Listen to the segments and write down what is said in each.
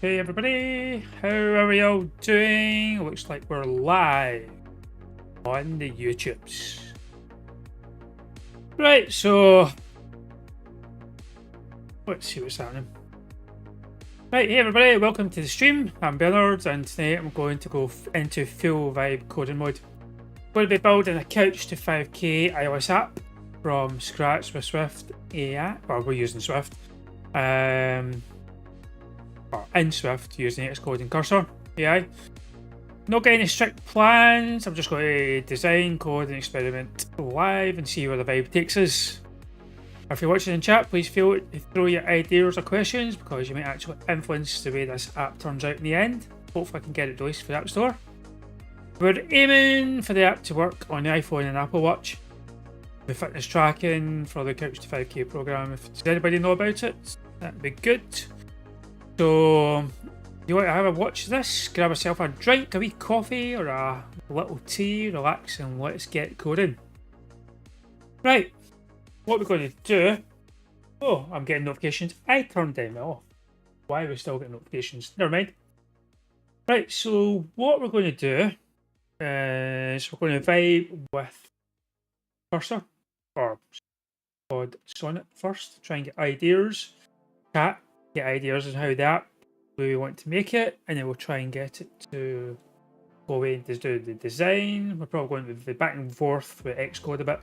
Hey everybody, how are we all doing? Looks like we're live on the YouTubes. Right, so let's see what's happening. Right, hey everybody, welcome to the stream. I'm Bernard, and today I'm going to go into full vibe coding mode. I'm going to be building a couch to 5K iOS app from scratch with SwiftUI. Well, we're using Swift. In Swift using Xcode and Cursor AI. Not getting any strict plans. I'm just going to design, code, and experiment live and see where the vibe takes us. If you're watching in chat, please feel to throw your ideas or questions because you might actually influence the way this app turns out in the end. Hopefully, I can get it released for the App Store. We're aiming for the app to work on the iPhone and Apple Watch. The fitness tracking for the Couch to 5K program. Does anybody know about it? That'd be good. So, you want to have a watch this, grab yourself a drink, a wee coffee, or a little tea, relax, and let's get coding. Right, what we're going to do. Oh, I'm getting notifications. I turned them off. Why are we still getting notifications? Never mind. Right, so what we're going to do is we're going to vibe with Cursor or Pod Sonnet first, try and get ideas, chat. Get ideas on how that we want to make it, and then we'll try and get it to go away and do the design. We're probably going to be back and forth with Xcode a bit,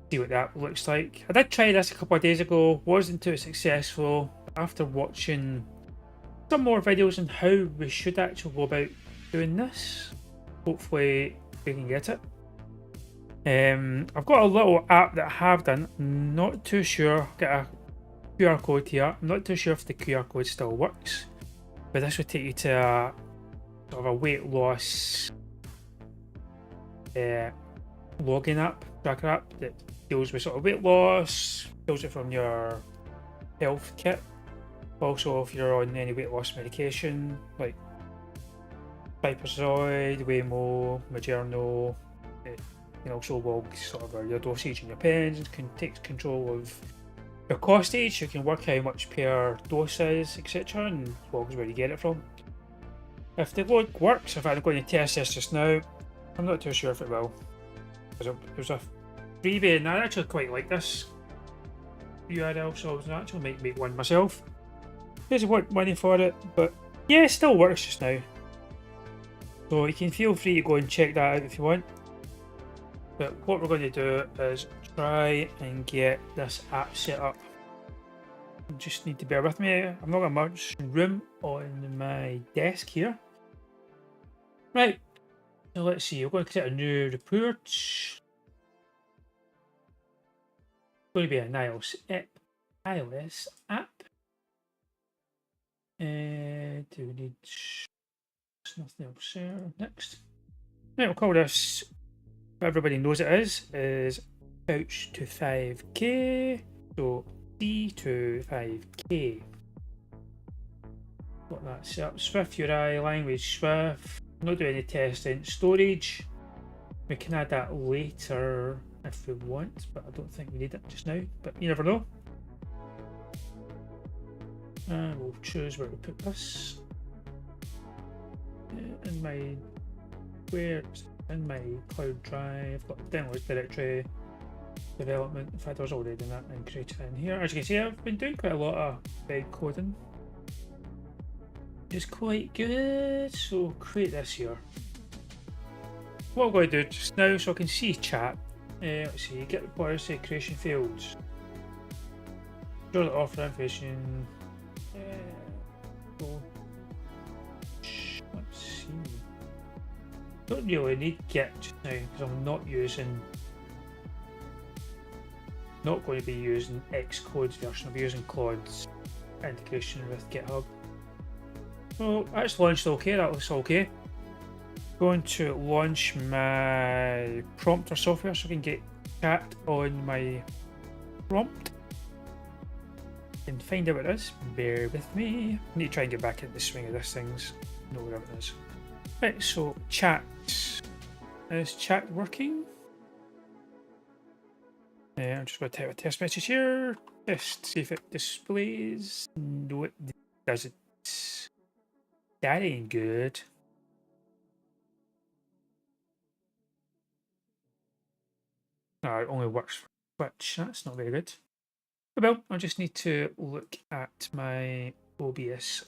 see what that looks like. I did try this a couple of days ago, wasn't too successful. After watching some more videos on how we should actually go about doing this, hopefully we can get it. I've got a little app that I have done, not too sure. Get a QR code here. I'm not too sure if the QR code still works, but this would take you to a sort of a weight loss login app, tracker app that deals with sort of weight loss, deals it from your health kit. Also, if you're on any weight loss medication like Piperzoid, Waymo, Majerno, it can also log sort of your dosage and your pens, and can take control of your costage. You can work how much per dose is, etc., and logs where you get it from. If the log works, in fact I'm going to test this just now. I'm not too sure if it will. There's a freebie, and I actually quite like this URL, so I actually might make one myself. There's want money for it, but yeah, it still works just now. So you can feel free to go and check that out if you want. But what we're going to do is try and get this app set up. You just need to bear with me. I'm not got much room on my desk here. Right, so let's see. We're going to create a new report. It's going to be an iOS app. Do we need nothing else there? Next. Right, we'll call this. Everybody knows it is Couch to 5K, so C to 5K. Got that set up. SwiftUI language Swift. Not doing any testing. Storage. We can add that later if we want, but I don't think we need it just now. But you never know. And we'll choose where to put this. In my cloud drive, got the downloads directory, development. In fact, I was already doing that and created in here. As you can see, I've been doing quite a lot of coding, which is quite good. So create this here. What I'm going to do just now, so I can see chat. Let's see, get the policy creation fields. Sure that offer information. Let's see. Don't really need Git just now because I'm not going to be using Xcode's version. I'll be using Claude's integration with GitHub. So that's launched okay, that looks okay. Going to launch my prompter software so I can get chat on my prompt and find out what it is. Bear with me. I need to try and get back into the swing of this things. Know where it is. Right, so chat. Is chat working? I'm just going to type a test message here. Test, see if it displays. No, it doesn't. That ain't good. No, it only works for Twitch. That's not very good. Well, I just need to look at my OBS.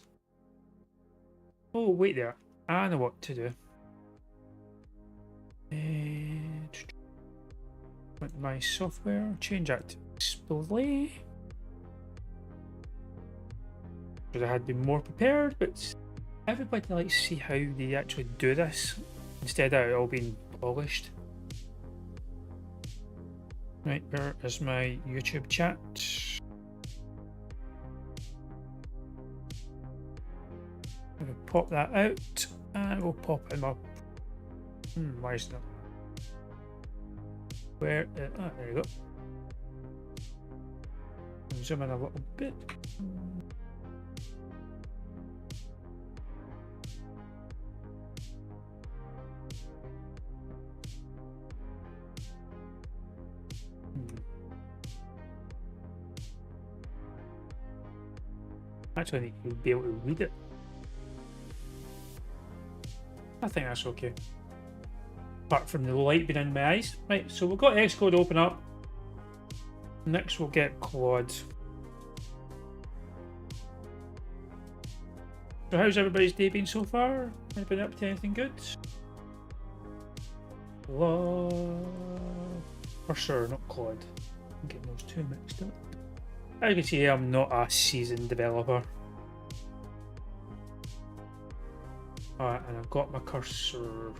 Oh, wait there. I know what to do. My software, change that to display. Because I had been more prepared, but everybody likes to see how they actually do this instead of it all being polished. Right, where is my YouTube chat? I'm going to pop that out and we'll pop it in my. Why is that? Where? There you go. Zoom in a little bit. Actually, I need to be able to read it. I think that's okay. Apart from the light being in my eyes. Right, so we've got Xcode open up. Next we'll get Claude. So how's everybody's day been so far? Anybody up to anything good? Claude. For sure, not Claude. I'm getting those two mixed up. As you can see, I'm not a seasoned developer. Alright, and I've got my cursor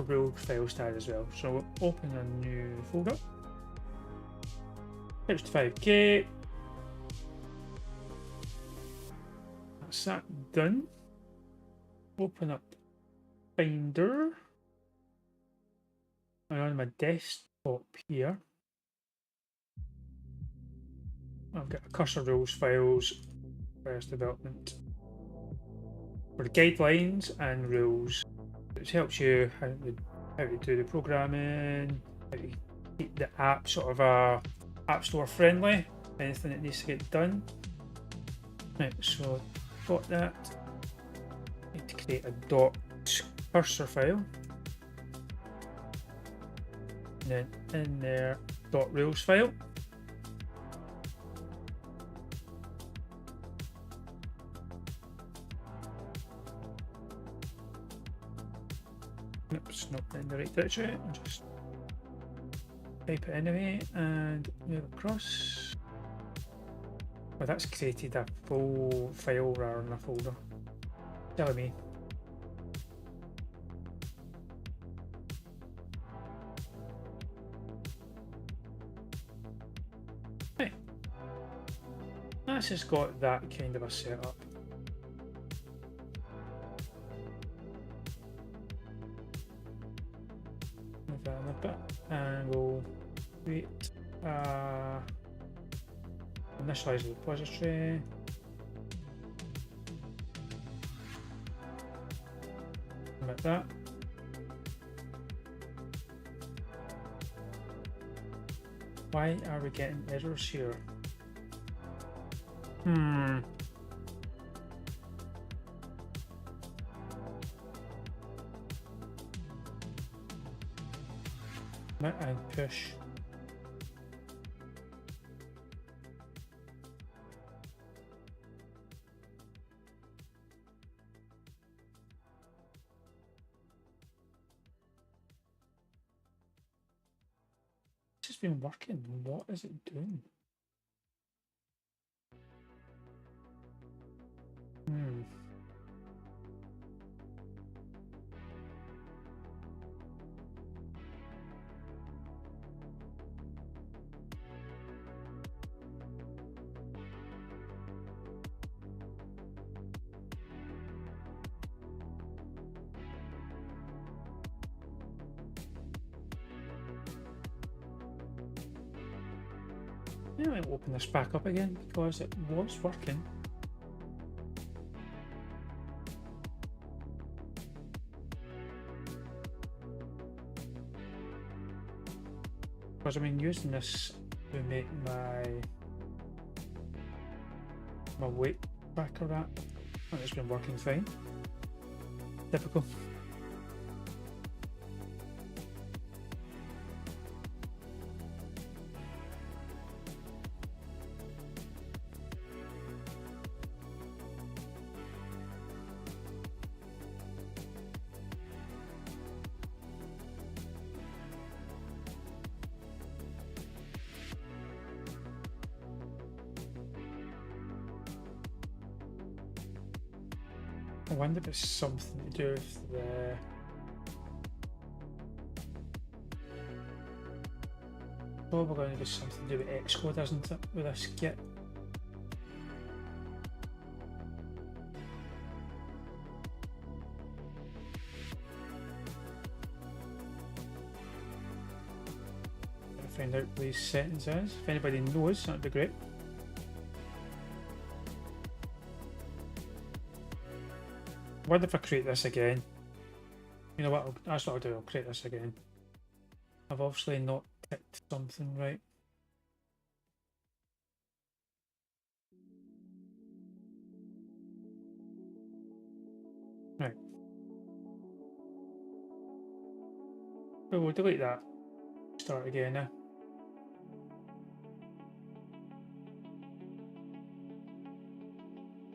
build file style as well. So we'll open a new folder. 55k. That's that done. Open up Finder. And on my desktop here, I've got a cursor rules files, first development. For the guidelines and rules, it helps you how to do the programming, how to keep the app sort of app store friendly, anything that needs to get done. Right, so got that. Need to create a dot cursor file. And then in there, dot rules file. Oops, not in the right direction. Just type it anyway and move across. Well, that's created a full file rather than a folder. Telling me. Right. That's just got that kind of a setup. Move that in a bit and we'll create initialize the repository. Like that. Why are we getting errors here? And push. It's just been working. What is it doing? Yeah, I'll open this back up again because it was working. Because I've been using this to make my weight tracker app. And it's been working fine. Typical. I wonder if it's something to do with the probably going to be something to do with Xcode, isn't it, with this kit? I'll find out what these settings is. If anybody knows, that'd be great. I wonder if I create this again. You know what, that's what I'll do, I'll create this again. I've obviously not ticked something right. Right. So we'll delete that. Start again now.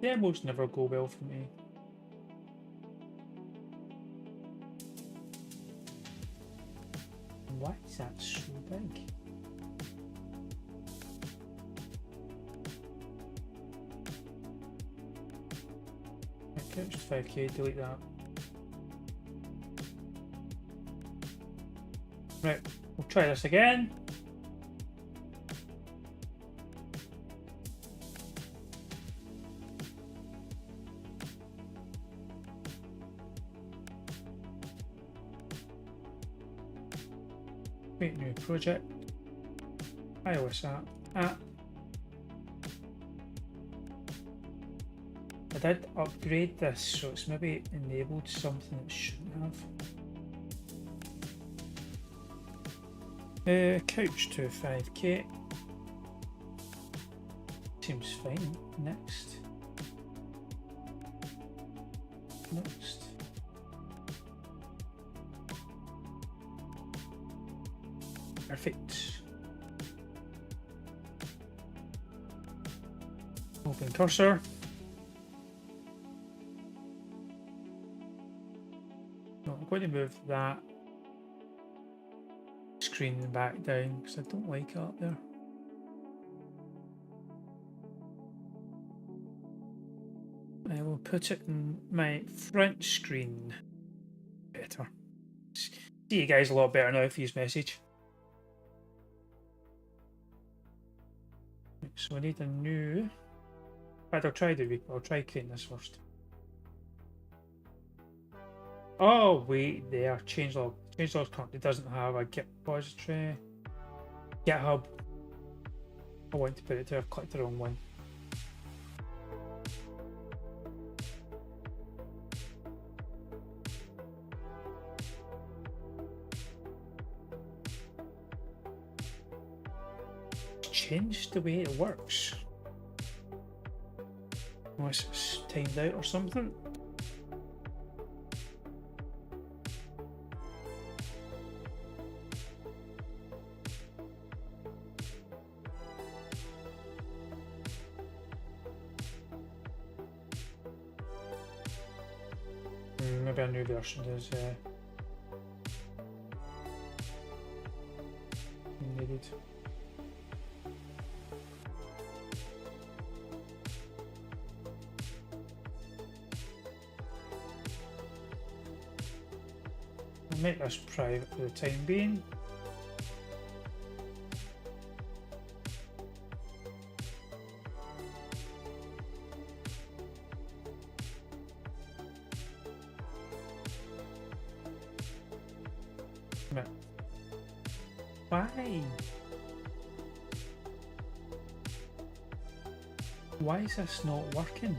Demos never go well for me. Why is that so big? Okay, it's 5k, delete that. Right, we'll try this again. Create new project, iOS app. I did upgrade this, so it's maybe enabled something it shouldn't have. Couch to 5k. Seems fine. Next. Perfect. Open cursor. No, I'm going to move that screen back down because I don't like it up there. I will put it in my front screen. Better. See you guys a lot better now for his message. So I need a new. In fact, I'll try creating this first. Oh wait, there. Changelog. Changelog currently doesn't have a Git repository. GitHub. I want to put it to. I've clicked the wrong one. Changed the way it works. Unless it's timed out or something. Maybe a new version is needed. I'll make this private for the time being. Why is this not working?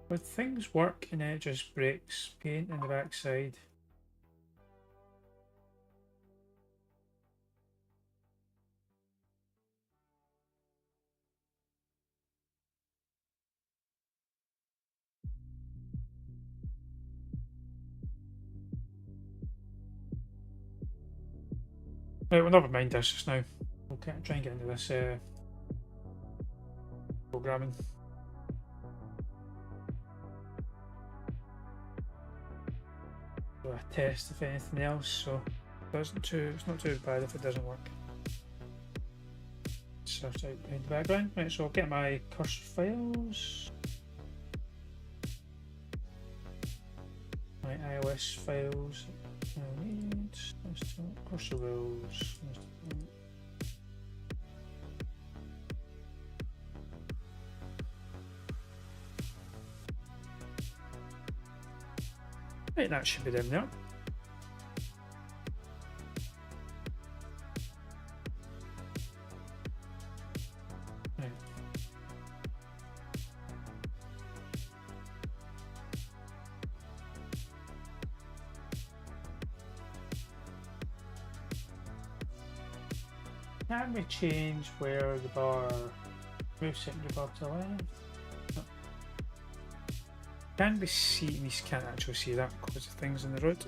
Would things work and then it just breaks paint in the backside? Right, well, never mind this just now. We'll try and get into this programming. Do a test if anything else, so it's not too bad if it doesn't work. Search out in the background. Right, so I'll get my cursor files. My iOS files. I need cursor rules. Right, that should be down there. Right. Can we change where the bar moves secondary bar to the left? No. Can we see? We can't actually see that because of things in the road.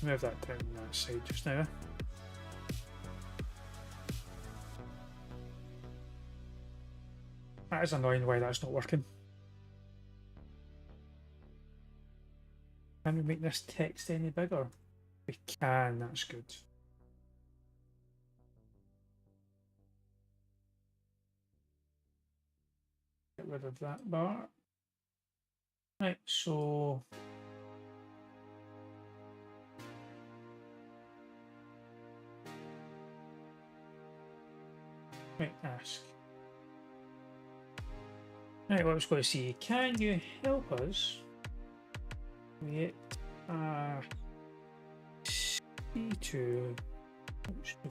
Move that down that side just now. That is annoying why that's not working. Can we make this text any bigger? We can, that's good. Get rid of that bar. Right, so right, ask. Right, what I was going to see, can you help us create a C2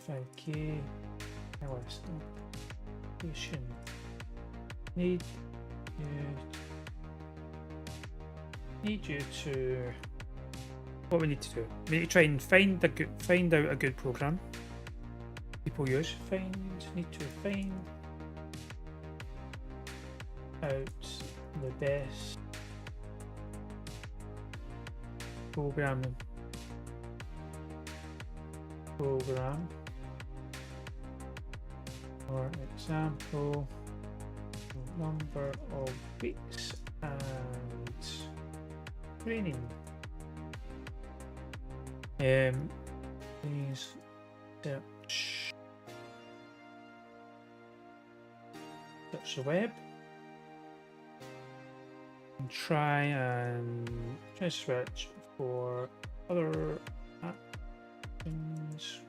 5K iOS application? Need you to, what we need to do, we need to try and find out a good program people use. Need to find out the best program for example number of weeks and training. Please search the web and try and search for other actions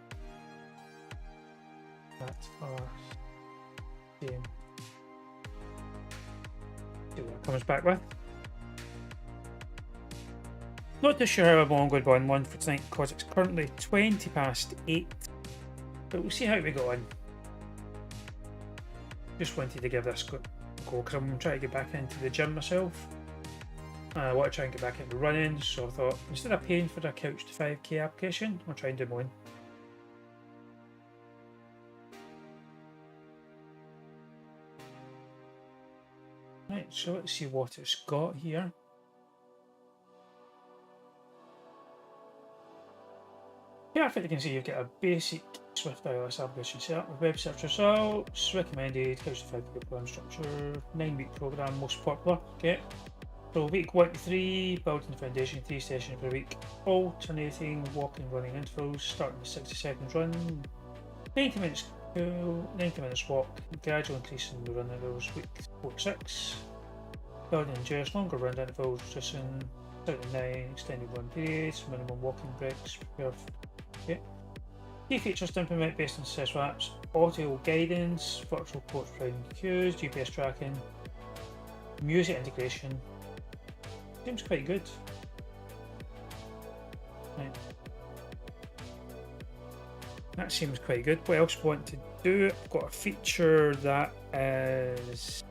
that are same. See what it comes back with. Not too sure how I'm going to go on one for tonight because it's currently 20 past 8, but we'll see how we go on. Just wanted to give this a go because I'm trying to get back into the gym myself. I want to try and get back into running, so I thought instead of paying for the Couch to 5K application, I'll try and do mine. Right, so let's see what it's got here. Perfect, you can see you've got a basic Swift iOS application set up with web search results, recommended, Couch to 5K plan structure, 9-week program, most popular. Okay. So week 1 to 3, building the foundation, 3 sessions per week, alternating walking, running intervals, starting with 60 seconds run, 90 minutes cool, 90 minutes walk, gradual increase in the run intervals, week 4 to 6, building endurance, longer run intervals, reducing 7 to 9, extended run periods, minimum walking breaks, okay. Key features to implement based on successful apps, audio guidance, virtual ports providing cues, GPS tracking, music integration. Seems quite good. Right. That seems quite good. What else do I want to do? I've got a feature that is...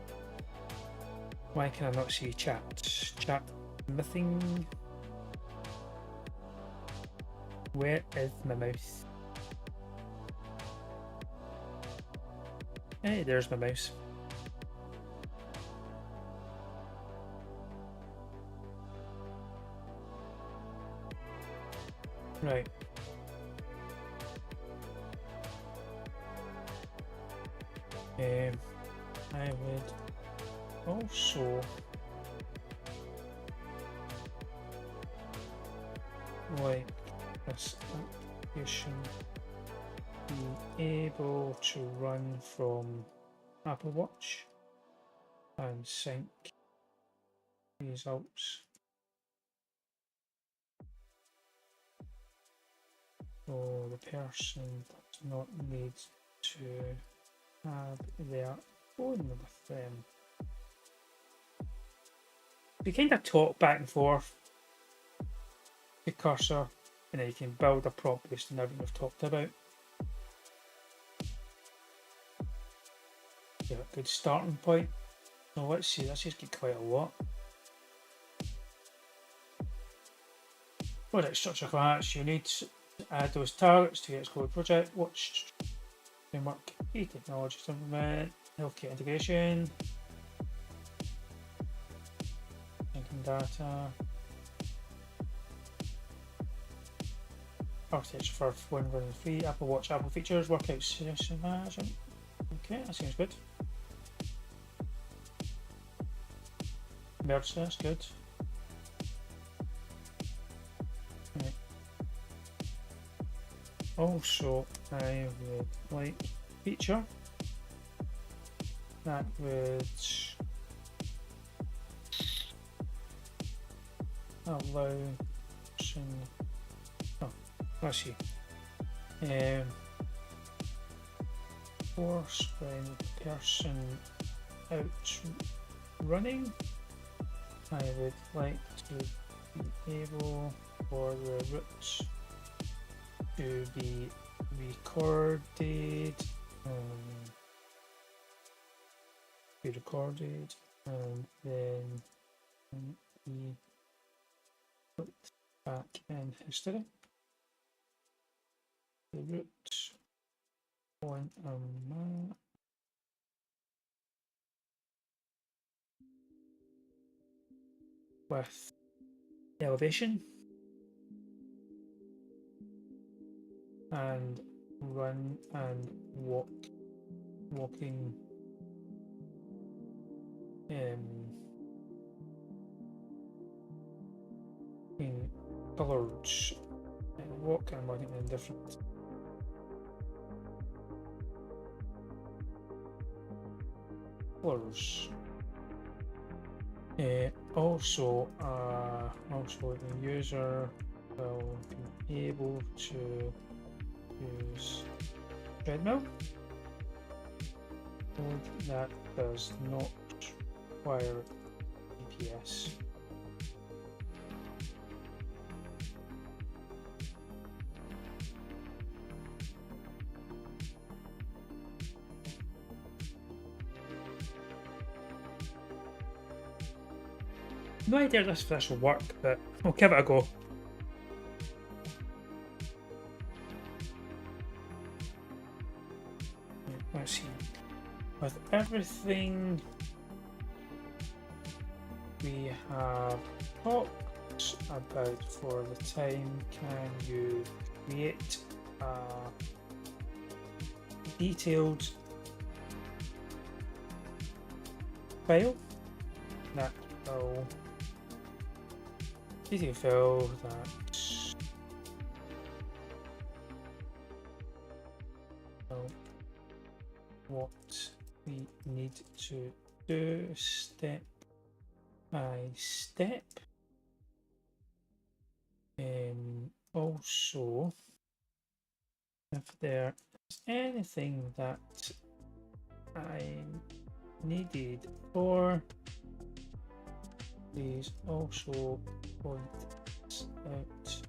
Why can I not see chat? Chat nothing. Where is my mouse? Hey, there's my mouse. Right. I would also like this application be able to run from Apple Watch and sync results. So the person does not need to have their phone with them. You kind of talk back and forth the cursor, and then you can build a prompt based on everything we've talked about. Yeah, good starting point. So let's see, let's just get quite a lot. Project structure class, you need to add those targets to your Xcode project. Watch framework, key technology to implement, healthcare integration, linking data, architecture for phone running free, Apple Watch, Apple features, workout session management. Okay, that seems good. Merge, that's good. Right. Also, I would like feature that would allow let's see. Force when the person out running, I would like to be able for the routes to be recorded, and then be put back in history. The route on a map with elevation and run and walking in colours, walk and running in different colours. Also the user will be able to use treadmill code that does not require GPS. No idea if this will work, but we'll give it a go. Let's see. With everything we have talked about for the time, can you create a detailed file that will detail file that what we need to do step by step. Also, if there is anything that I needed for, please also point this out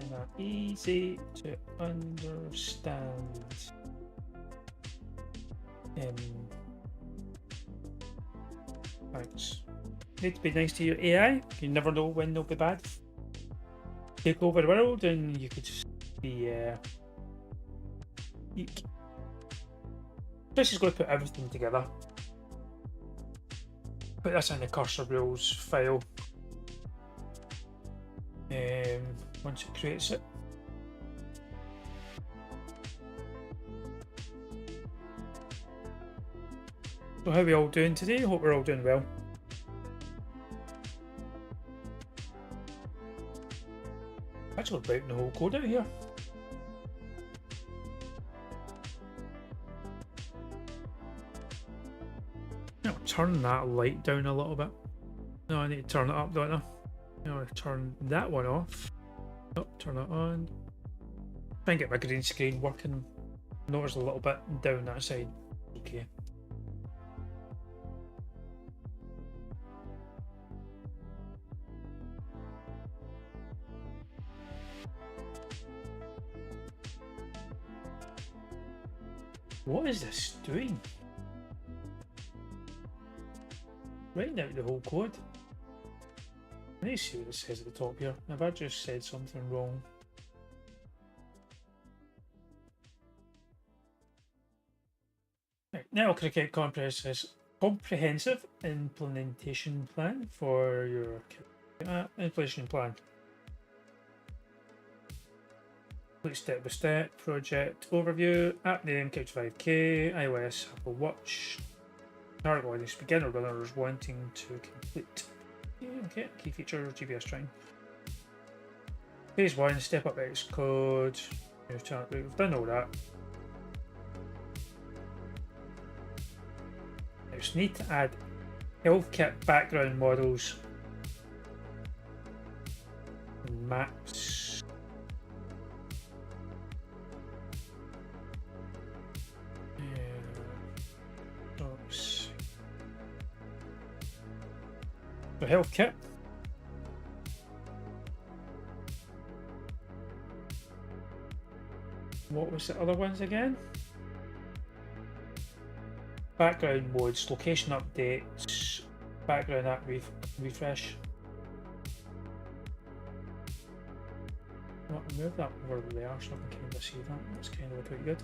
in easy to understand. Thanks. Need to be nice to your AI. You never know when they'll be bad. Take over the world and you could just be eek. This is going to put everything together. Put this in the cursor rules file. Once it creates it. So how are we all doing today? Hope we're all doing well. Actually breaking the whole code out here. I'll turn that light down a little bit. No, I need to turn it up, don't I? Now I'll turn that one off. Oh, turn it on. Try and get my green screen working. Notice a little bit down that side. Okay. What is this doing? Writing out the whole code. I need to see what it says at the top here. Have I just said something wrong? Right, now I'll create comprehensive implementation plan for your implementation plan. Complete step-by-step project overview, app name, couch 5K, iOS, Apple Watch, target audience, beginner runners wanting to complete. Okay, key features, GBS string. Phase 1, step up Xcode. We've done all that. I just need to add health kit background models, maps. The health kit. What was the other ones again? Background modes, location updates, background app refresh. Well, I'll move that over there so I can kind of see that. That's kind of pretty good.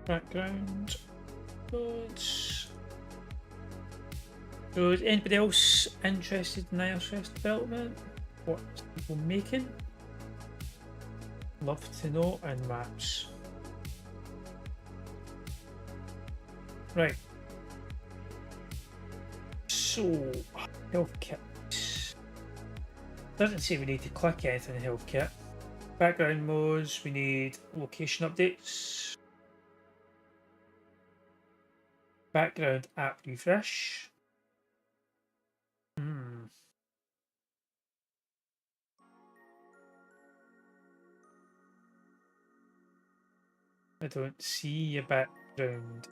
Background. Good. Good. Anybody else interested in iOS development? What people making? Love to know. And maps. Right. So, health kit. Doesn't say we need to click anything in health kit. Background modes. We need location updates. Background app refresh. I don't see a background.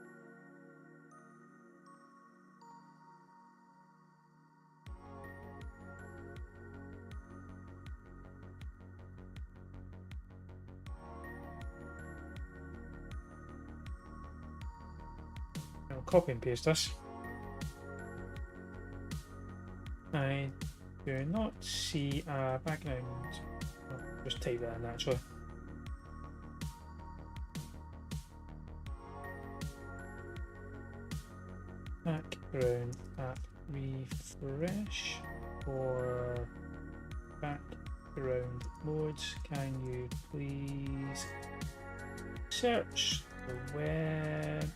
I'll copy and paste this. I do not see a background. I'll just type that in actually. Background app refresh for background modes. Can you please search the web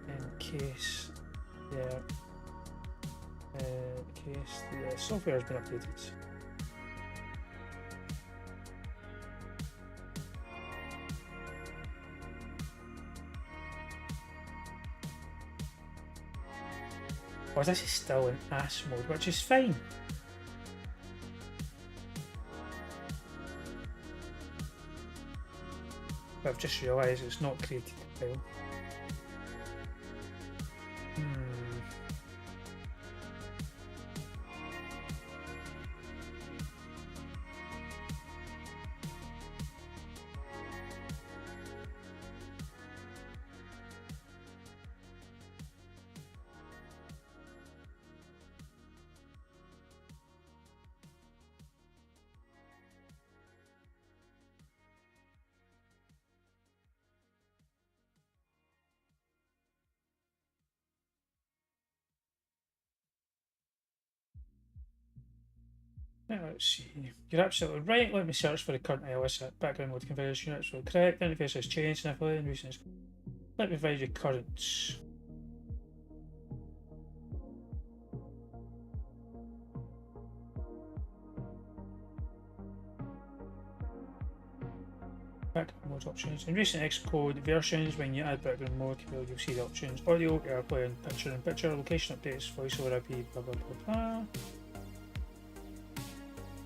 in case the software has been updated? Well, this is still in AS mode, which is fine. But I've just realised it's not created the file. Now, let's see. You're absolutely right. Let me search for the current iOS background mode configuration. You're absolutely correct. The interface has changed significantly in recent. Let me provide you current. Background mode options. In recent Xcode versions, when you add background mode, you'll see the options: audio, AirPlay, and picture, location updates, voice over IP, blah blah blah blah.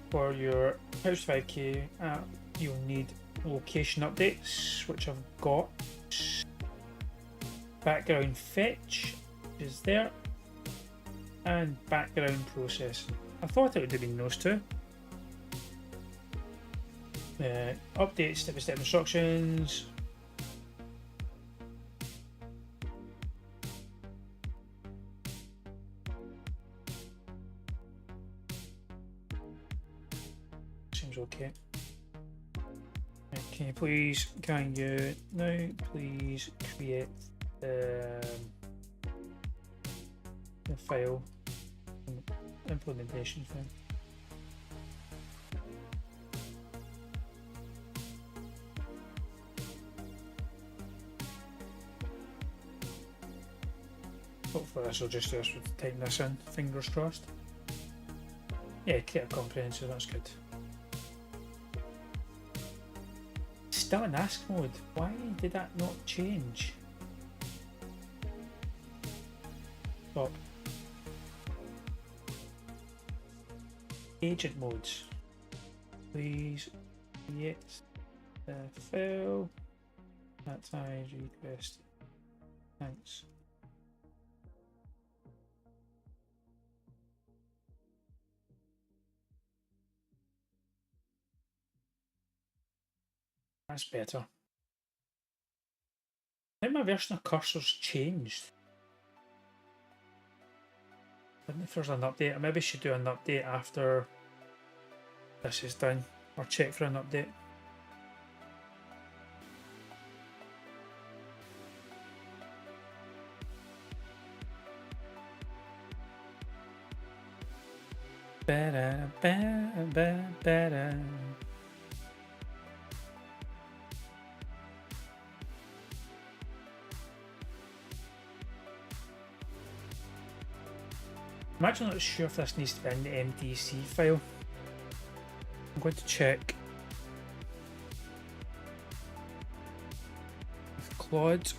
For your House 5K app, you'll need location updates, which I've got. Background fetch is there, and background processing. I thought it would have been those two. Update step-by-step instructions. Seems okay. Can you please, can you now please create the file, implementation file. Hopefully this will just do us with typing this in, fingers crossed. Yeah, create a comprehensive, that's good. Still in ask mode, why did that not change? Stop. Agent modes. Please create the file that I requested. Thanks. That's better. I think my version of cursor's changed. I don't know if there's an update. I maybe should do an update after this is done, or check for an update. I'm actually not sure if this needs to be in the MDC file. I'm going to check with Claude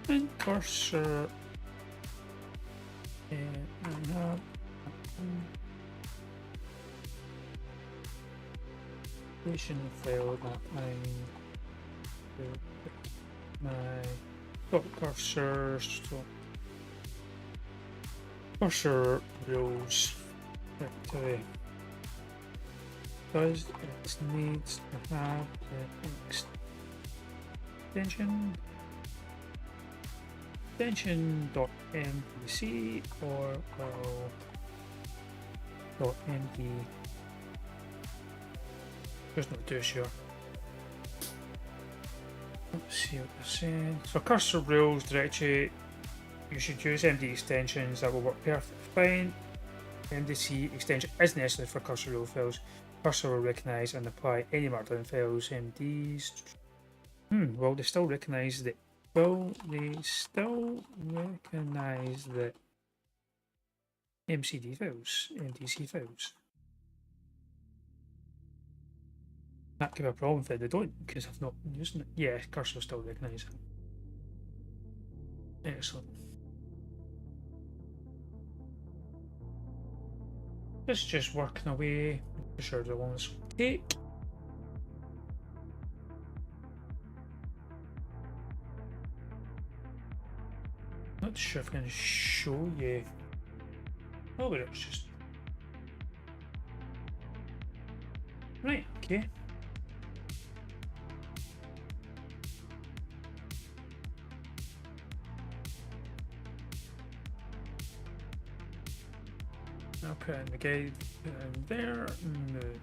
and cursor. File that I my dot cursor cursor rules directory. Does it needs to have the extension.mvc or .mv. Just not too sure. Let's see what they're saying. For cursor rules directory, you should use MD extensions. That will work perfectly fine. MDC extension is necessary for cursor rule files. Cursor will recognise and apply any markdown files. MDs. Will they still recognise the? Will they still recognise the MCD files, MDC files? That could be a problem if they don't, because I've not been using it. Yeah, cursor still recognise it. Excellent. It's just working away. I'm sure the long this will take. Not sure if I'm going to show you. Oh, but it's just right. Okay. I'll put in the guide there. Move.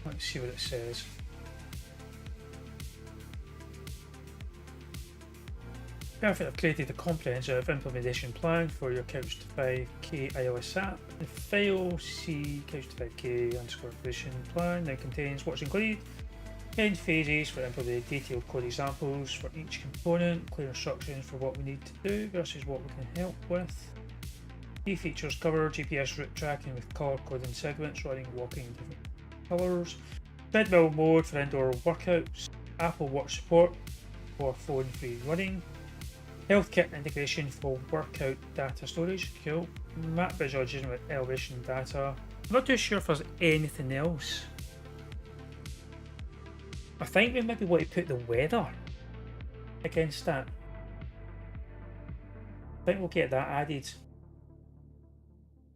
Let's see what it says. Perfect, I've created a comprehensive implementation plan for your Couch to 5K iOS app. The file C Couch to 5K underscore implementation plan now contains what's included, 10 phases for implementing detailed code examples for each component, clear instructions for what we need to do versus what we can help with. Key features cover GPS route tracking with color coding segments, running, walking in different colours, treadmill mode for indoor workouts, Apple Watch support for phone-free running, health kit integration for workout data storage, cool, map visualization with elevation data. I'm not too sure if there's anything else. I think we maybe want to put the weather against that. I think we'll get that added.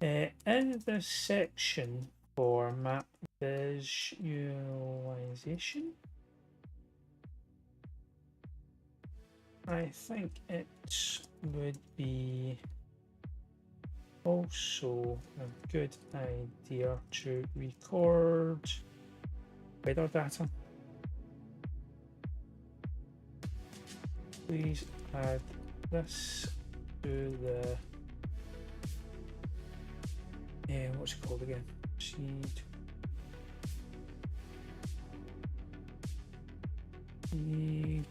In the section for map visualization, I think it would be also a good idea to record weather data. Please add this to the what's it called again? Sheet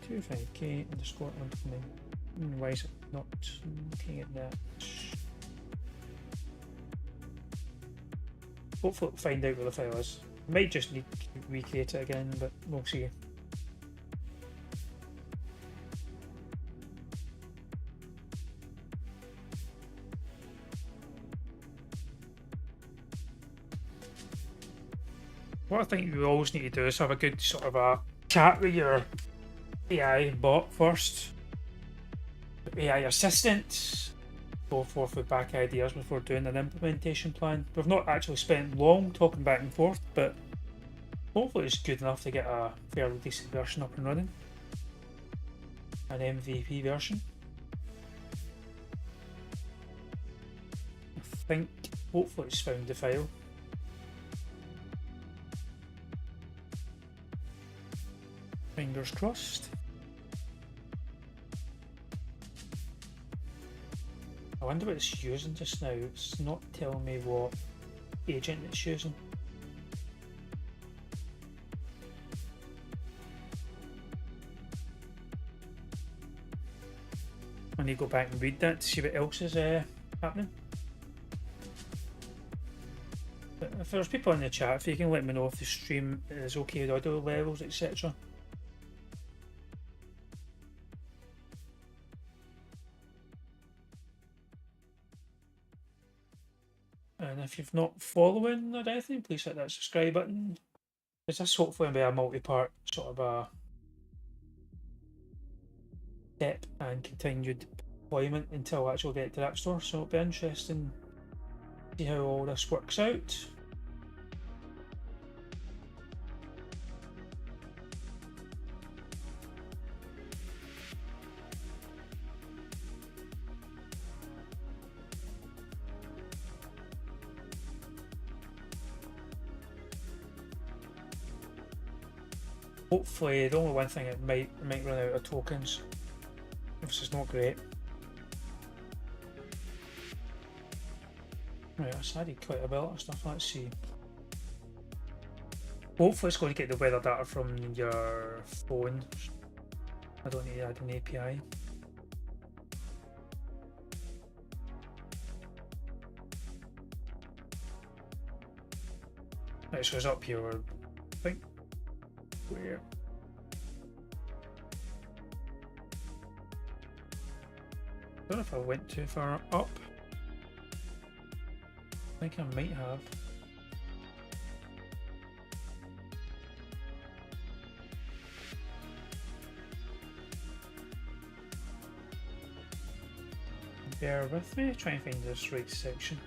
25K underscore implement. Why is it not looking at that? Hopefully we'll find out where the file is. Might just need to recreate it again, but we'll see. What I think you always need to do is have a good sort of a chat with your AI bot first. AI assistant. Go forth with back ideas before doing an implementation plan. We've not actually spent long talking back and forth, but hopefully it's good enough to get a fairly decent version up and running. An MVP version. I think hopefully it's found the file. Fingers crossed. I wonder what it's using just now. It's not telling me what agent it's using. I need to go back and read that to see what else is happening. But if there's people in the chat, if you can let me know if the stream is okay with audio levels, etc. And if you've not following or anything, please hit that subscribe button. Because this hopefully will be a multi-part sort of a step and continued deployment until I actually get to the App Store. So it'll be interesting to see how all this works out. Hopefully, the only one thing it might run out of tokens, which is not great. Right, that's added quite a bit of stuff. Let's see. Hopefully, it's going to get the weather data from your phone. I don't need to add an API. Right, so it's up here, I think. Where? I don't know if I went too far up. I think I might have. Bear with me, try and find this right section.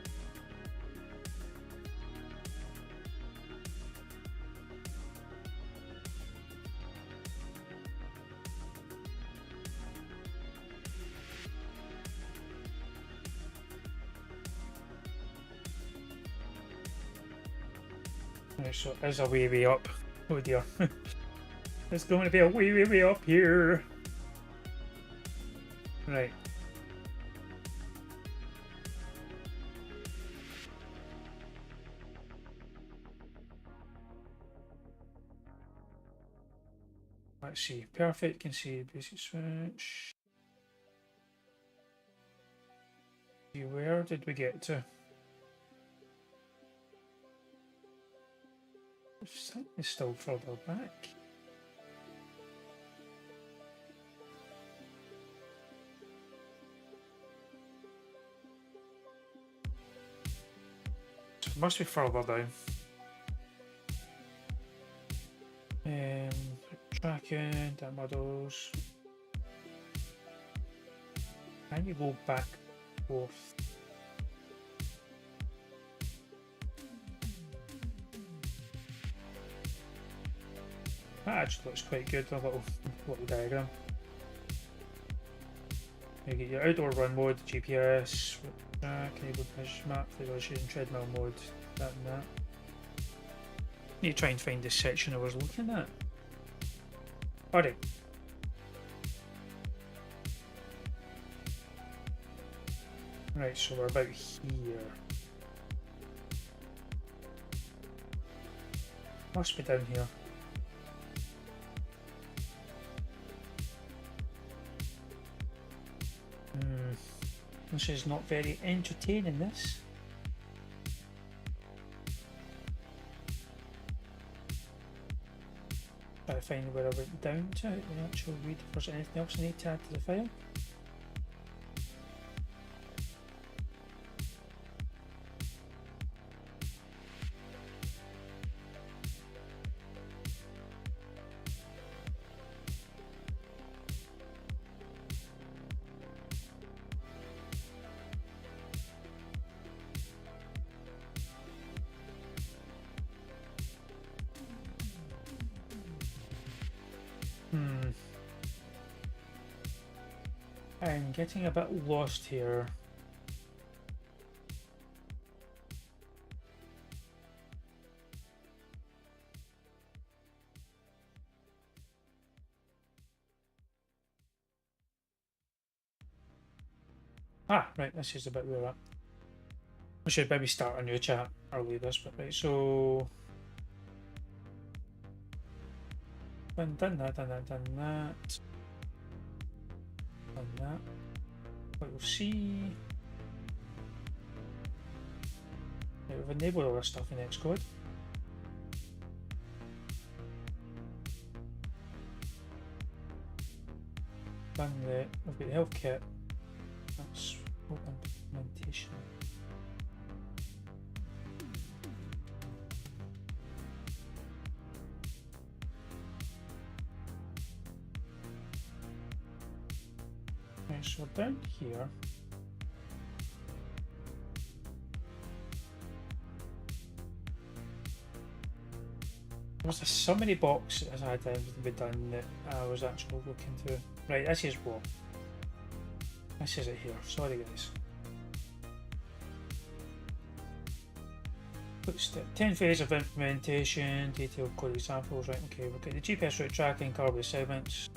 So there's a way up. Oh dear. It's going to be a way up here. Right. Let's see. Perfect. Can see basic switch. Where did we get to? It's still further back. So it must be further down. Tracking, that models. Can you go back forth? That actually looks quite good, a little diagram. You get your outdoor run mode, GPS, track, enabled measure map, visualization, treadmill mode, that and that. Need to try and find the section I was looking at. Alright. Right, so we're about here. Must be down here. This is not very entertaining, this. Try to find where I went down to in the actual read if there's anything else I need to add to the file. I'm getting a bit lost here. Right, this is a bit where we're at. We should maybe start a new chat or leave this, but right, so done that. What we'll see. Right, we've enabled all this stuff in Xcode. We've got the health kit. That's implementation. Okay, so down here. There's a summary box that had everything to be done that I was actually looking through. Right, this is what. This is it here. Sorry, guys. Looks at 10 phase of implementation, detailed code examples. Right, okay, we'll get the GPS route tracking, carbon segments,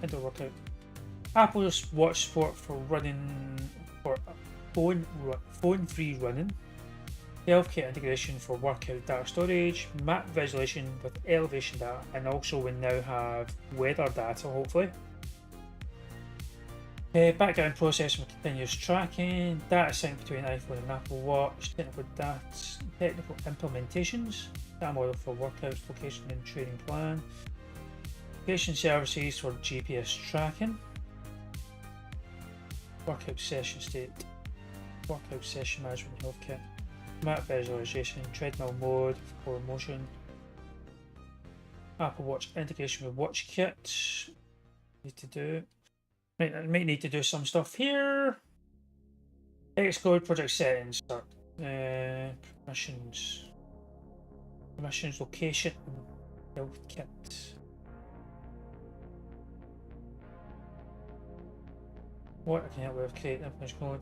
indoor workout. Apple's Watch support for running for phone-free running. HealthKit integration for workout data storage, map visualization with elevation data, and also we now have weather data, hopefully. Background processing for continuous tracking, data sync between iPhone and Apple Watch, technical implementations, data model for workouts, location and training plan, location services for GPS tracking, workout session state, workout session management HealthKit, map visualization, treadmill mode for motion, Apple Watch integration with WatchKit. Need to do. I might need to do some stuff here. Xcode project settings. Permissions, location, HealthKit. What I can help with create information code.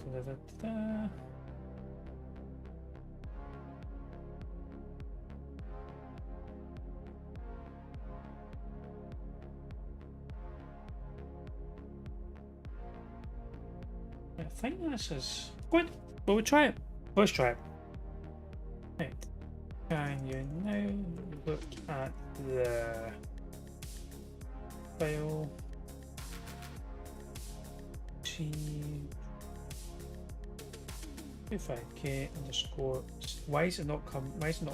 I think this is good. But we'll try it. Let's try it. Right. Can you now look at the file? See 25k underscore. Why is it not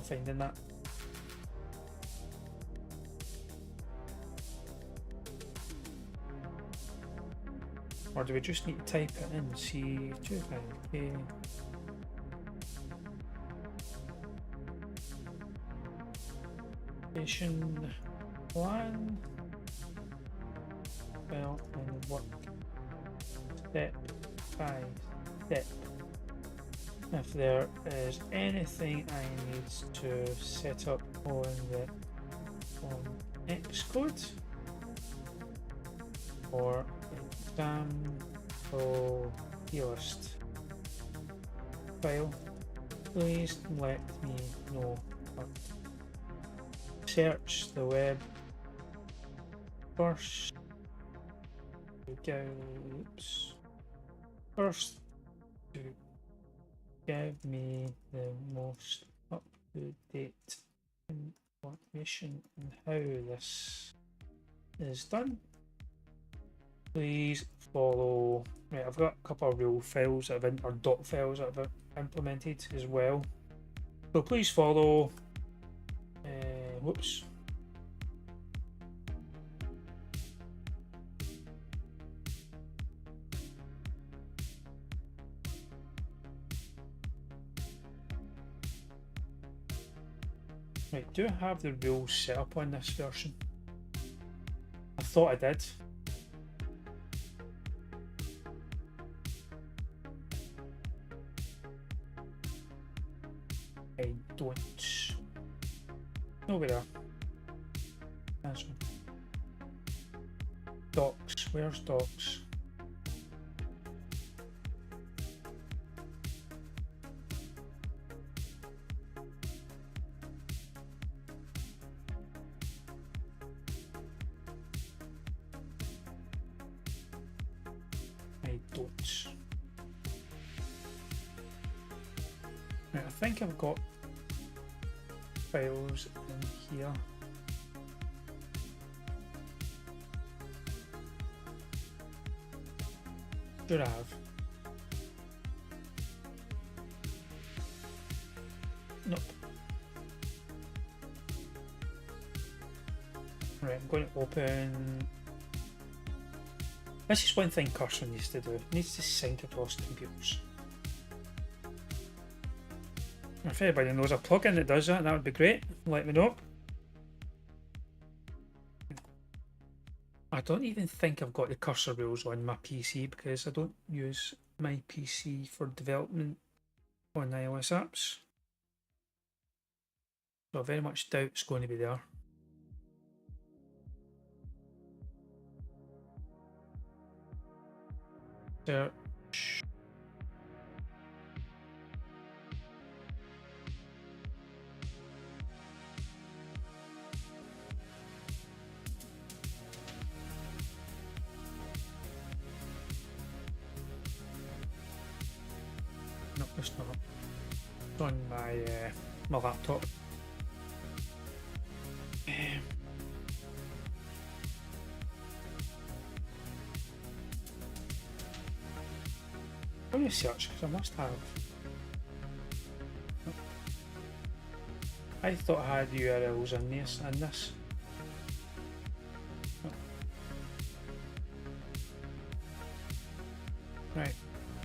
finding that? Or do we just need to type it in? See 25k. Plan. Well, and work step by step. If there is anything I need to set up on Xcode or example list file, please let me know. Search the web first. First to give me the most up-to-date information on how this is done. Please follow. Right, I've got a couple of real files that have or dot files that I've implemented as well. So please follow. Whoops. Right, do I have the rules set up on this version? I thought I did. I don't. No, we are. That's one. Docs. Where's docs? I don't. Right, I think I've got files in here. Should I have? Nope. Right, I'm going to open. This is one thing Cursor needs to do. It needs to sync across computers. If anybody knows a plugin that does that, that would be great. Let me know. I don't even think I've got the cursor rules on my PC because I don't use my PC for development on iOS apps. So I very much doubt it's going to be there. Search. No, it's not. It's on my laptop. Let me search because I must have. I thought I had URLs in this. Right,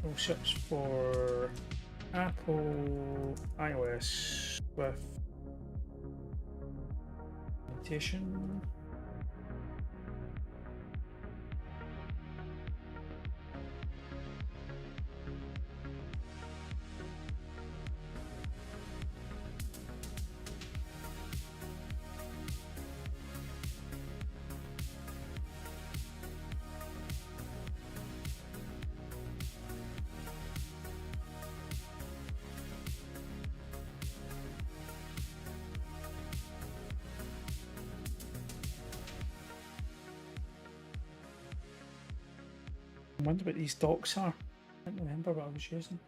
we'll search for Apple iOS with implementation. I wonder what these docs are. I can't remember what I was using.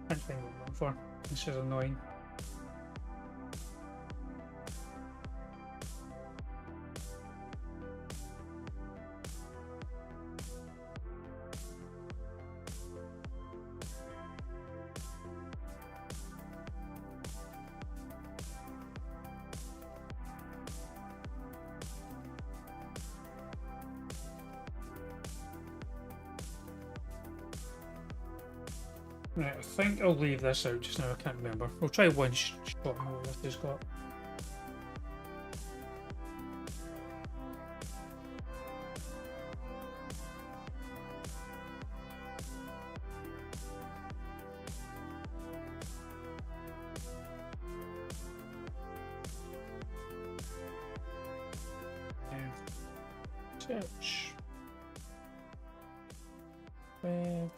Can't find what I'm looking for. This is annoying. Right, I think I'll leave this out just now, I can't remember. We'll try one shot and what this has got. Search. Web.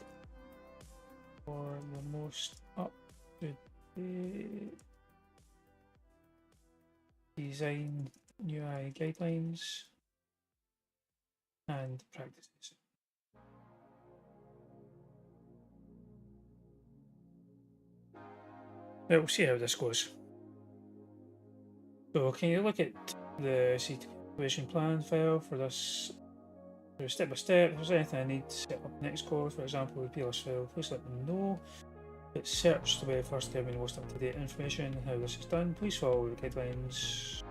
For the most up-to-date design UI guidelines and practices. Right, we'll see how this goes. So can you look at the situation plan file for this? Step by step, if there's anything I need to set up in Xcode, for example, with PLS file, please let me know. It's search the way first to the most up-to-date information and how this is done. Please follow the guidelines.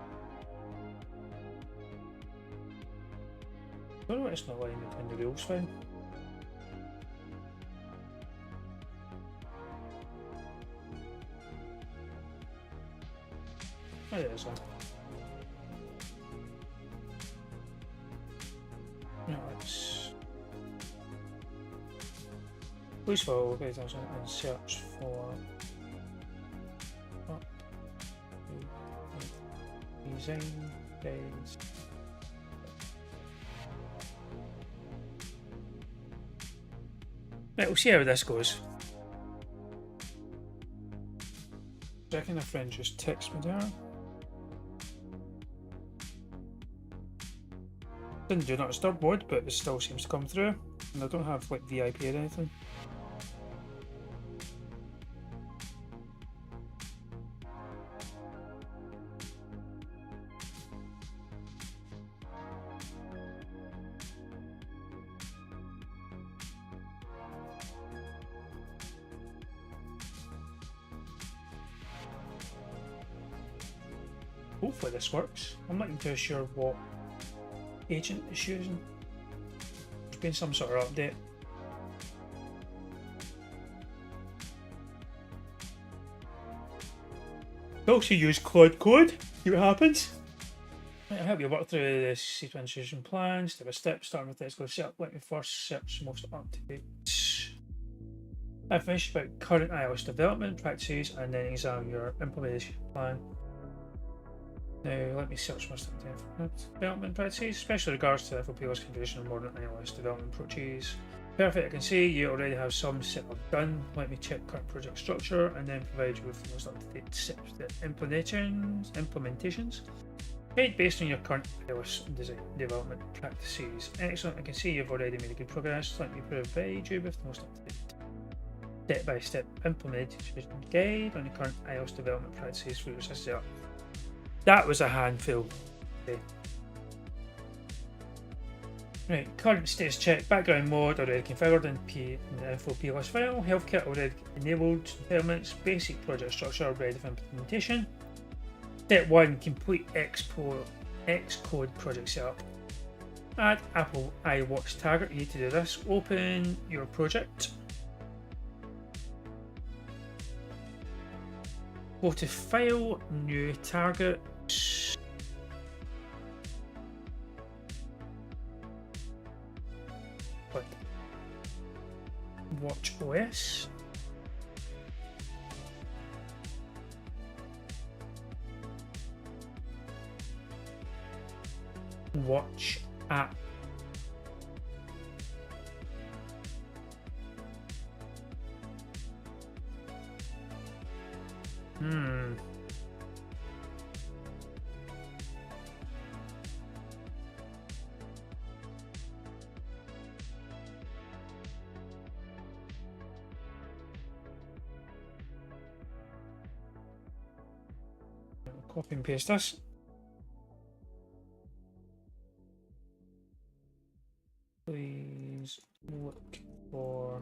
I don't know why it's not letting me find the rules file. Oh, there it is. Please follow the guidelines and search for design guides. Right, we'll see how this goes. Second, a friend just texted me there. Didn't do not disturb mode, but it still seems to come through. And I don't have like VIP or anything. Hopefully this works. I'm not entirely sure what agent is using. There's been some sort of update. I also use Cloud Code, see what happens. Right, I'll help you work through the sequencing plan, step by step, starting with Xcode setup. Let me first search the most up-to-date. I finished about current iOS development practices and then examine your implementation plan. Now let me search most up-to-date development practices, especially in regards to FOPL's configuration of modern iOS development approaches. Perfect, I can see you already have some setup done. Let me check current project structure and then provide you with the most up-to-date steps implementations. Made based on your current iOS design development practices. Excellent, I can see you've already made a good progress. Let me provide you with the most up-to-date step-by-step implementation guide on the current iOS development practices for your setup. That was a handful. Okay. Right, current status check, background mode already configured in the info PLS file, health kit already enabled, elements, basic project structure ready for implementation. Step 1, complete Xcode project setup. Add Apple iWatch target. You need to do this. Open your project. Go to File, New Target. Click Watch OS. Watch app. Copy and paste this. Please look for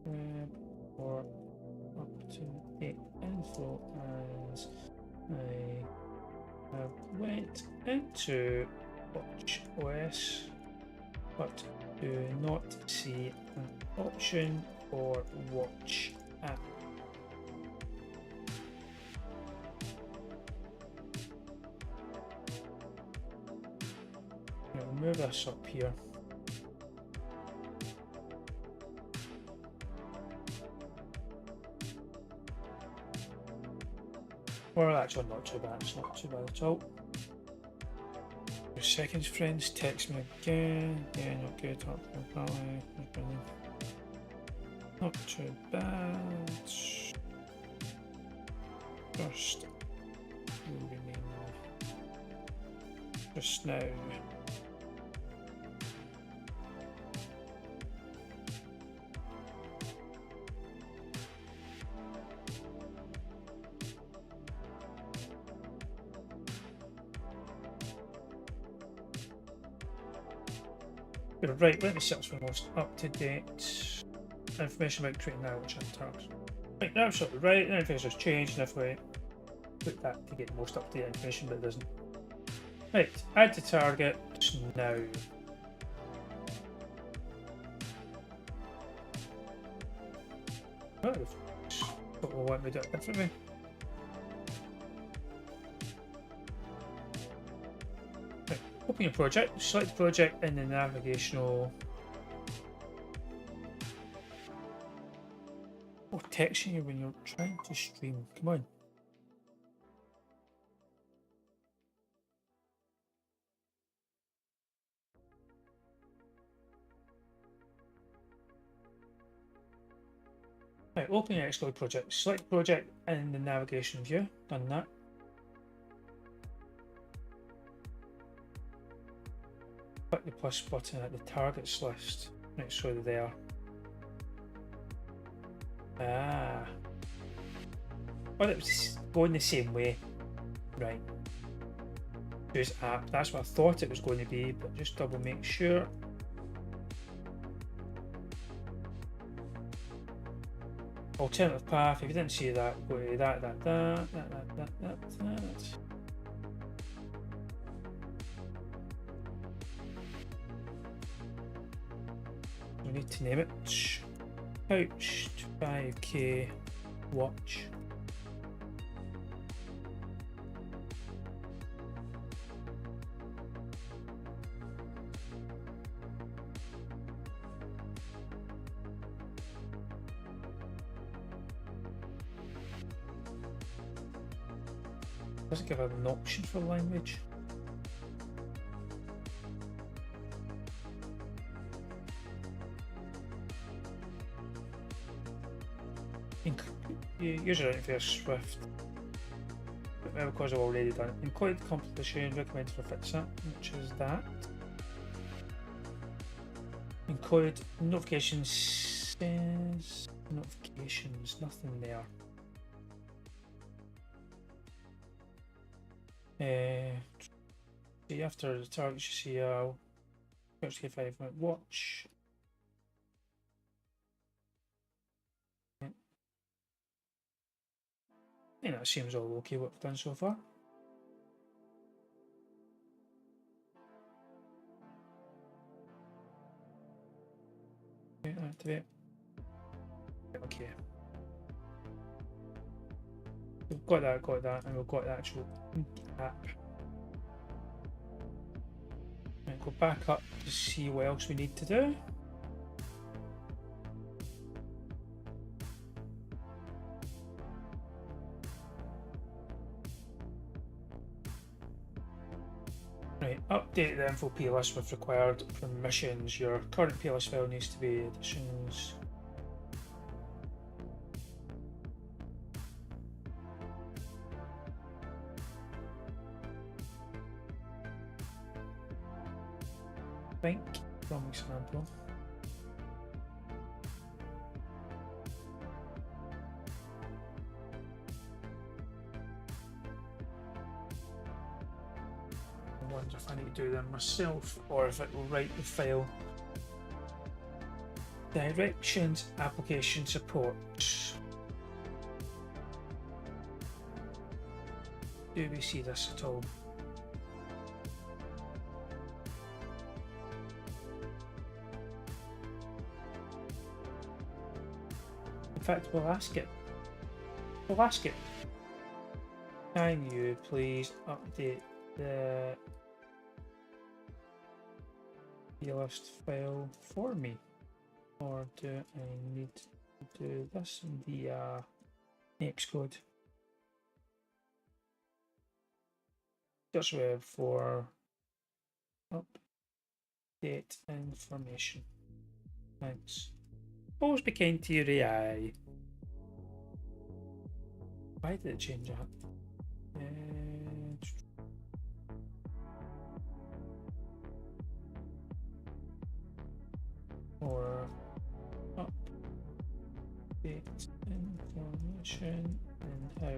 web or up-to-date info as I have went into WatchOS but do not see an option for Watch app. I'll move this up here. Well, actually not too bad, it's not too bad at all. 2 seconds, friends, text me again. Yeah, not good, not too bad. Just now. Right, let me search for the most up-to-date information about creating now, which I'm target. Right, now absolutely right, the interface has changed, and if we put that to get the most up-to-date information, but it doesn't. Right, add to target now. Oh, but we'll want me to do it differently. Open your project, select the project in the navigational texting you when you're trying to stream. Come on. Right, open your Xcode project, select the project in the navigation view. Done that. Click the plus button at the targets list. Make sure they're there. Ah. Well, it was going the same way. Right. Choose app. That's what I thought it was going to be, but just double make sure. Alternative path. If you didn't see that, go to that. We need to name it Couched 5K Watch. Doesn't give an option for language. User interface Swift. Because I've already done it. Include competition recommended for FitSat, which is that. Include notifications. Says notifications. Nothing there. See after the target, you see K5 watch. I think that seems all okay what we've done so far. Activate. Okay. We've got that, and we've got the actual app. Right, go back up to see what else we need to do. Right, update the info plist with required permissions. Your current plist file needs to be additions. Think from example. I wonder if I need to do them myself or if it will write the file. Directions, application support. Do we see this at all? In fact, we'll ask it. We'll ask it. Can you please update the plist file for me? Or do I need to do this via Xcode? Just web for update information. Thanks. Always be kind to your AI. Why did it change that? Or update information and how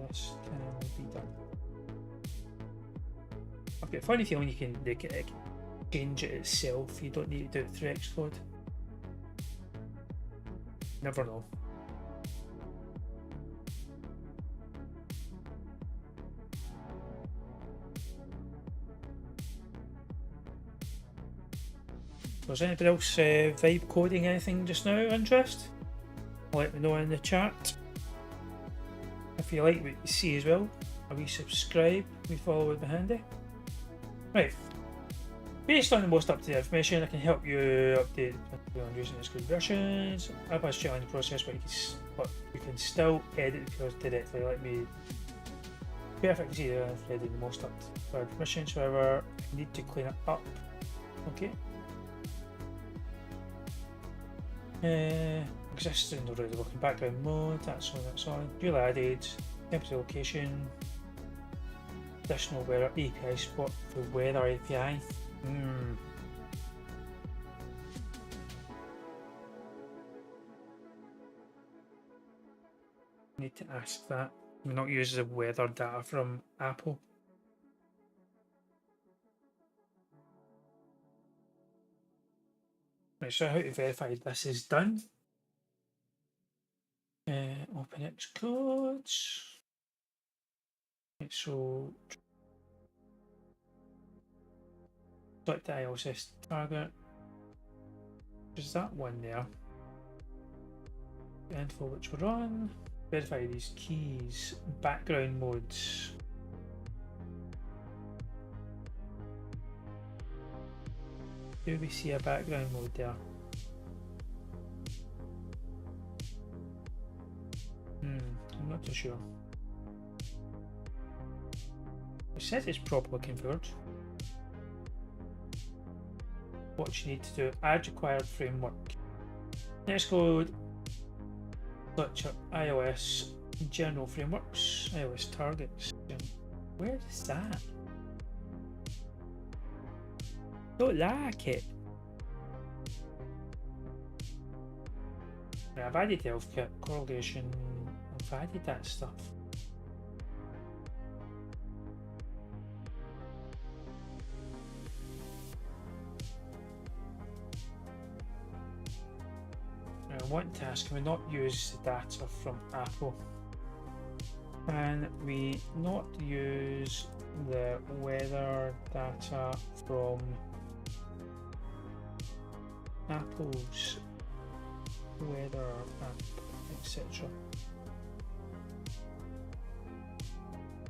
this can be done. I've got a funny feeling you can change it itself. You don't need to do it through Xcode. Never know. Was anybody else vibe coding anything just now? Interest? Let me know in the chat. If you like what you see as well, a wee subscribe, we follow would be handy. Right. Based on the most up-to-date information, I can help you update on using Xcode versions. I've a challenge process but you can still edit the files directly. Let me perfect see I've ready the most up-to-date permissions, however I need to clean it up. Okay. Existing already working background mode, that's on. Newly added, empty location, additional weather API support for weather API. Need to ask that. We're not using the weather data from Apple. Right, so how to verify this is done. Open Xcode. Right, so select the iOS target. There's that one there. The info which we're on. Verify these keys. Background modes. Do we see a background mode there? I'm not too sure. It says it's properly configured. What you need to do, add required framework. Xcode, select your iOS general frameworks, iOS targets. Where is that? Don't like it. Right, I've added healthcare, correlation, I've added that stuff. Now, I want to ask, can we not use the data from Apple? Can we not use the weather data from Apple's weather app, etc.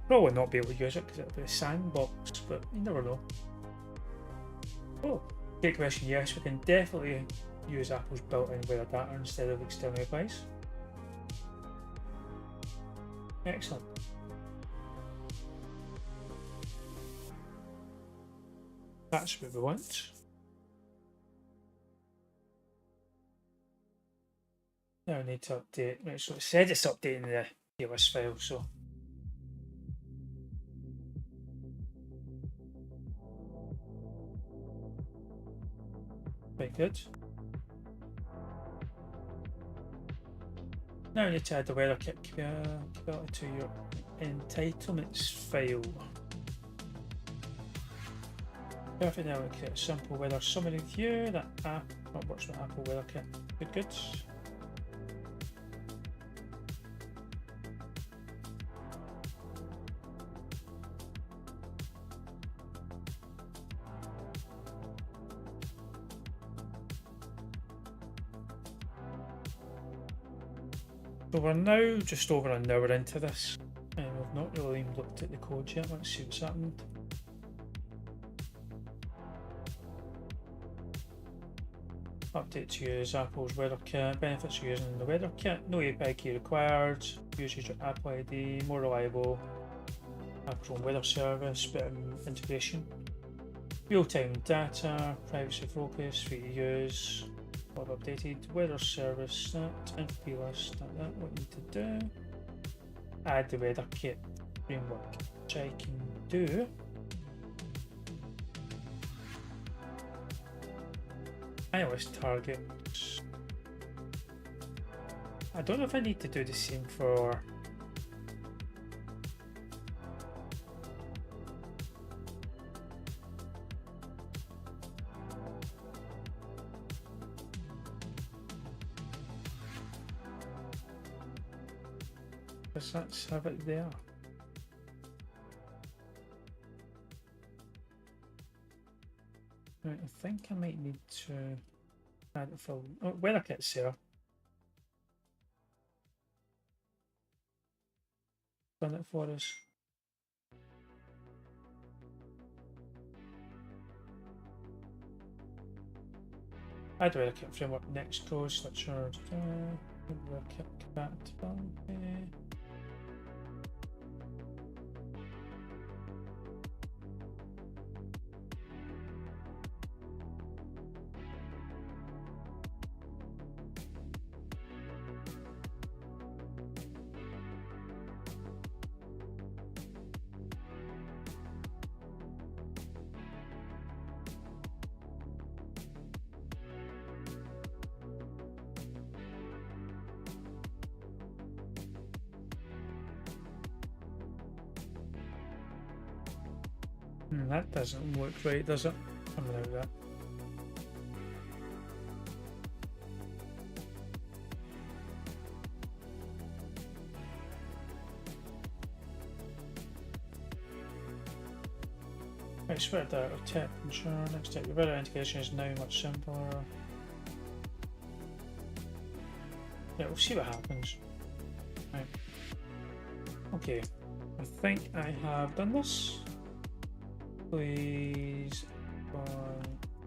Probably not be able to use it because it'll be a sandbox, but you never know. Oh, great question. Yes, we can definitely use Apple's built-in weather data instead of external APIs. Excellent. That's what we want. Now I need to update. Right, so it said it's updating the iOS file, so. Very good. Now I need to add the weather kit capability to your entitlements file. Perfect. Now we create a simple weather summary view that works with Apple Weather Kit. Good. So we're now just over an hour into this, and we've not really even looked at the code yet. Let's see what's happened. Update to use Apple's Weather Kit. Benefits of using the Weather Kit. No API key required. Uses your Apple ID. More reliable. Apple's own weather service. Better integration. Real-time data. Privacy focus. Free to use. What I've updated. Weather service. That. Info list. That. What we need to do. Add the Weather Kit framework, which I can do. iOS targets. I don't know if I need to do the same for let's have it there. Right, I think I might need to add it for weather kit's there. Done it for us. Add weather kit framework Xcode switcher. Weather kit compatibility. That doesn't look right, does it? I'm without that. Right, spread that of tip and sure. Next step, your weather integration is now much simpler. Yeah, we'll see what happens. Right. Okay, I think I have done this. Please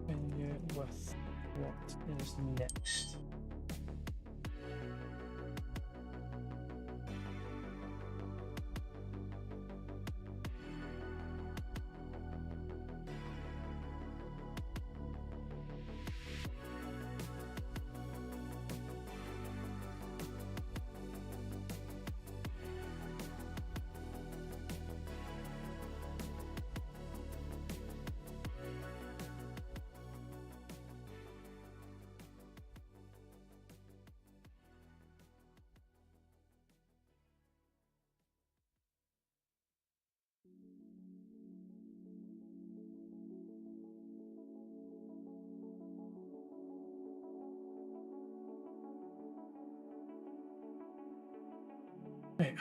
continue with what is next. Right.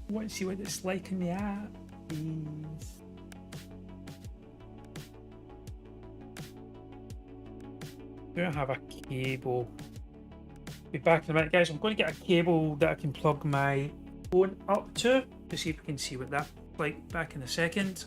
want to see what it's like in the app, please. Don't have a cable. Be back in a minute, guys. I'm going to get a cable that I can plug my phone up to see if we can see what that's like. Back in a second.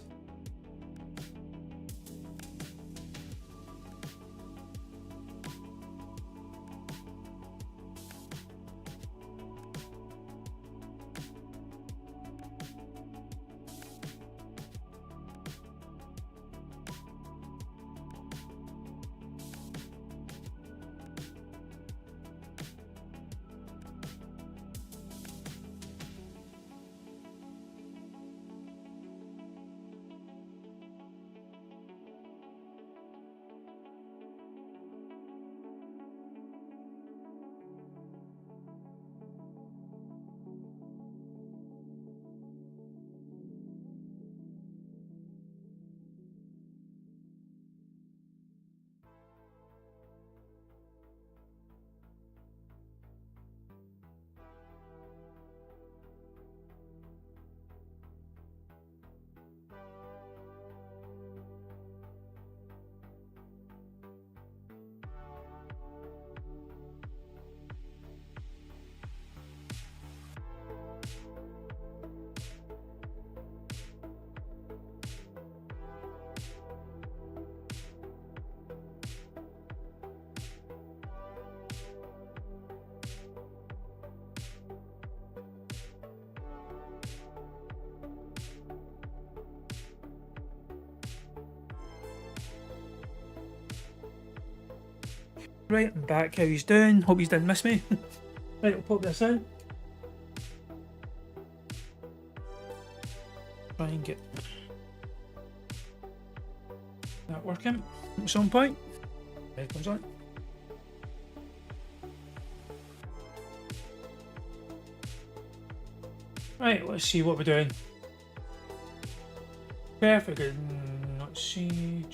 Right, I'm back. How he's doing? Hope he's didn't miss me. Right, we'll pop this in. Try and get that working at some point. There it comes on. Right, let's see what we're doing. Perfect. Let's see.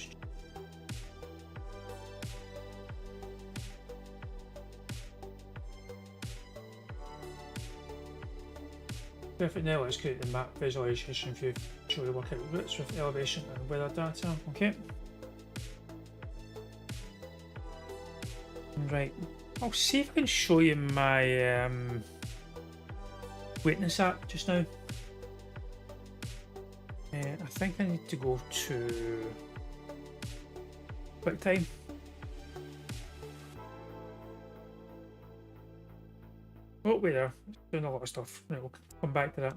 Perfect. Now let's create the map visualization view. Show the workout routes with elevation and weather data. Okay. Right. I'll see if I can show you my witness app just now. I think I need to go to QuickTime. Oh, wait there. It's doing a lot of stuff. Right, we'll come back to that.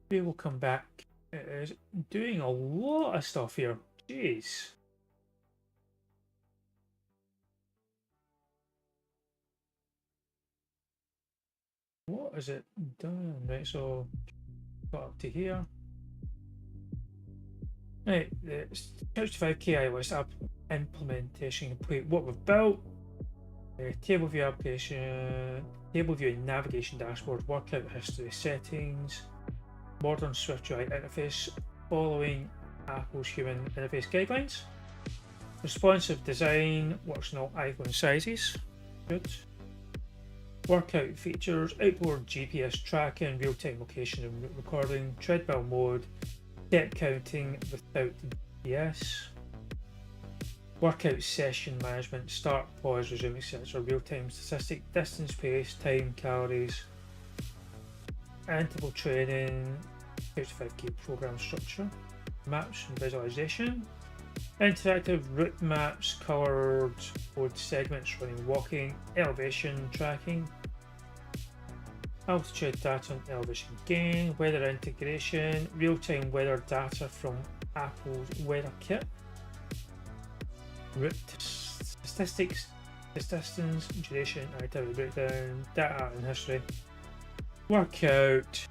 We will come back. It is doing a lot of stuff here. Jeez. What is it done? Right, so got up to here. Right, the Couch 5K iOS app implementation complete. What we've built. Table view application, table view navigation dashboard, workout history settings, modern SwiftUI interface following Apple's human interface guidelines. Responsive design, works on all iPhone sizes. Good. Workout features, outboard GPS tracking, real-time location and route recording, treadmill mode, step counting without GPS. Workout session management, start, pause, resume, etc. Real-time statistic, distance, pace, time, calories, interval training, 5K program structure, maps and visualization, interactive route maps, coloured board segments, running, walking, elevation tracking, altitude data and elevation gain, weather integration, real-time weather data from Apple's weather kit, route statistics, distance, duration, activity breakdown, data and history, workout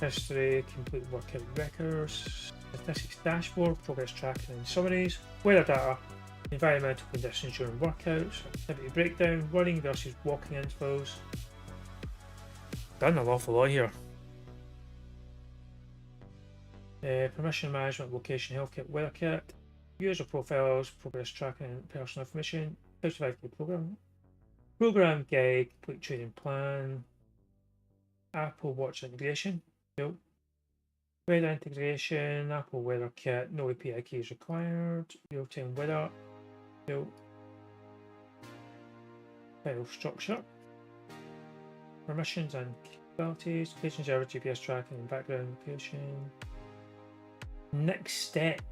history, complete workout records, statistics dashboard, progress tracking and summaries, weather data, environmental conditions during workouts, activity breakdown, running versus walking intervals. Done an awful lot here. Permission management, location, health kit, weather kit, user profiles, progress tracking and personal information, 5K program guide, complete training plan, Apple Watch integration. Cool. Weather integration, Apple Weather Kit, no API keys required. Real-time weather. Cool. File structure. Permissions and capabilities. Location server, GPS tracking, and background location. Next step.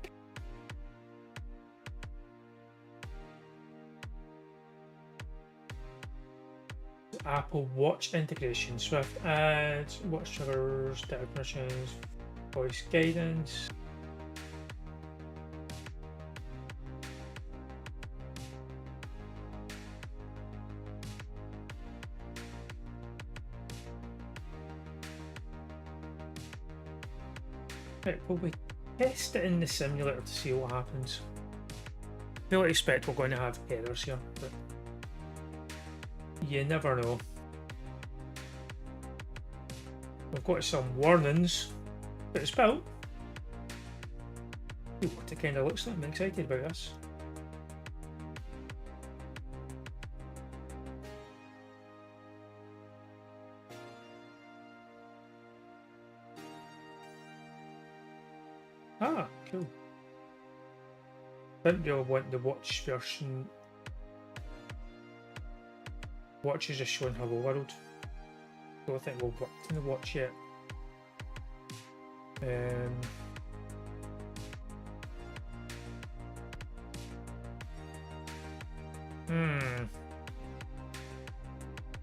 Apple Watch integration. Swift ads, watch triggers, data permissions, voice guidance. Right, well, we test it in the simulator to see what happens. I don't expect we're going to have errors here, but you never know. We've got some warnings, but it's built. Ooh, what it kind of looks like. I'm excited about this. Ah, cool. Didn't really want the watch version. Watch is just showing Hello World. Don't think we'll work in the watch yet.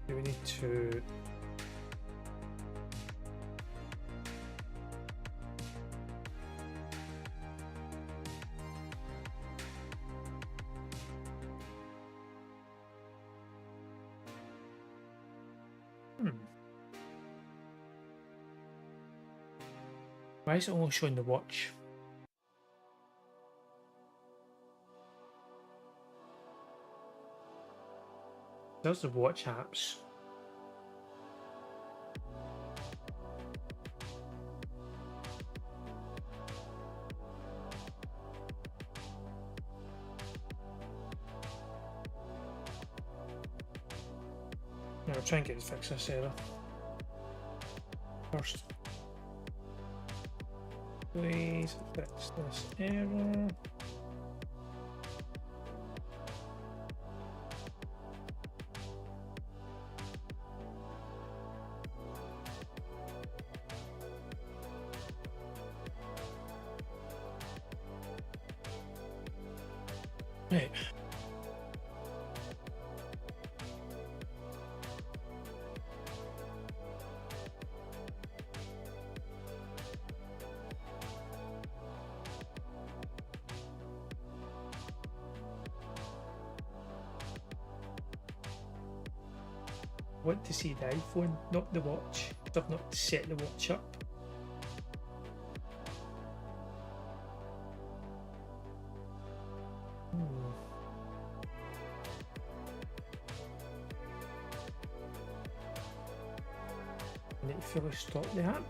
Do we need to? Why is it only showing the watch? There's the watch apps. I'll try and get to fix this error first. Please fix this error. Right. I want to see the iPhone, not the watch. I've not set the watch up. I need to fully stop the app.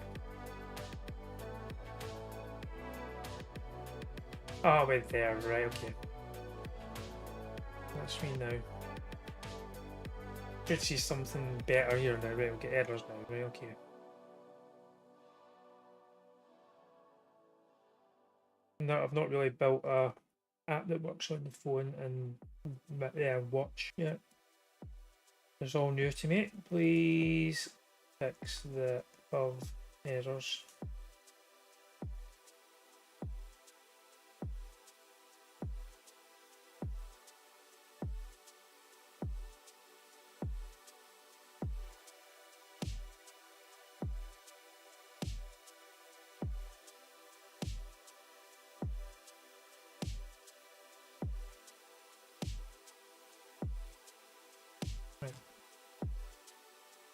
Oh, wait there, right, okay. That's me now. Should see something better here now, right? We'll get errors now, right? Okay. No, I've not really built a app that works on the phone and watch yet. It's all new to me. Please fix the above errors.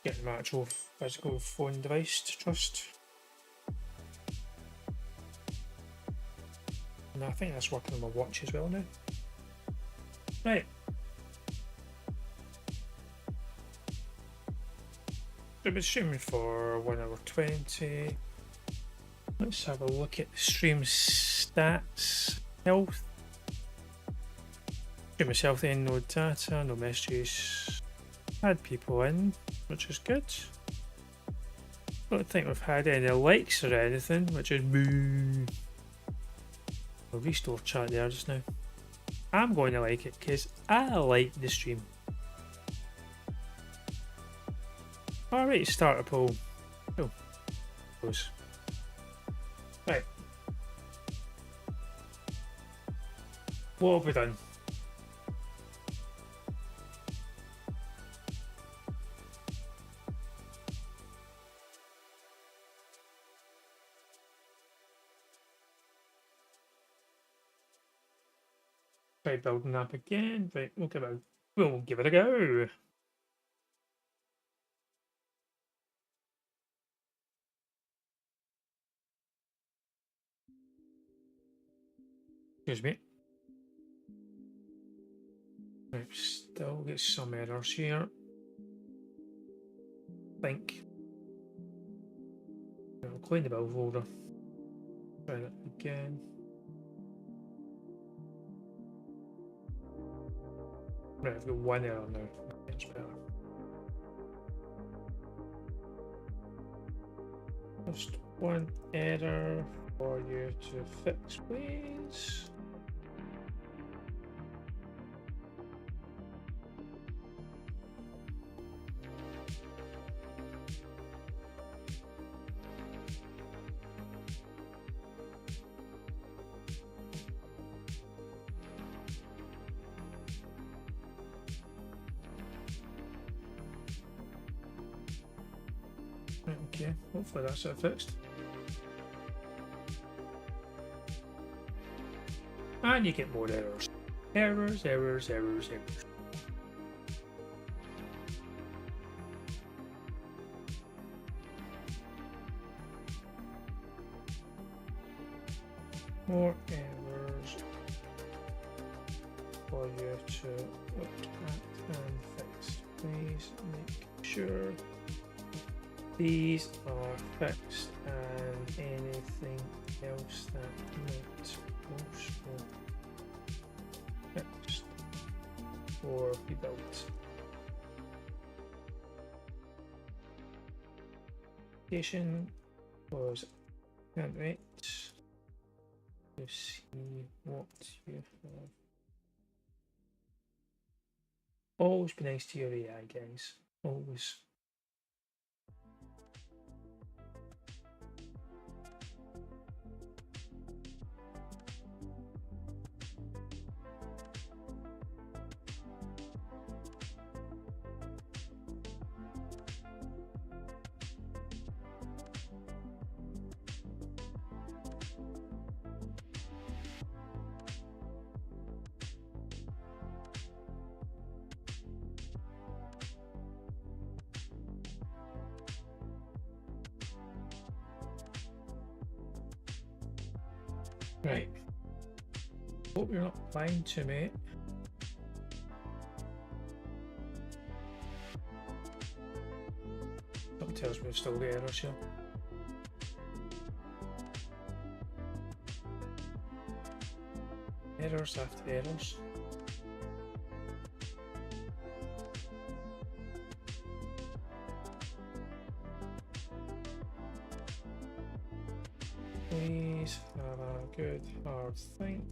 Get my actual physical phone device to trust. And I think that's working on my watch as well now. Right. I've been streaming for 1 hour 20. Let's have a look at the stream stats. Health. Stream myself in, no data, no messages. Add people in, which is good. don't think we've had any likes or anything, which is boo. We'll restore chat there just now. I'm going to like it because I like the stream. Alright, start a poll. Oh, close. Right. What have we done? Try building up again. Right, we'll give it a go. Excuse me. Right, still get some errors here. Think. I'll clean the build folder. Try that again. Right, I've got one error now. That's better. Just one error for you to fix, please. Okay, hopefully that's it fixed. And you get more errors. Errors, errors, errors, errors. More errors for you to look at and fix. Please make sure these are fixed and anything else that might also fixed or rebuilt. Station was can't wait to see what you have. Always be nice to your AI, guys. Always. Right. Hope you're not lying to me. Something tells me we've still got errors here. Errors after errors. Please have a good hard think.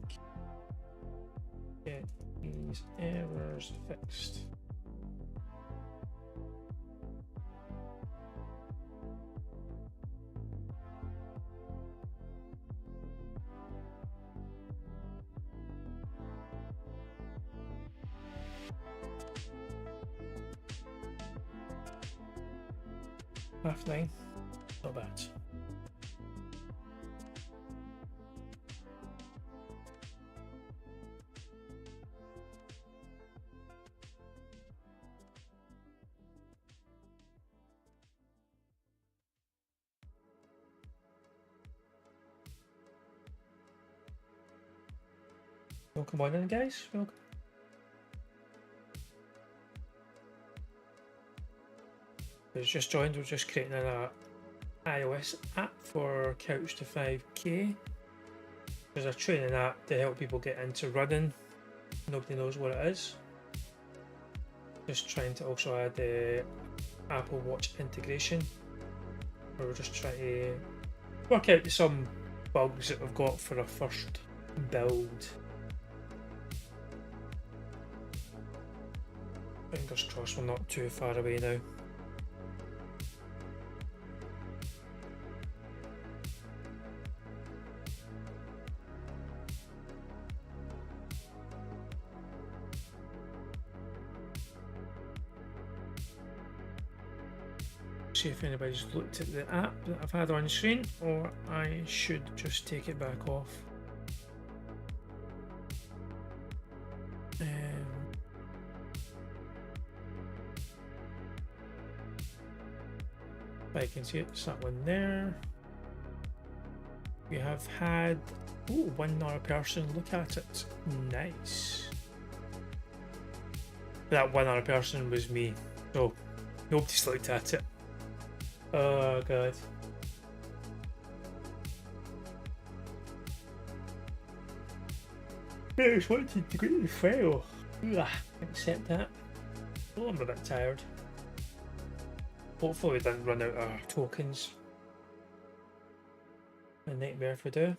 Get these errors fixed. Half 9, not bad. Welcome on in, guys. Welcome. Who's just joined, we're just creating an iOS app for Couch to 5K. There's a training app to help people get into running. Nobody knows what it is. Just trying to also add the Apple Watch integration. We'll just try to work out some bugs that we've got for our first build. Fingers crossed we're not too far away now. See if anybody's looked at the app that I've had on screen, or I should just take it back off. I can see it's that one there. We have had one other person look at it. Nice. That one other person was me, so nobody's looked at it. Oh god. I just wanted to get the file. Accept that. Oh, I'm a bit tired. Hopefully we didn't run out of tokens. A nightmare if we do.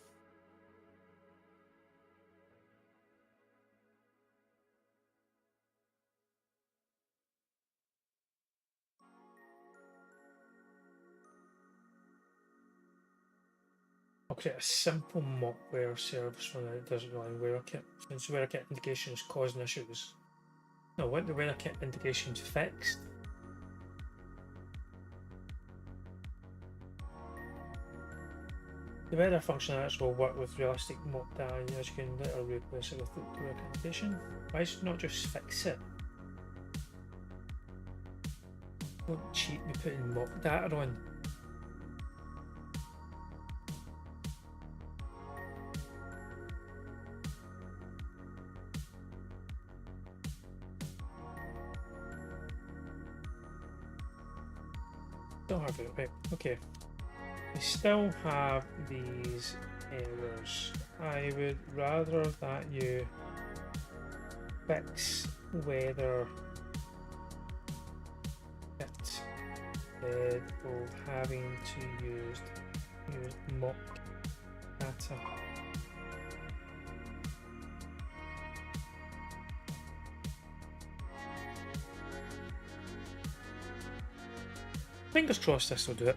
I'll create a simple mockWare service one that doesn't really WhereKit. Since WhereKit integration is causing issues. No, I want the WhereKit integration fixed. The weather functionality will work with realistic mock data, as you can later replace it with the WhereKit integration. Why should not just fix it? Don't cheat me putting mock data on. Still have it, right, okay. We still have these errors. I would rather that you fix whether it instead of having to use mock data. Fingers crossed this will do it.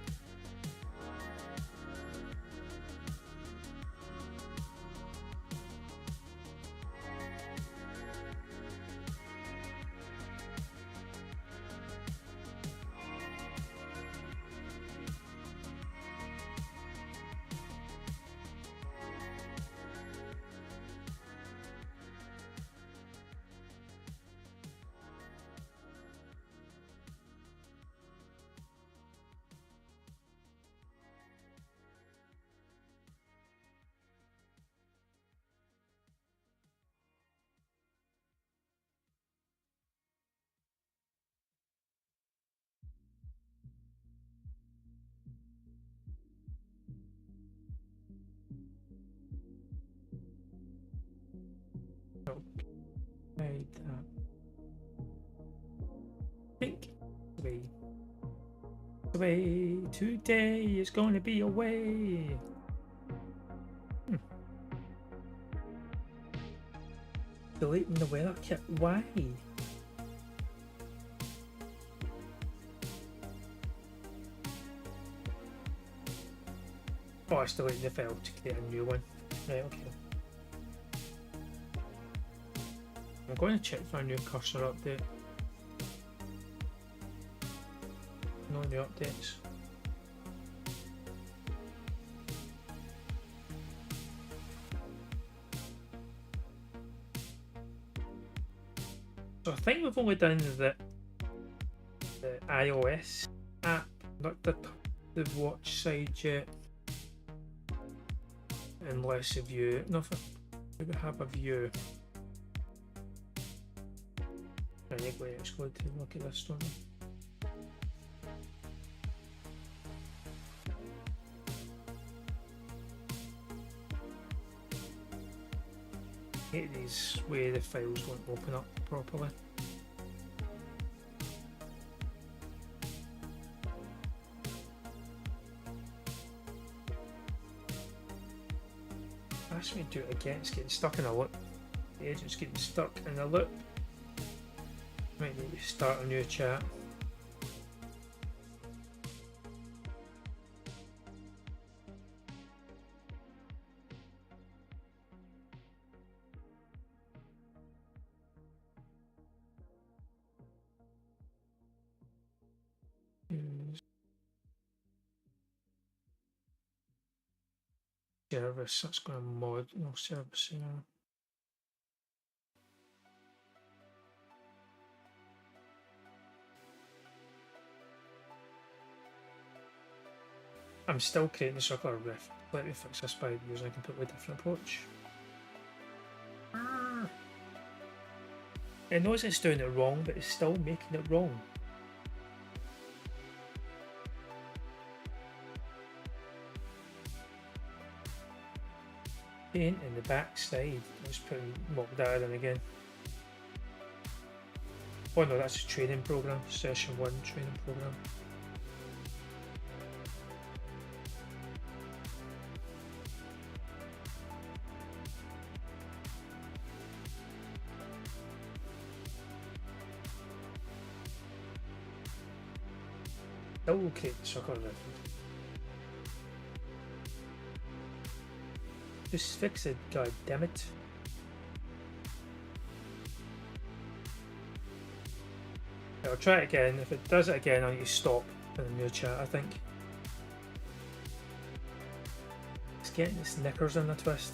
Right, think away. Today is going to be away. Deleting the weather kit. Why? Oh, I still deleted the file to create a new one. Right, okay. I'm going to check for a new cursor update. No new updates. So I think we've only done the iOS app, not the watch side yet. Unless a view, nothing. Do we have a view? I need to go to Xcode to look at this, don't we? I hate these where the files won't open up properly. asked me to do it again. It's getting stuck in a loop. The agent's getting stuck in a loop. Might need to start a new chat. Service, that's going to mod, no service here. I'm still creating the circular riff. Let me fix this by using a completely different approach. It knows it's doing it wrong, but it's still making it wrong. Paint in the back side. Let's put mock that in again. Oh no, that's a training program. Session 1 training program. That will create the circle riff. Just fix it, god damn it. I'll try it again. If it does it again, I need to stop in the new chat, I think. It's getting its knickers in a twist.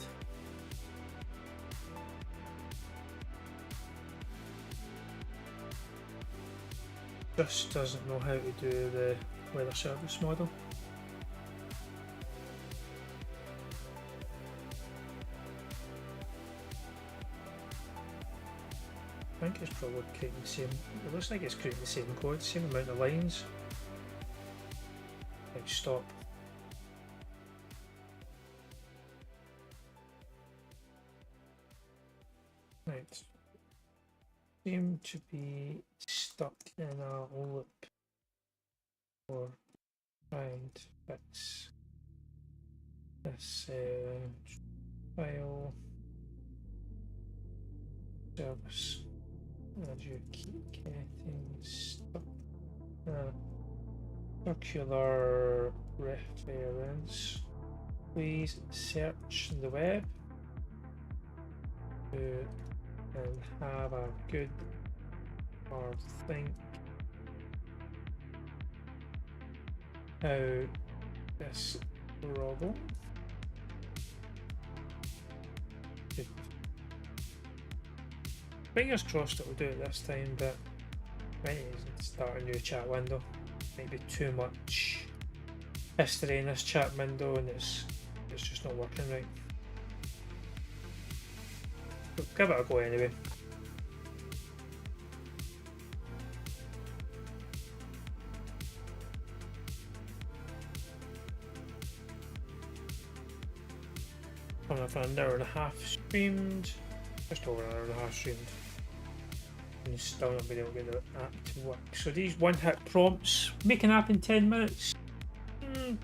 Just doesn't know how to do the weather service model. I think it's probably creating the same, it looks like it's creating the same code, same amount of lines. Right, stop. Right. Seem to be stuck in a loop. Or trying to fix this file service. And you keep getting stuck. Circular reference. Please search the web and have a good or think how this problem fingers crossed it will do it this time, but I need to start a new chat window. Might be too much history in this chat window and it's just not working right. But give it a go anyway. Coming up for an hour and a half streamed, just over an hour and a half streamed, and still not been able to get the app to work. So these one-hit prompts, make an app in 10 minutes. I'm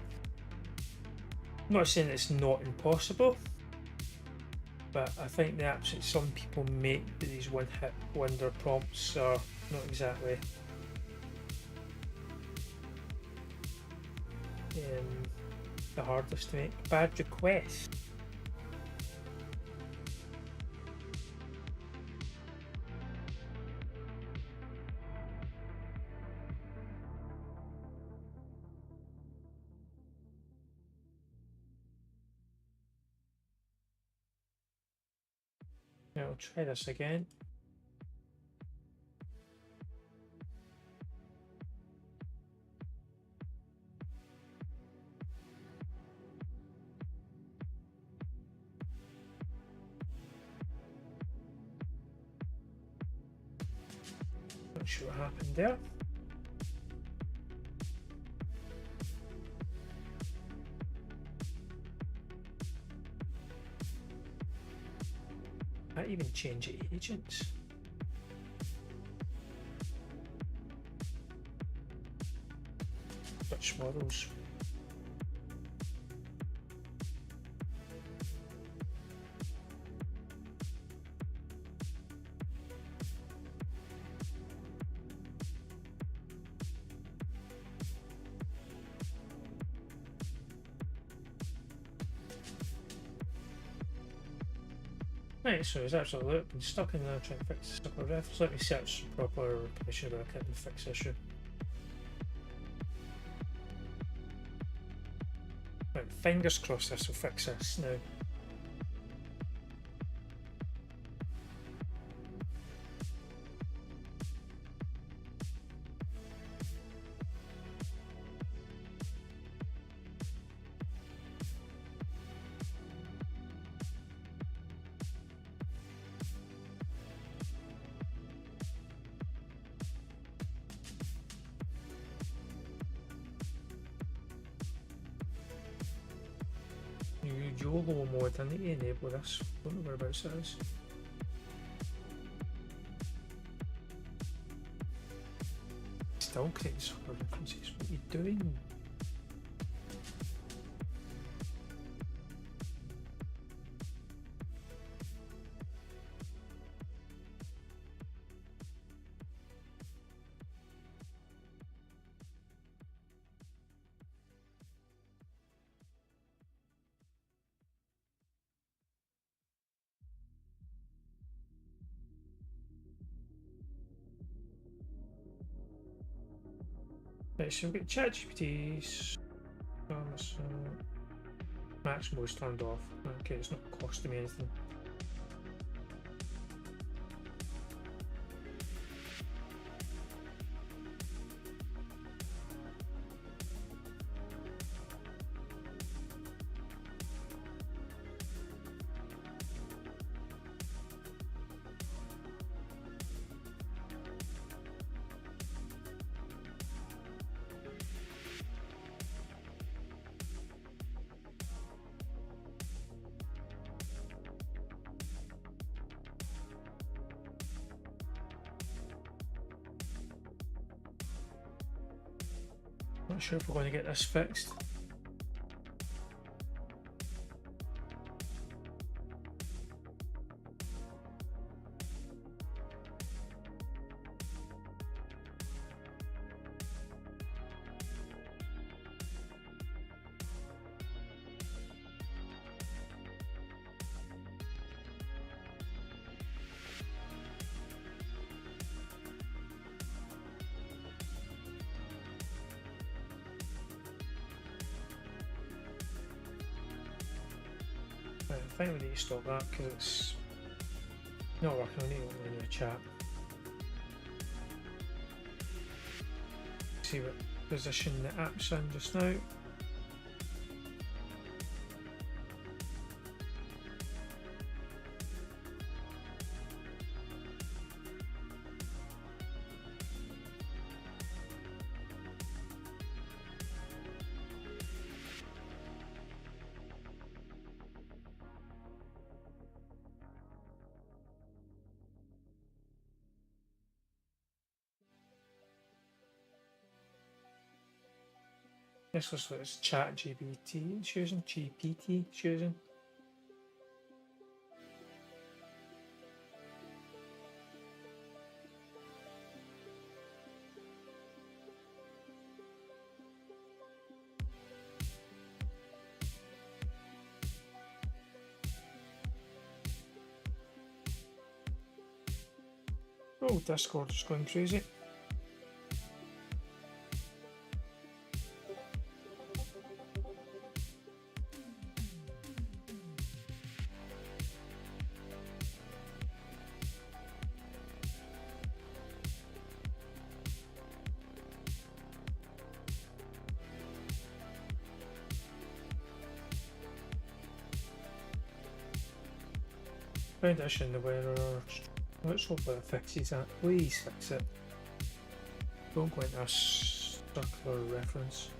not saying it's not impossible, but I think the apps that some people make with these one-hit wonder prompts are not exactly the hardest to make. Bad request. Now I'll try this again. Not sure what happened there. Can't even change agents. Switch models. Right, so it's absolutely been stuck in there trying to fix a couple of refs. Let me search some proper permission about a kind of fix issue. Right, fingers crossed this will fix this now. YOLO mode, I need to enable this. Don't know whereabouts it is. Still creating super references. What are you doing? Right, so we've got ChatGPT's Max mode's turned off. Okay, it's not costing me anything. Not sure if we're going to get this fixed. I think we need to stop that because it's not working. I need to open a new chat. See what position the app's in just now. This was what it's chat GPT it's using, GPT it's using. Oh, Discord is going crazy. Found this in the weather. Let's hope that fixes that. Please fix it. Don't go into a circular reference.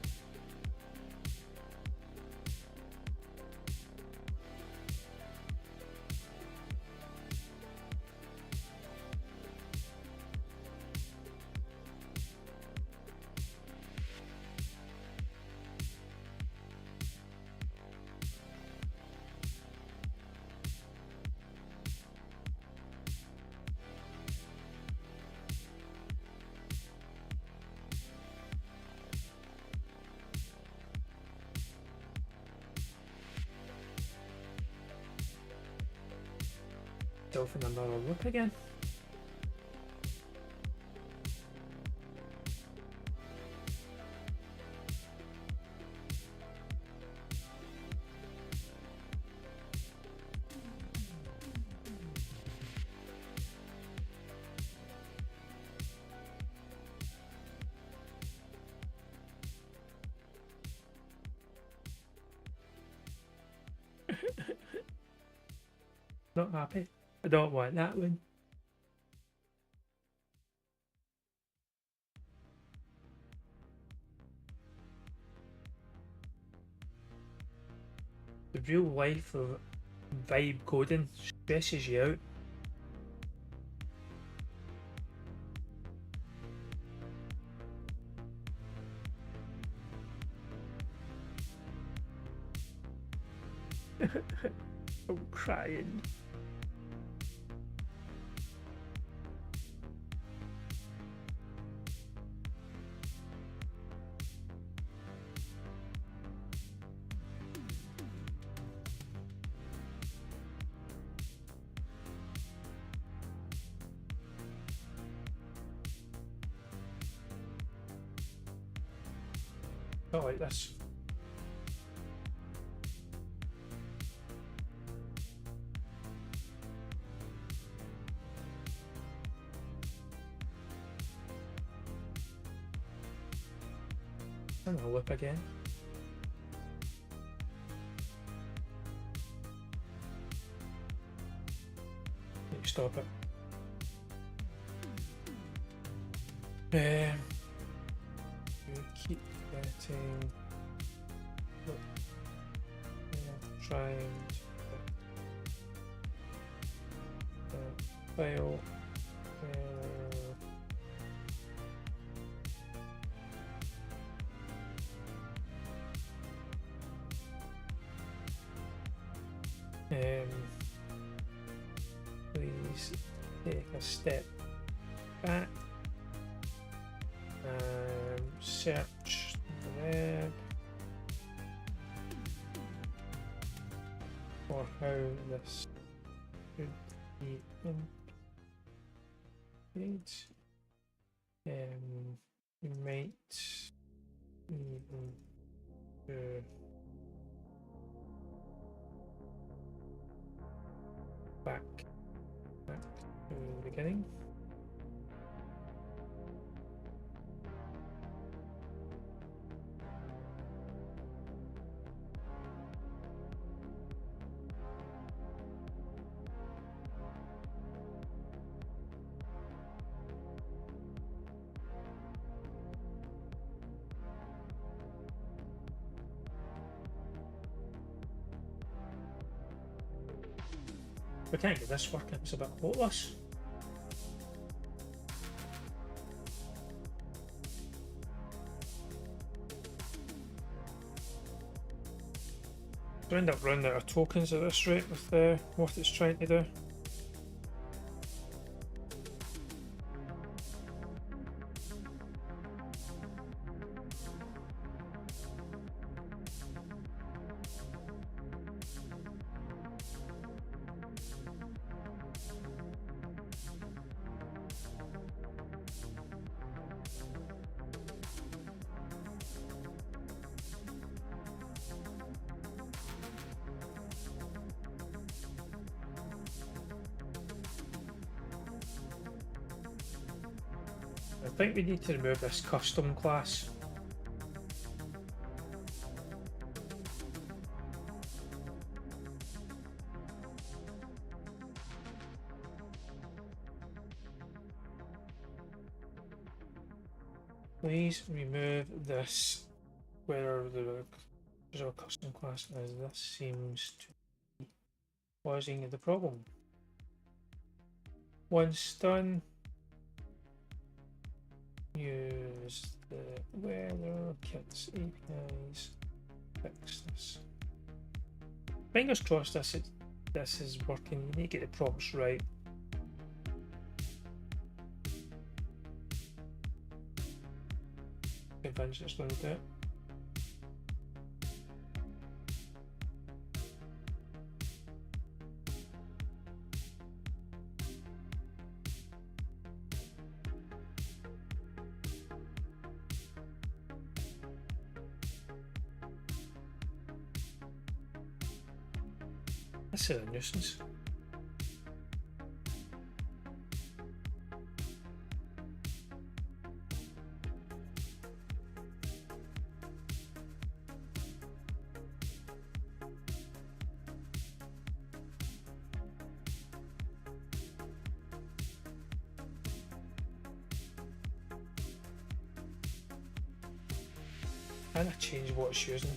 myself in another loop again. Not happy. I don't want that one. The real life of vibe coding stresses you out. I'm crying. Not like this. And I'll loop again. Need to stop it. You keep getting. Look. Try and fail. Please take a step back and search the web for how this should be implemented. You might even back to the beginning. We can't get this working, it's a bit hopeless. We'll end up running out of tokens at this rate with what it's trying to do. I think we need to remove this custom class. Please remove this, where the visual custom class is. This seems to be causing the problem. Once done, use the weather kits APIs. Fix this. Fingers crossed this is working. You need to get the prompts right. Convinced it's going to do it. This is a nuisance. And I change what it's using.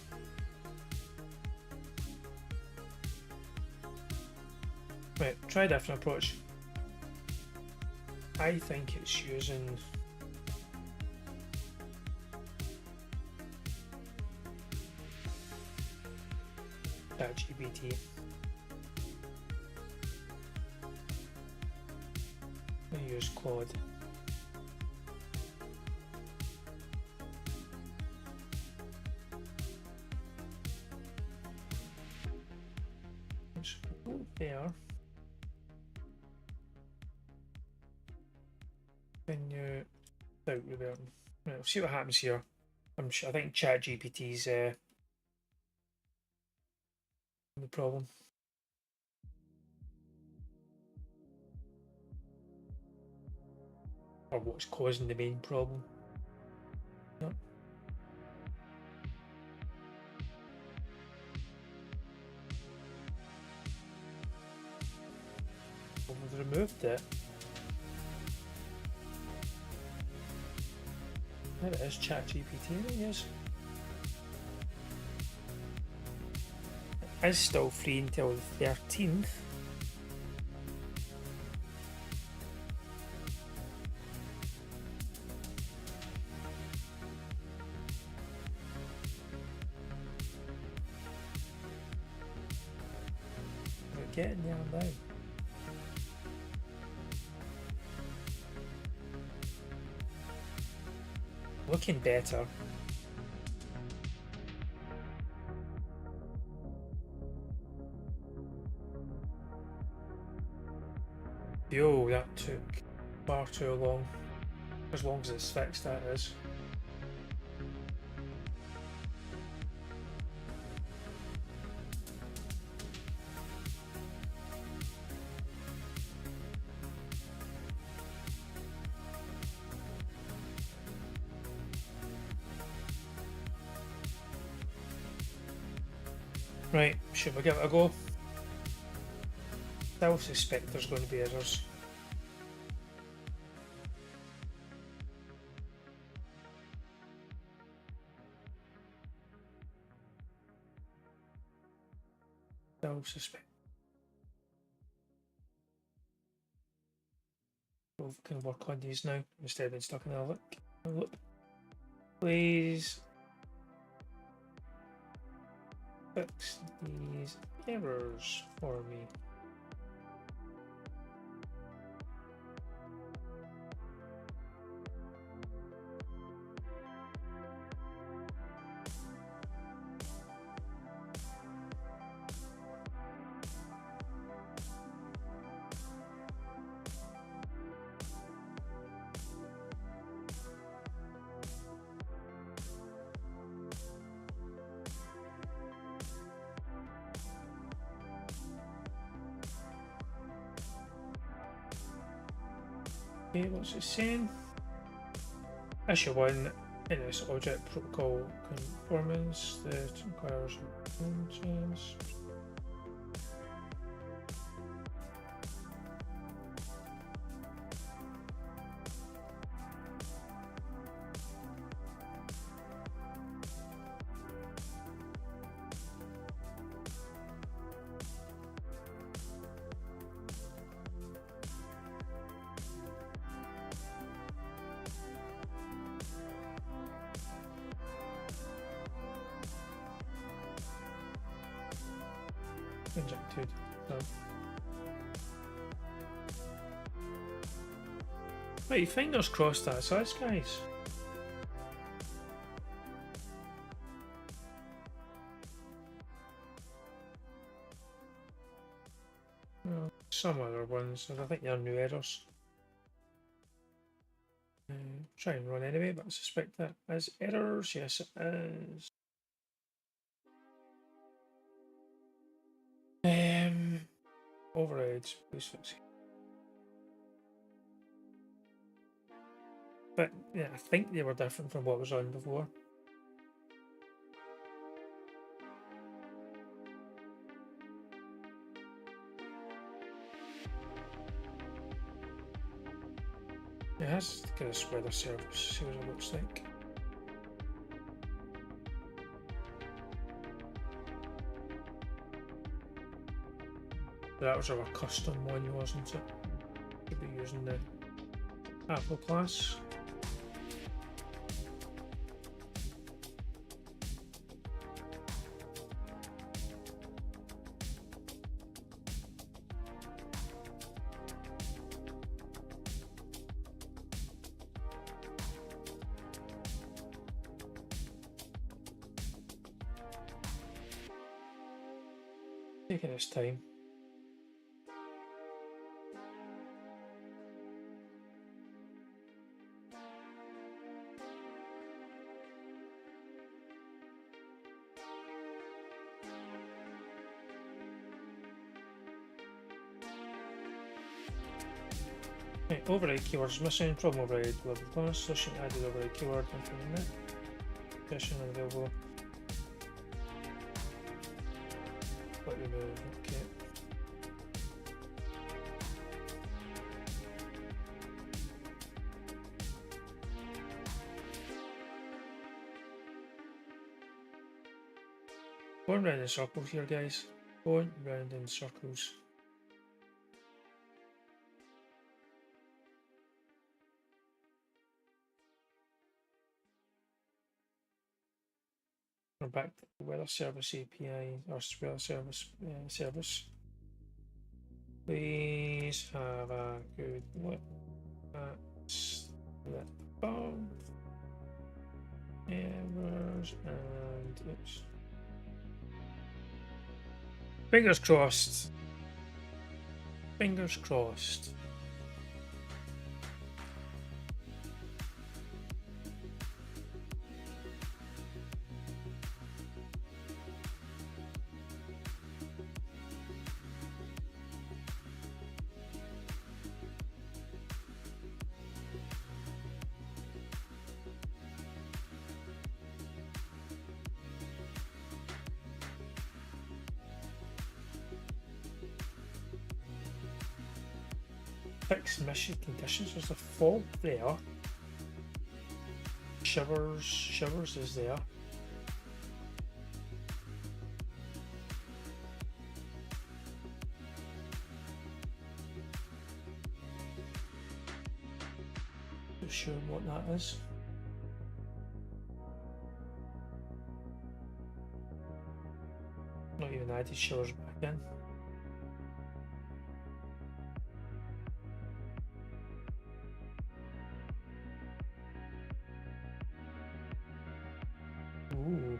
Right, try a different approach. I think it's using ChatGPT. I use Claude. There. Then you out with them. Right, we'll see what happens here. I think ChatGPT's the problem. Or what's causing the main problem. Yep. We've removed it. There it is, ChatGPT, I guess. It is still free until the 13th. We're getting there now. Looking better. Yo, that took far too long. As long as it's fixed, that is. Right, should we give it a go? Still suspect there's going to be errors. Still suspect. We can work on these now instead of being stuck in a look. Please fix these errors for me. Okay, what's it saying? Issue 1 in this object protocol conformance that requires change. Injected. No. Right, fingers crossed that's us, guys. Well, some other ones, I think they're new errors. Try and run anyway, but I suspect that as errors. Yes, it is. overrides, please fix it. But yeah, I think they were different from what was on before. It has kind of spread the service, see what it looks like. That was our custom one, wasn't it? Should be using the Apple class. Taking its time. Okay, override keywords missing, problem override level class, session added override keyword, implement it. Session unavailable. But remove, okay. Going round in circles here, guys. Going round in circles. We're back to the weather service API or weather service service. Please have a good look at the above errors and oops. Fingers crossed. Fingers crossed. Fix mission conditions. There's a fault there. Shivers is there. Not sure what that is. Not even added shivers back in. Ooh.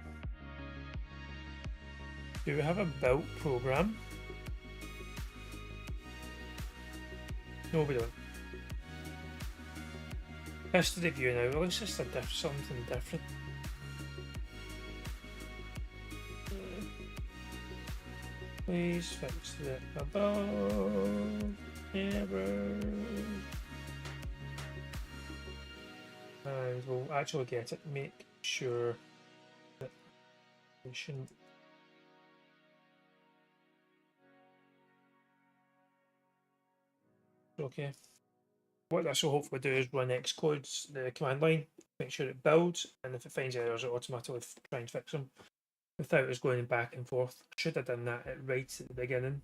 Do we have a built program? No, we don't. History view now. Well, it's just something different. Please fix the above error. And we'll actually get it. Make sure that we shouldn't. Okay. What this will hopefully do is run Xcode, the command line, make sure it builds, and if it finds errors, it automatically try and fix them without us going back and forth. Should have done that right at the beginning.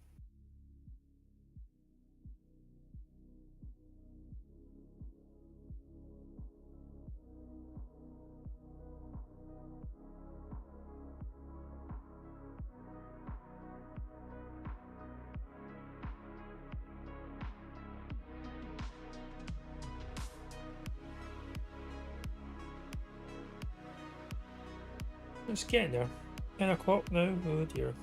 It's getting there. 10 o'clock now, oh dear.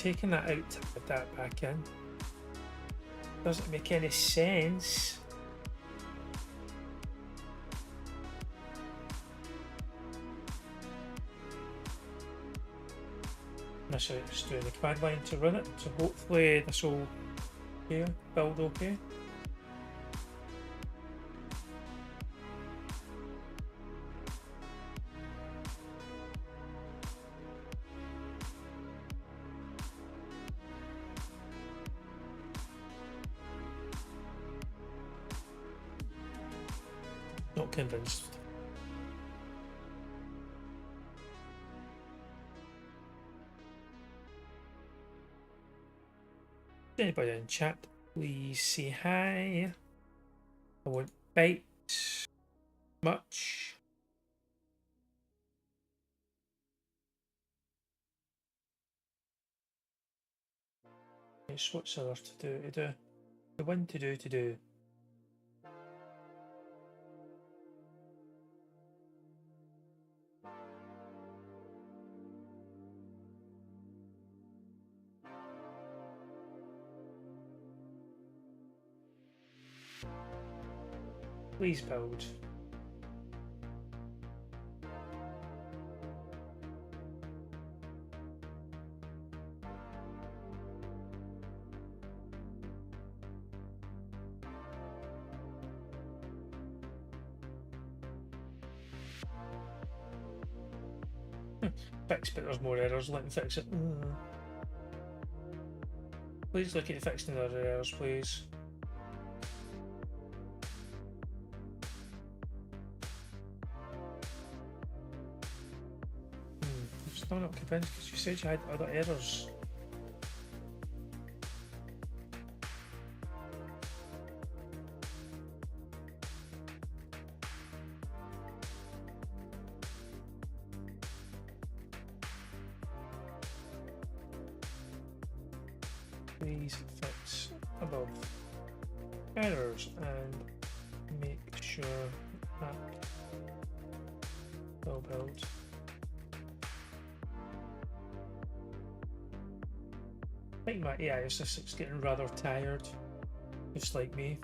taking that out to put that back in? Doesn't make any sense. Unless it's doing the command line to run it, so hopefully this will build okay. Not convinced. Anybody in chat, please say hi. I won't bite much. Yes, what's there to do? The one to do. Please build. Fix, but there's more errors. Let me fix it. Please look at fixing the other errors, please. I'm still not convinced because you said you had other errors. Please fix above errors and make sure that will build. I think my AI assistant's getting rather tired, just like me.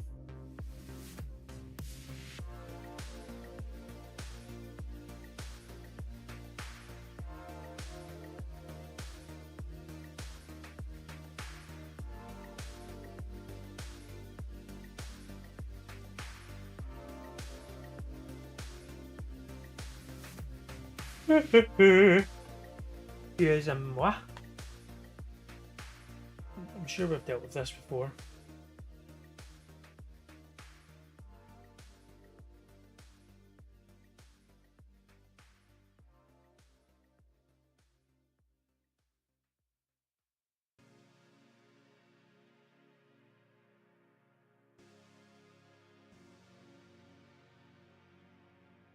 Here's moi. I'm sure we've dealt with this before.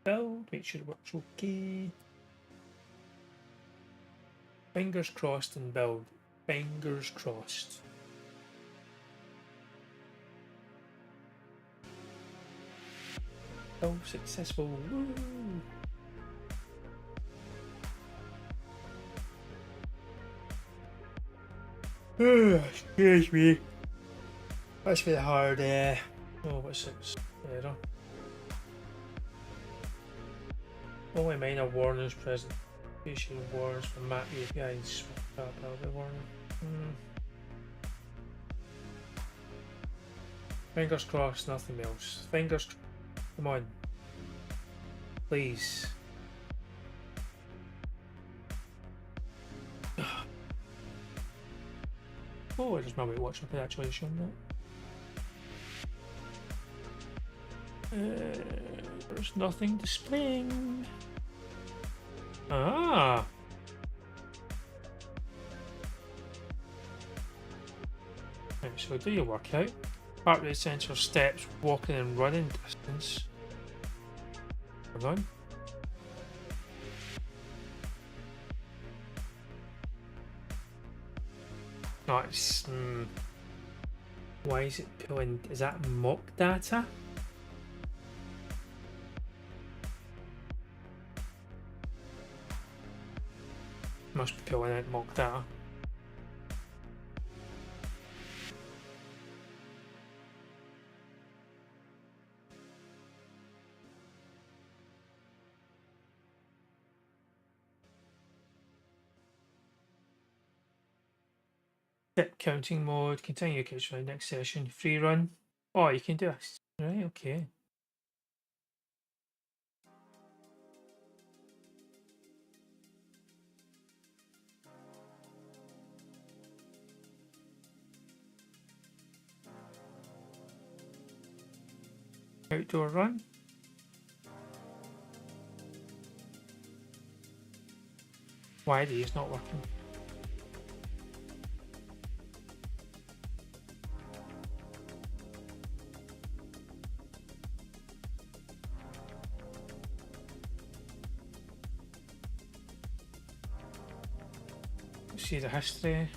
Build, make sure it works okay. Fingers crossed and build. Fingers crossed. Oh, successful. Woo! Excuse me. That's been hard. Oh, what's it? Error. Only minor warnings present. Presentation warnings from map APIs. Warning. Fingers crossed, nothing else. Fingers. Come on. Please. Oh, there's my watch. I could actually show that. There's nothing displaying. Ah. Right, so do your workout. Heart rate sensor steps, walking and running distance. Run. Nice. Why is it pulling? Is that mock data? Must be pulling out mock data. Tip counting mode, continue your countdown, next session, free run. Oh, you can do this. Right, okay. Outdoor run. Why is not working? See the history.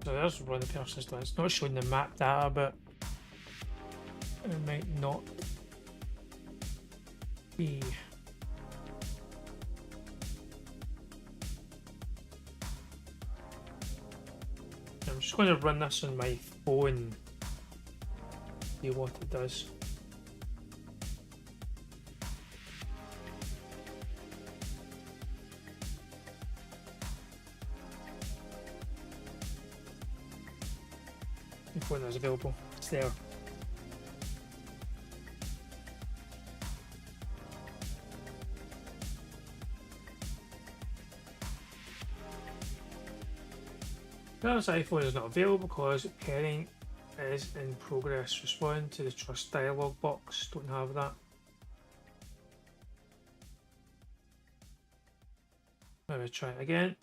So there's one of the person's done. It's not showing the map data, but it might not be. I'm just going to run this on my phone, see what it does. The phone is available, it's there. This iPhone is not available because pairing is in progress. Respond to the trust dialog box. Don't have that. Maybe try it again.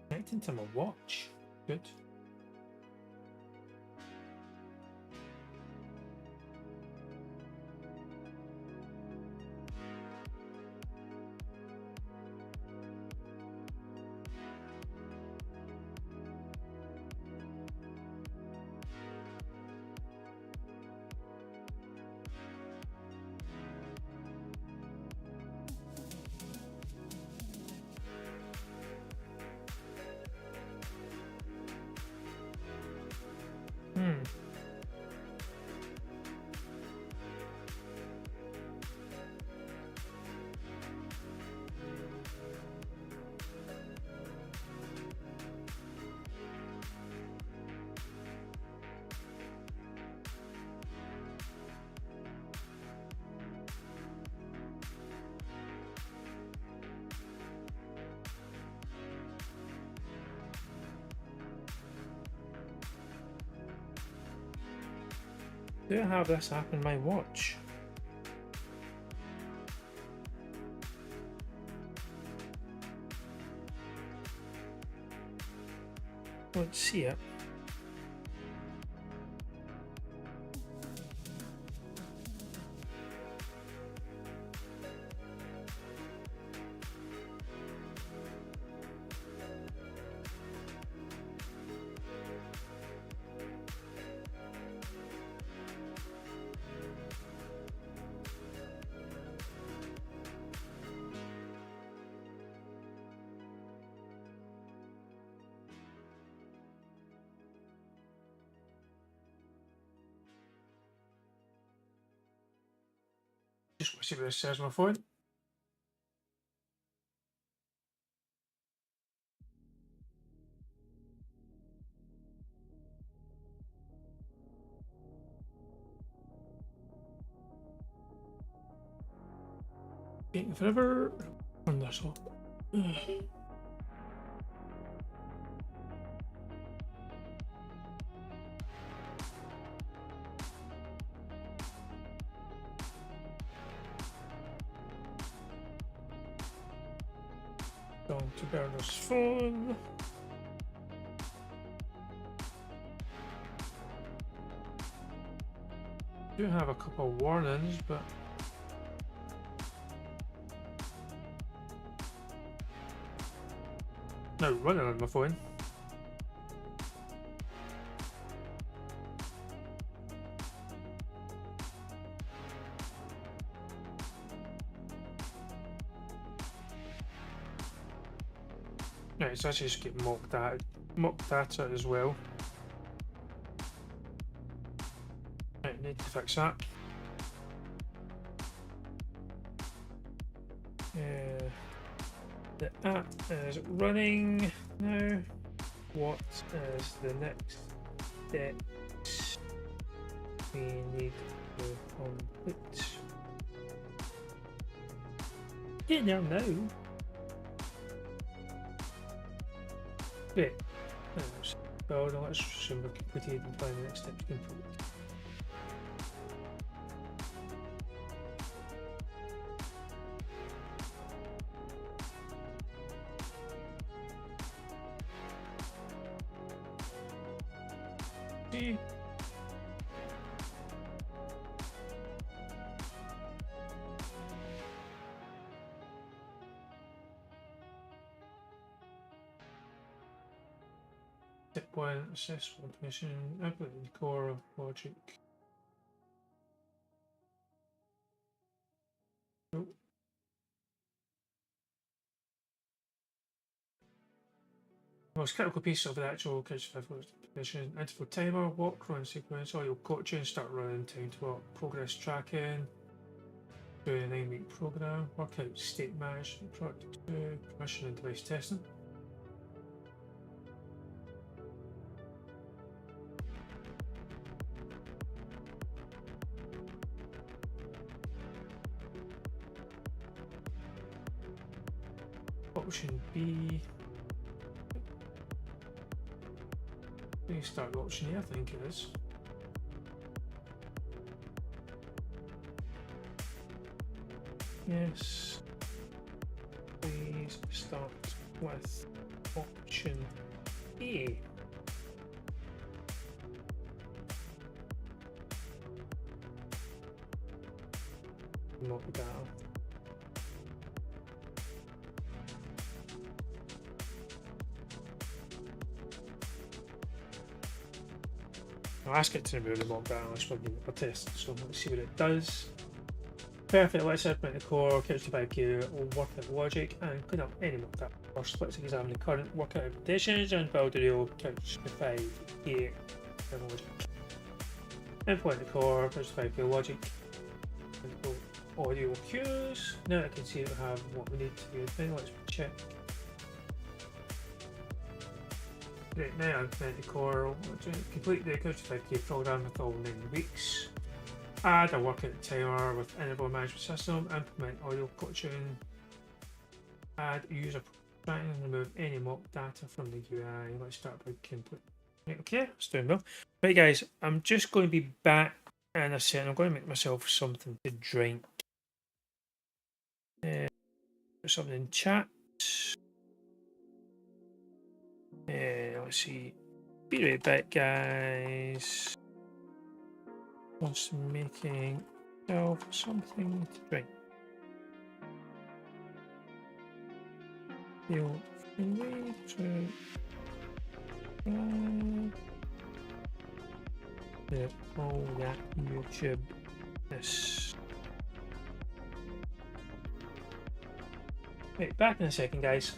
Connecting to my watch. Good. Do I have this app in my watch? Let's see it. Just want to see what this says on my phone. Taking forever. Turn this off. Going to Bernard's phone. Do have a couple of warnings, but no running on my phone. Right, it's actually just get mock data as well. Right, need to fix that. The app is running now. What is the next steps we need to complete? Get there now. Great. Well, now let's assume we're completed and find the next step to complete. See? Step 1, assess information, input the core logic. Oh. Most critical piece of the actual Couch position, interval timer, walk, run sequence, audio coaching, start running, time to walk, progress tracking, do a 9-week program, workout state management, product 2, permission and device testing. Option B. Please start option A, I think it is. Yes. Please start with option A. Not that. I'll ask it to remove the mock data unless we're doing a test, so let's see what it does. Perfect, let's implement the core, Couch to 5K, workout logic, and clean up any mock data. First, let's examine the current workout implementations and build the real Couch to 5K logic. Implement the core, Couch to 5K logic, and audio cues. Now I can see we have what we need to do. Let's check. Right, now implement the core, complete the Couch to 5K program with all 9 weeks. Add a workout timer with interval management system, implement audio coaching, add user tracking and remove any mock data from the UI. Let's start by complete. Right, okay, that's doing well. Right guys, I'm just going to be back in a second. I'm going to make myself something to drink. Put something in chat. Let's see. Be right back, guys. Just making myself something to drink. Feel free to all that YouTube. Yes. Wait, back in a second, guys.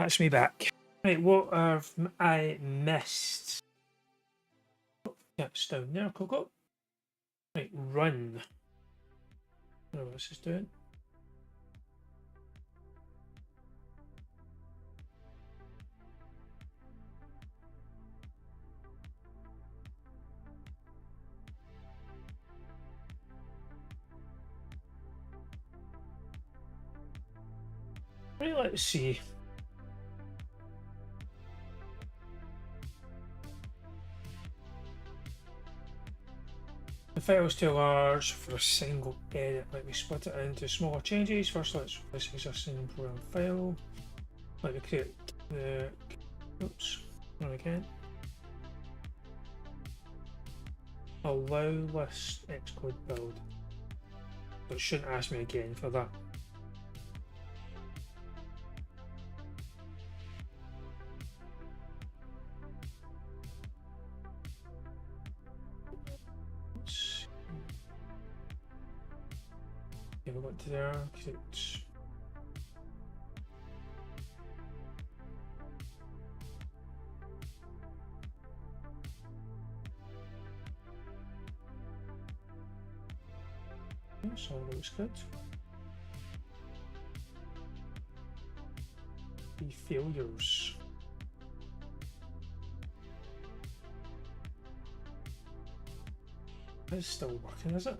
That's me back. Right, what have I missed? That's down there, Coco. Right, run. I don't know what this is doing. Right, let's see. The file's too large for a single edit. Let me split it into smaller changes. First, let's replace existing program file. Let me create the. Oops, run again. Allow list Xcode build. So it shouldn't ask me again for that. Okay, we got to there. Create. So that looks good. The failures. It's still working, is it?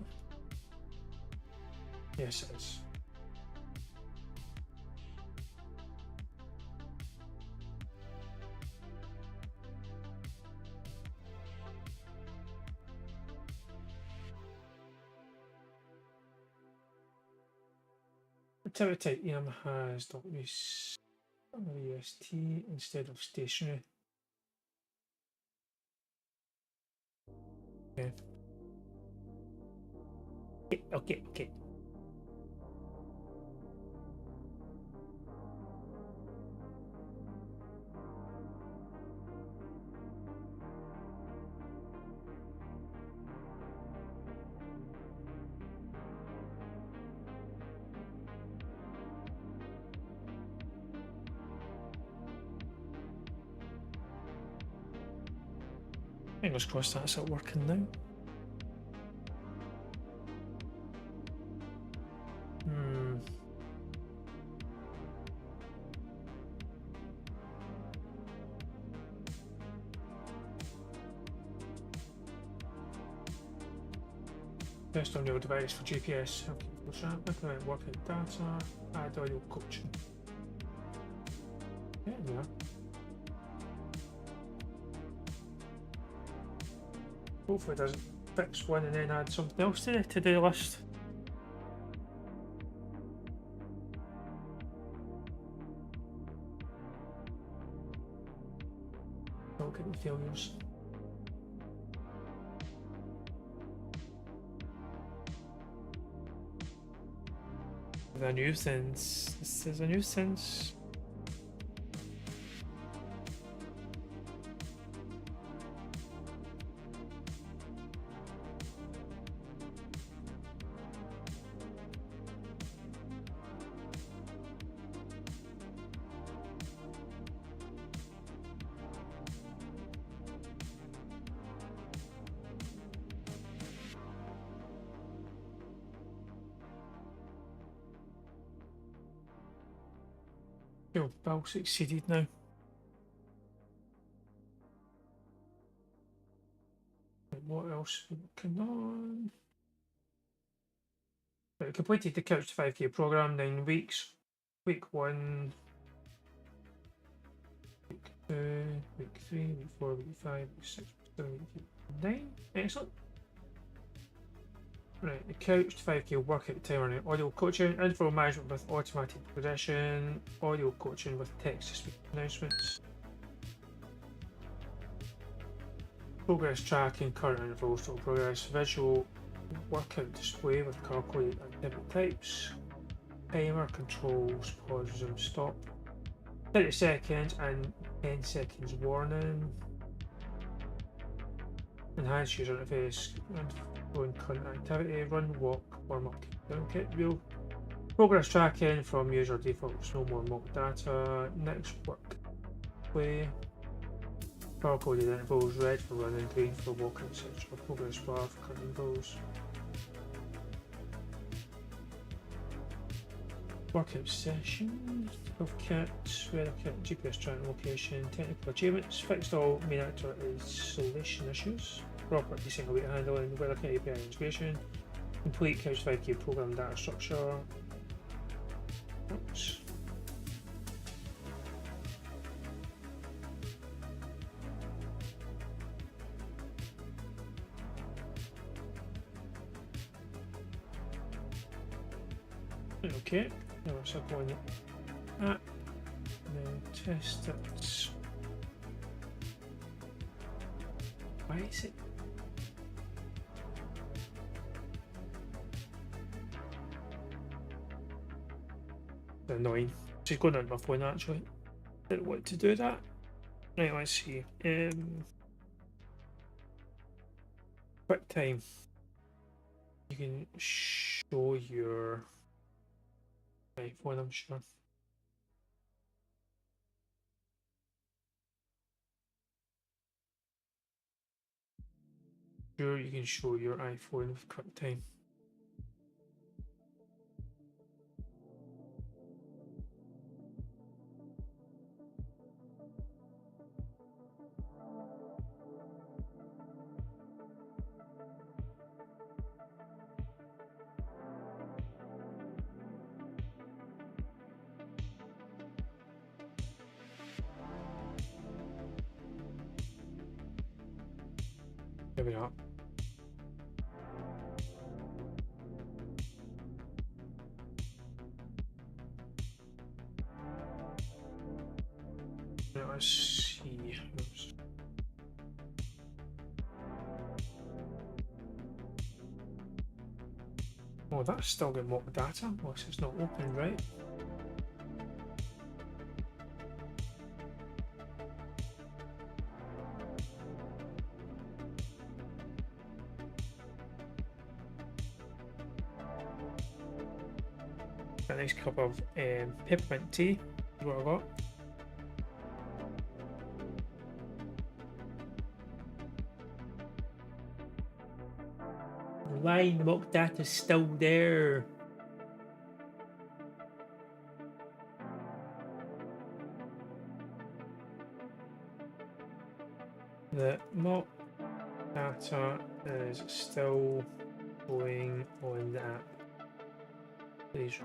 Yes, it is. Activity type EM has WST instead of stationary. Okay. Okay. Fingers crossed that's it working now. Test on your device for GPS. Okay, push that. Implement working data. Add audio coaching. Yeah, yeah. Hopefully it doesn't fix one and then add something else to the to-do list. Don't get the failures. A nuisance. This is a nuisance. Cool, Bill succeeded now. What else are we working on? Right, completed the Couch to 5K program, 9 weeks. Week 1, week 2, week 3, week 4, week 5, week 6, week 7, week 8, 9. Excellent. Right, the Couch to 5K workout timer, audio coaching, info management with automatic progression, audio coaching with text-to-speech announcements, progress tracking, current and total progress, visual workout display with calculated activity types, timer controls, pause, resume, stop, 30 seconds and 10 seconds warning, enhance user interface and current activity, run, walk, warm up, down kit, wheel, Progress tracking from user defaults, no more mock data. Next work play. Power code intervals, red for running, green for walking, etc. Progress bar for current intervals. Workout session, of kit, weather kit, GPS tracking location, technical achievements, fixed all main actor installation issues, property single weight handling, weather kit API integration, complete Couch 5K program data structure. Oops. Okay, now we're circling that. Now test it. Why is it? Annoying. She's going on my phone actually. Didn't want to do that. Right, let's see. Quick time. You can show your iPhone, I'm sure. Sure, you can show your iPhone with QuickTime. Maybe not. Let's see. Oh, that's still got mock data. Well, it's not open, right? A nice cup of peppermint tea is what I got. Line mock data is still there. The mock data is still going on the app. Please.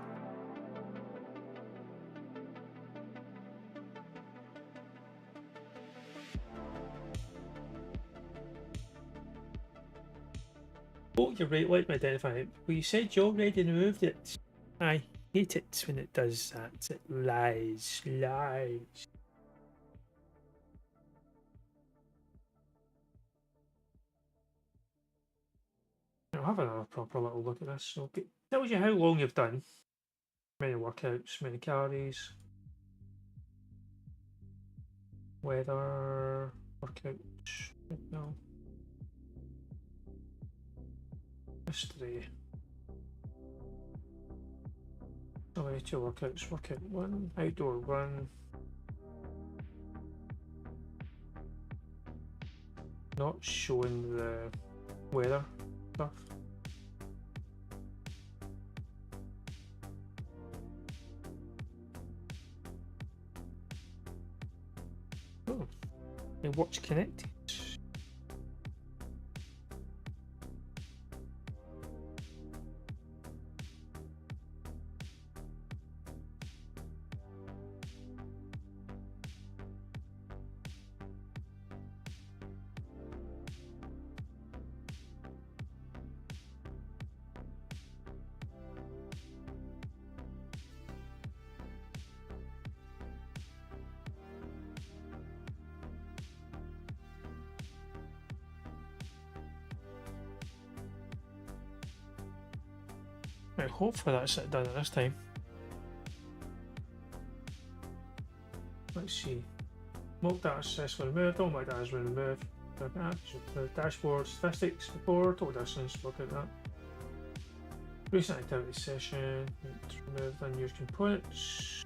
Oh, you're right, let me identify it. Well, you said you already removed it. I hate it when it does that. It lies. I'll have another proper little look at this. So it tells you how long you've done. Many workouts, many calories. Weather, workouts, no. History. Only 2 workouts, workout 1, outdoor run. Not showing the weather stuff. Oh, and watch connected. Right, hopefully that's it done this time. Let's see. Mock data successfully removed, all my data has been removed. Dashboard, statistics, report, total distance, look at that. Recent activity session, remove unused components.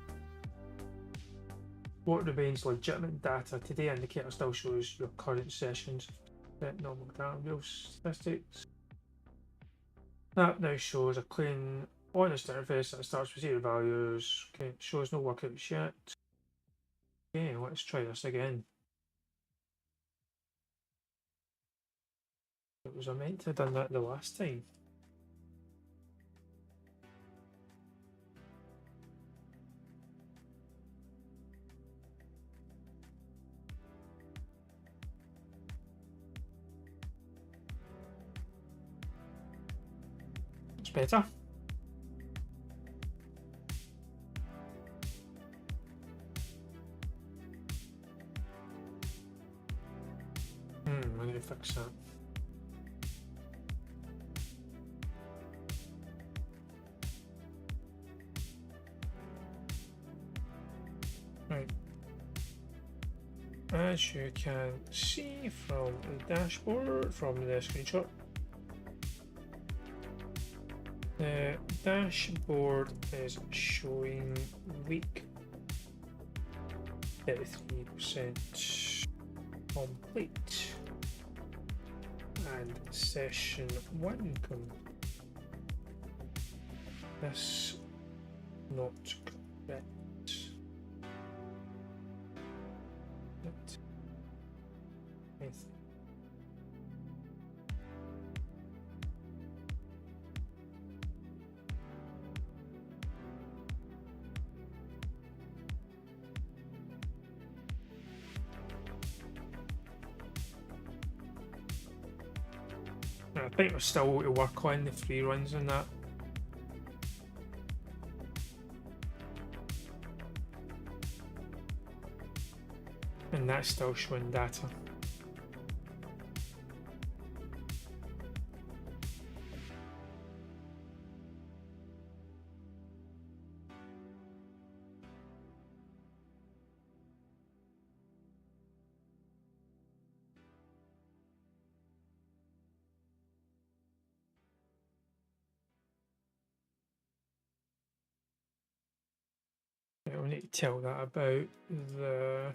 What remains legitimate data? Today indicator still shows your current sessions. Set normal data real statistics. Snap now shows a clean honest interface that starts with 0 values. Okay, shows no workouts yet. Okay, let's try this again. Was I meant to have done that the last time? It's better. I need to fix that. Right. As you can see from the dashboard, from the screenshot, the dashboard is showing week 33% complete and session 1 This not correct. I think we're still to work on the free runs and that. And that's still showing data. We need to tell that about the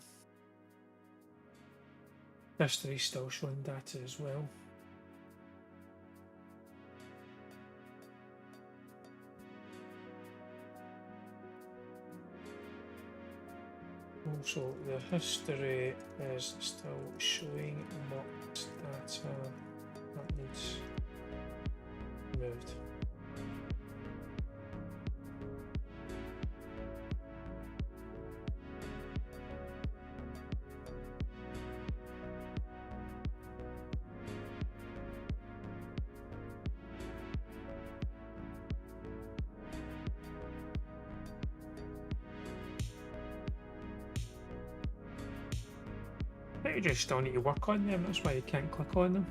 history still showing data as well. Also, the history is still showing mocked data that needs moved. You just still need to work on them, that's why you can't click on them.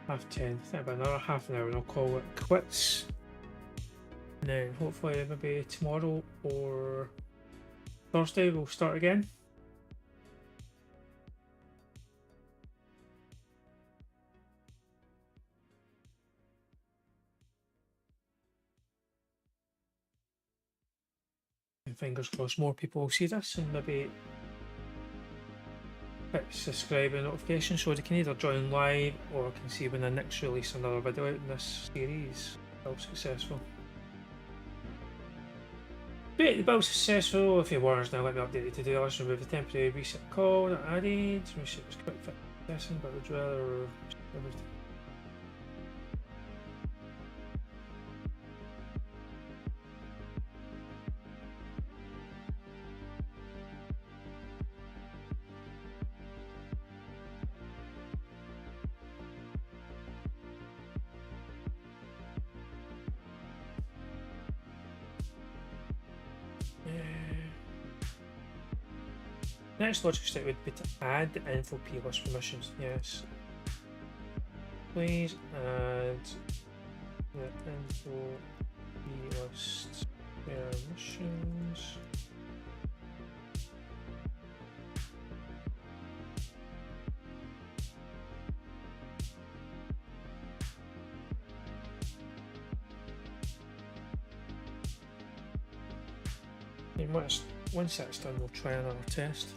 Half 10, I think about another half an hour and I'll call it quits. And then hopefully maybe tomorrow or Thursday we'll start again. And fingers crossed more people will see this and maybe hit subscribe and notification so they can either join live or can see when I next release another video out in this series. Build successful. Great, the build successful. If your warrants now let me update the to-do list, remove the temporary reset call that I added, reset was quick fit testing, but would rather everything. Next logic step would be to add the info plist permissions. Yes. Please add the info plist permissions. And once that's done, we'll try another test.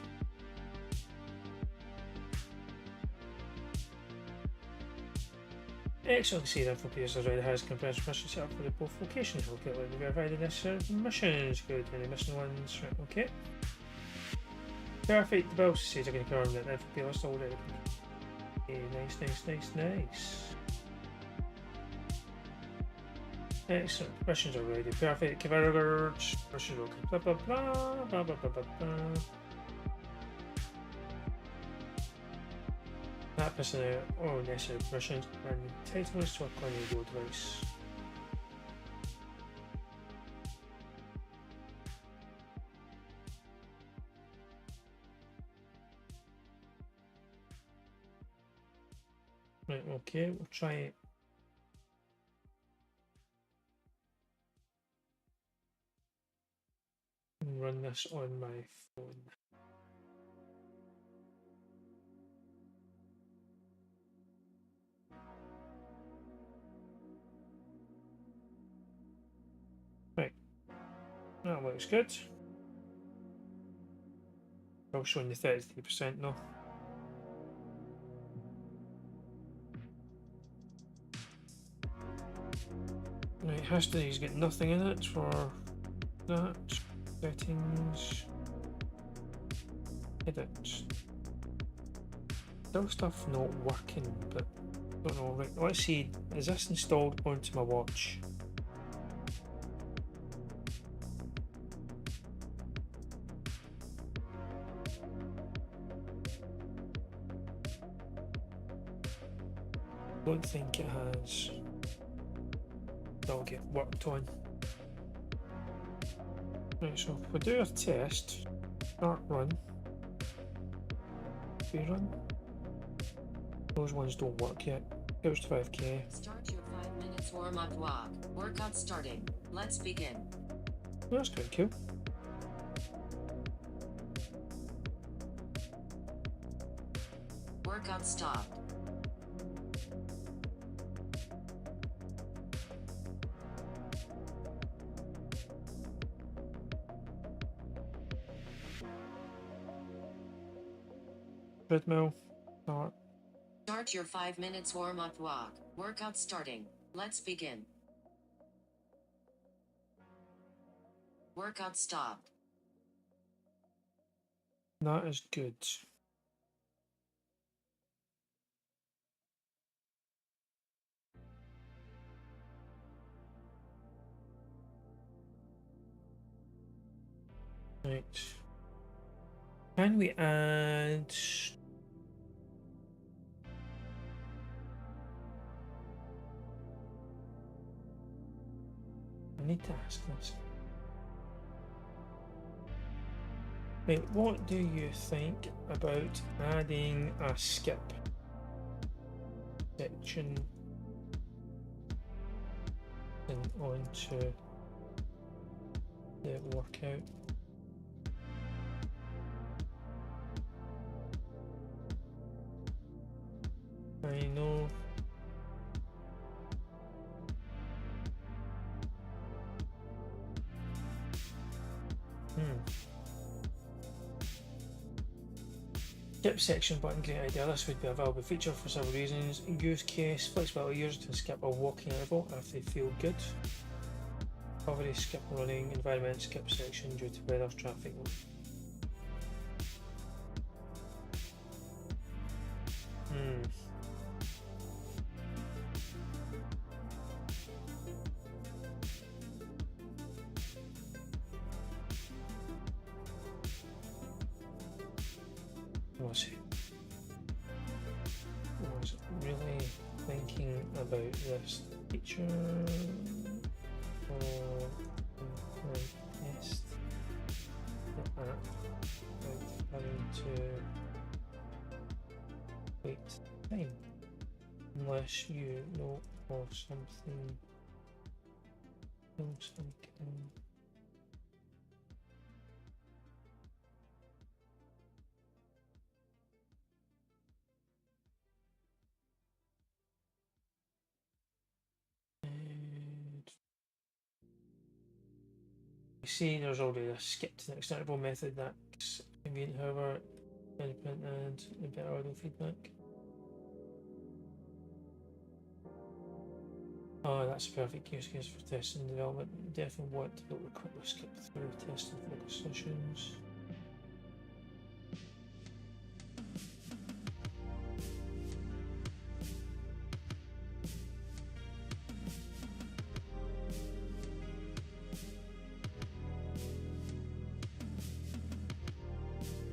Excellent, see the info plist already has compressed permissions set up for the both locations. We'll get the verified the necessary permissions. Good, any missing ones? Right, okay. Perfect, the bill says I can confirm that the info plist already. Okay, nice. Excellent, permissions already. Perfect, configured. Permissions okay. Blah blah blah. That person or necessary permissions and titles to work on your device. Right, okay, we'll try it. And run this on my phone. Right, that looks good. I'll show you 33% though. Right, history's got nothing in it for that. Settings. Edit. Still stuff not working, but don't know. Right, let's see. Is this installed onto my watch? Don't think it has. That'll get worked on. Right, so if we do a test, start run, rerun. Those ones don't work yet. Here's 5k. Start your 5 minutes warm-up walk. Workout starting. Let's begin. Oh, that's quite cool. Workout stopped. Treadmill. Start. Start your 5 minutes warm-up walk. Workout starting. Let's begin. Workout stopped. That is good. Right. Can we add... I need to ask this. Right, what do you think about adding a skip section onto the workout? I know. Skip section button, great idea. This would be a valuable feature for several reasons. Use case, flexibility users to skip a walking interval if they feel good. Recovery, skip running, environment, skip section due to weather, traffic. Was really thinking about this feature for test to wait time unless you know of something else I can. You see, there's already a skip to the extendable method that's convenient, however, independent and better audio feedback. Oh, that's a perfect use case for testing and development. You definitely want to be able to quickly skip through test and focus sessions.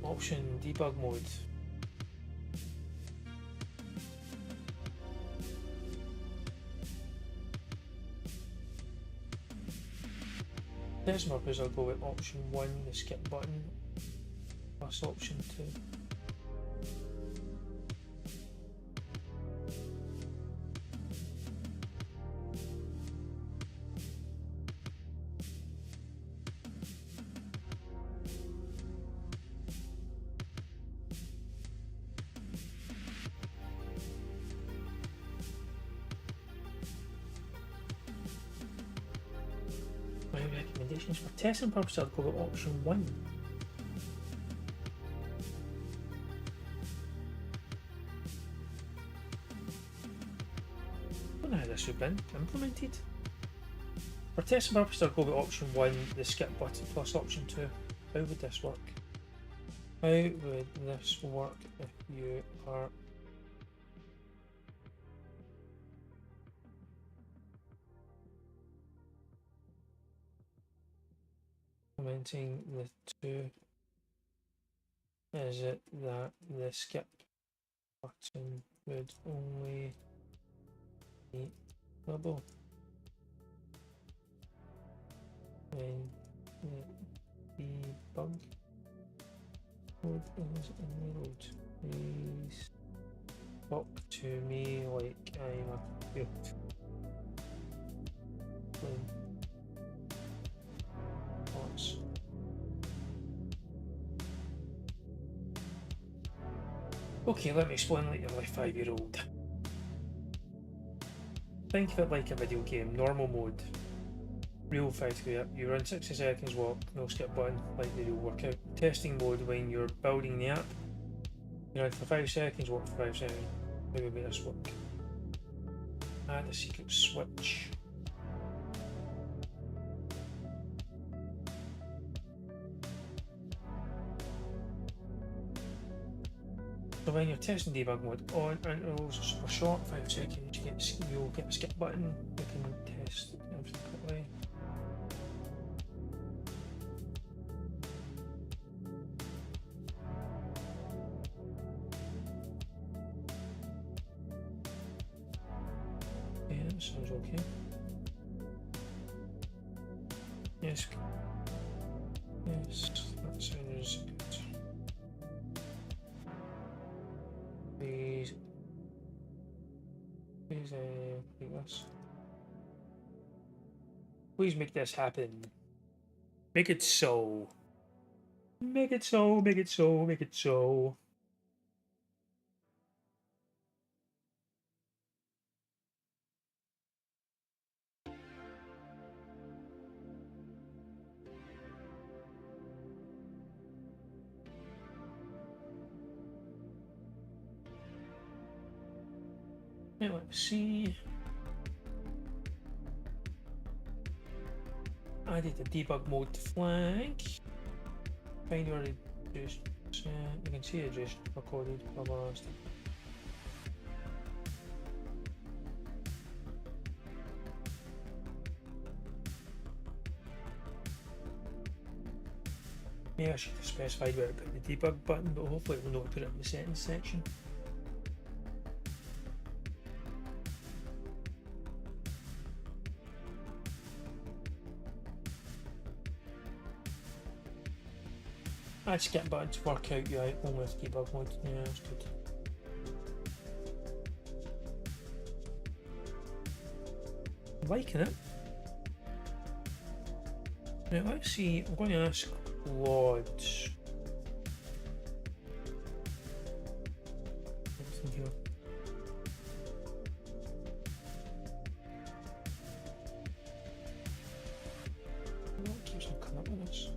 Option debug mode. Test purpose, I'll go with option 1, the skip button, plus option 2. My recommendations for testing purposes, I'll go with option 1. I don't know how this would have been implemented. For testing purposes, I'll go with option 1, the skip button, plus option 2. How would this work? How would this work if you are implementing the 2? Is it that the skip button would only be available when the debug mode is enabled? Please talk to me like I'm a field. Thoughts. Okay, let me explain like you're like 5-year-old. Think of it like a video game, normal mode. Real 5 to you run 60 seconds walk, no skip button, like the real workout. Testing mode, when you're building the app, you run for 5 seconds, walk for 5 seconds. How would make this work? Add a secret switch. So when you're testing debug mode on, intervals are super short, 5 seconds, you'll get a skip button, you can test everything quickly. Yeah, that sounds okay. Yes. Yes, that sounds good. Please make this. Please make this happen. Make it so. Make it so, make it so, make it so. Now let's see. Added the debug mode flag. Find your address. You can see address recorded. Blah blah stuff. Yeah, I should have specified where to put the debug button, but hopefully we'll know to put it in the settings section. Add skip button to work out UI only with debug mode. Yeah, that's good. I'm liking it. Now let's see, I'm going to ask Claude. What's in here? What keeps on coming up with this?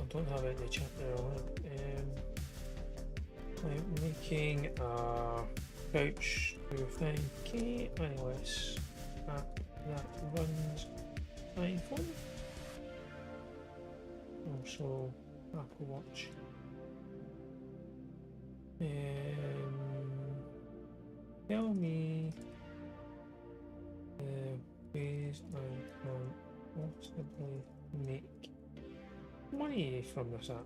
I don't have it in the chat there. I'm making a couch to find iOS app that runs iPhone. Also Apple Watch. Tell me the ways I can possibly make money from this app.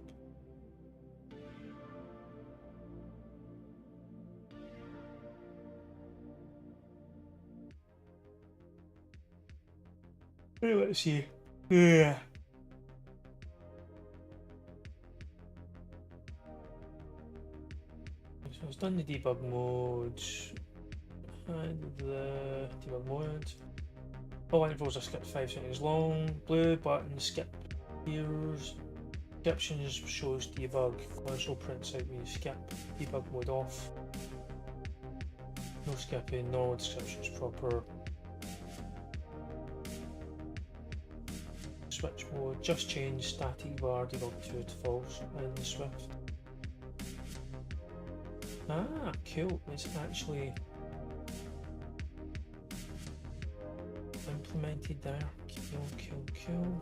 Let's see. Yeah. So it's done the debug mode and the debug mode. All intervals are skipped 5 seconds long. Blue button skip appears. Descriptions shows debug. Console prints out when you skip. Debug mode off. No skipping, no descriptions proper. Switch mode, just change static var debug to false in Swift. Ah, cool, it's actually implemented there. Cool.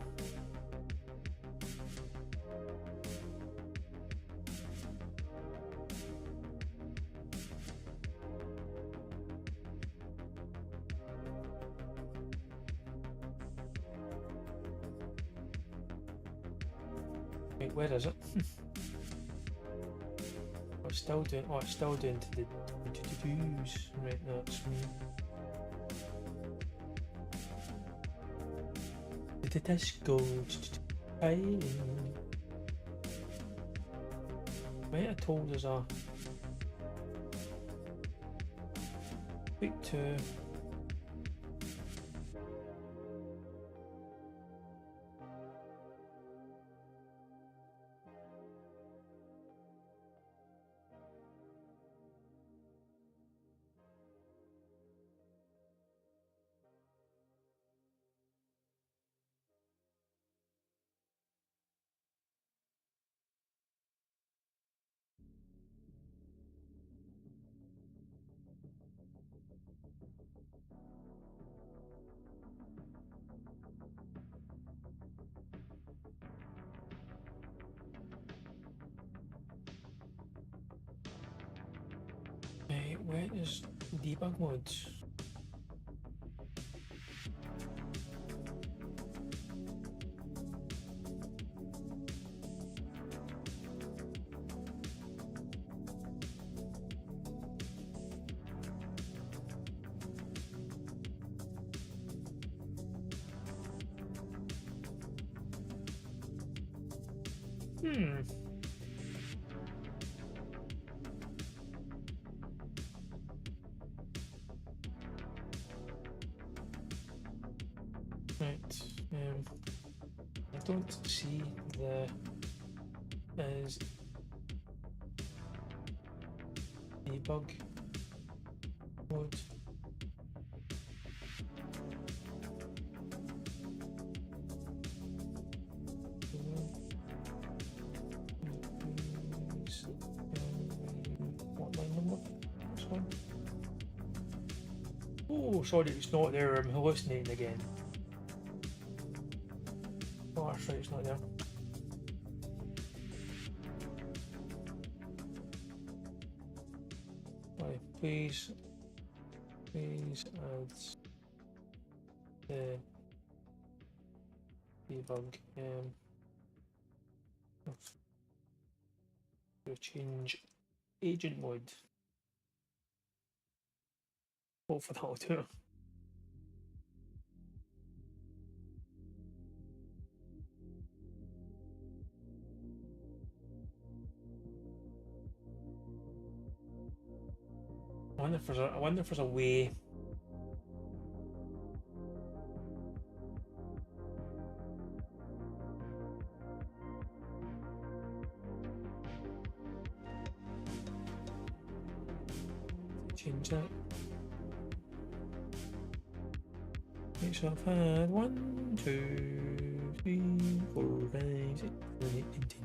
Wait, where is it? It's still doing. Oh, it's still doing to the to-dos. Right, that's me. Did this go? Might have told us a week 2. Where is debug mode? Right. I don't see the is debug mode. What line number? This one. Oh, sorry, it's not there. I'm hallucinating again. Oh, that's right, it's not there. Right, please add the debug. Change agent mode. Hopefully that'll do it. I wonder if there's a way. Change that. Make sure I've had 1, 2, 3, 4, 5, 6, 7, 8, 9, 10.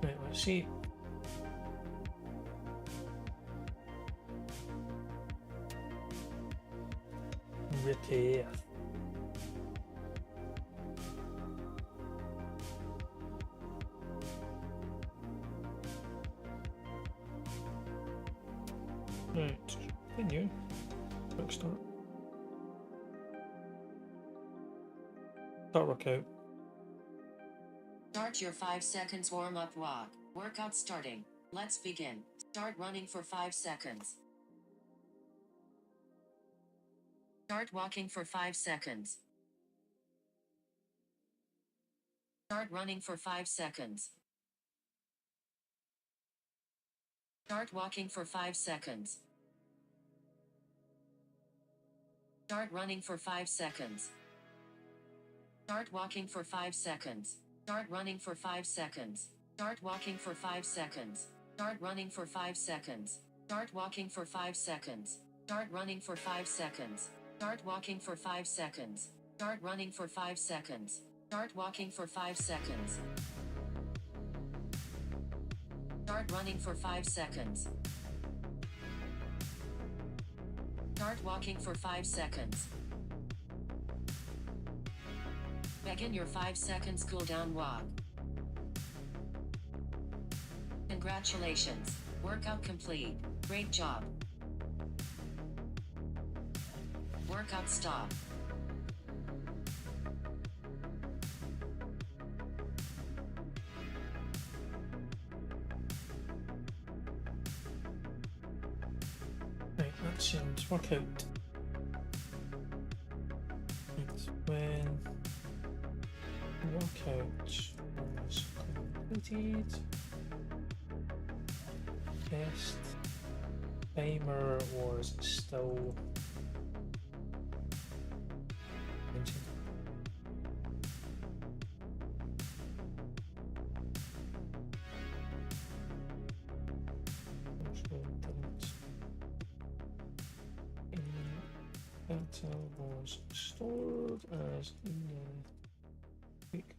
Right, let's see. Repair. Right, continue. Quick start. Start workout. Start your 5 seconds warm-up walk. Workout starting. Let's begin. Start running for 5 seconds. Start walking for 5 seconds. Start running for 5 seconds. Start walking for 5 seconds. Start running for 5 seconds. Start walking for 5 seconds. Start running for 5 seconds. Start walking for 5 seconds. Start running for 5 seconds. Start walking for 5 seconds. Start running for 5 seconds. Start walking for 5 seconds. Start running for 5 seconds. Start walking for 5 seconds. Start running for 5 seconds. Start walking for 5 seconds. Begin your 5 seconds cooldown walk. Congratulations. Workout complete. Great job. Workout stop. Right, that's workout. It's when workout was completed. Test timer was still mentioned. Data was stored as in the week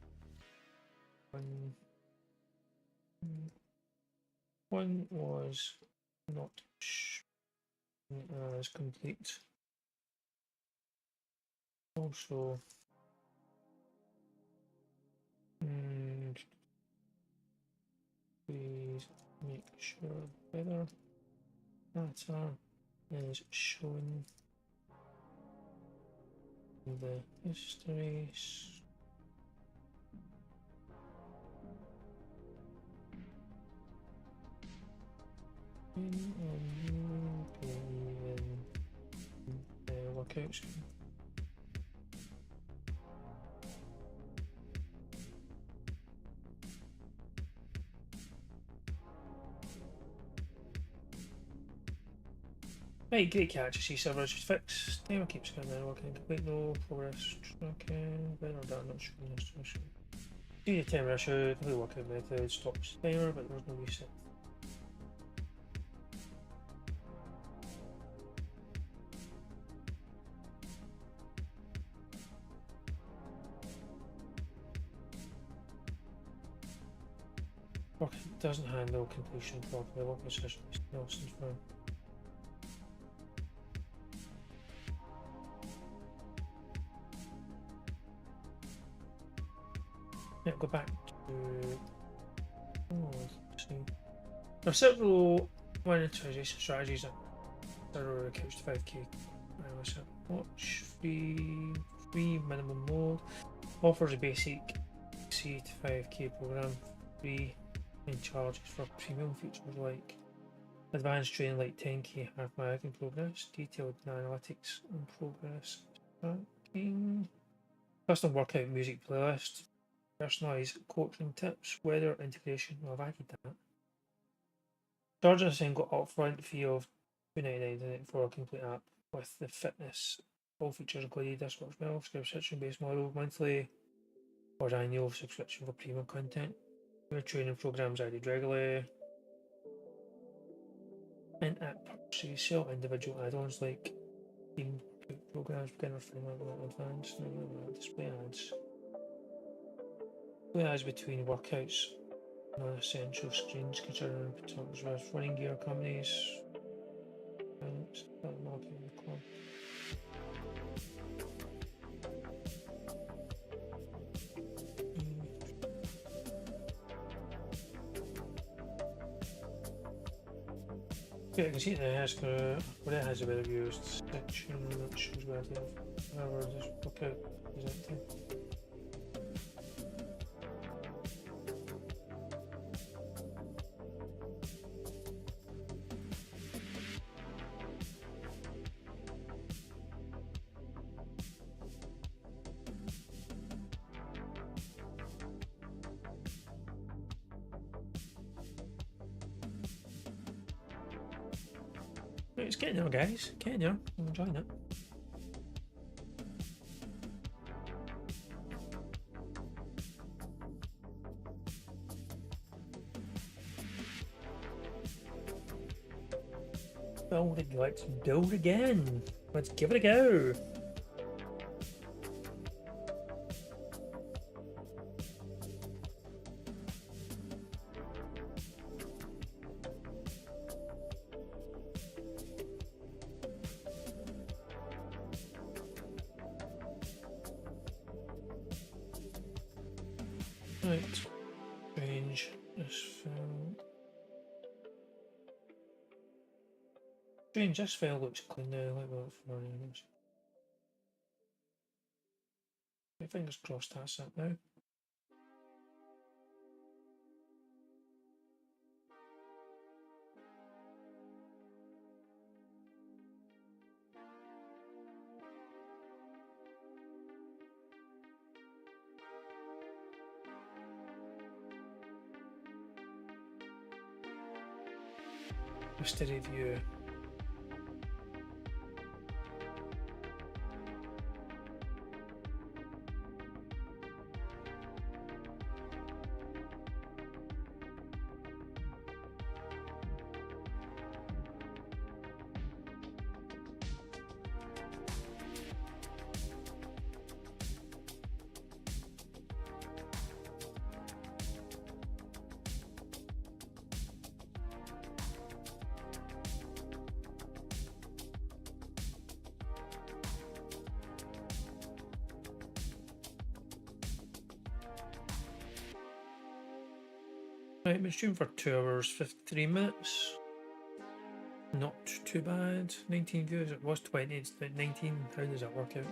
one was not shown as complete. Also, please make sure whether data is shown in the histories. Workout screen. Right, great catch. See servers is fixed. Timer keeps going down, working complete, no progress tracking. Better done, not showing this issue. See the timer issue, complete working method, stops timer, but there's no reset. Workout doesn't handle completion properly. What position is Nelson's from? Yeah, go back to. Oh, let's see. There are several monetization strategies that are couched to 5k. iOS watch free minimum mode offers a basic C to 5k program free and charges for premium features like advanced training like 10k half marathon progress, detailed analytics and progress tracking, custom workout music playlist, personalised coaching tips, weather integration. Well, I've added that. Charging a single upfront fee of $2.99 for a complete app with the fitness. All features included. This works well. Subscription-based model, monthly or annual subscription for premium content. Your training programs added regularly. In-app purchases, sell individual add-ons like team programs, beginner, framework, advanced, display ads. Display ads between workouts, non-essential screens considering talks with running gear companies. Marketing club. Yeah, I can see the Haskell, but it has a bit of used section that shows where it is. However, this workout is empty. It's getting there, guys. Getting there. I'm enjoying it. Building, let's build again. Let's give it a go. Right, change this file. Change this file looks clean now. Like that for animals. My fingers crossed that's it now. Just to review. Right, been streaming for 2 hours, 53 minutes. Not too bad. 19 views, it was 20, it's 19. How does that work out?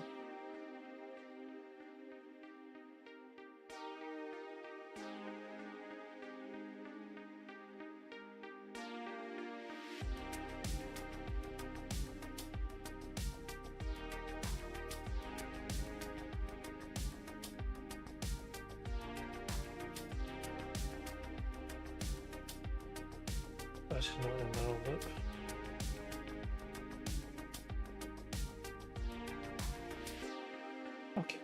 That's not a narrow look. Okay.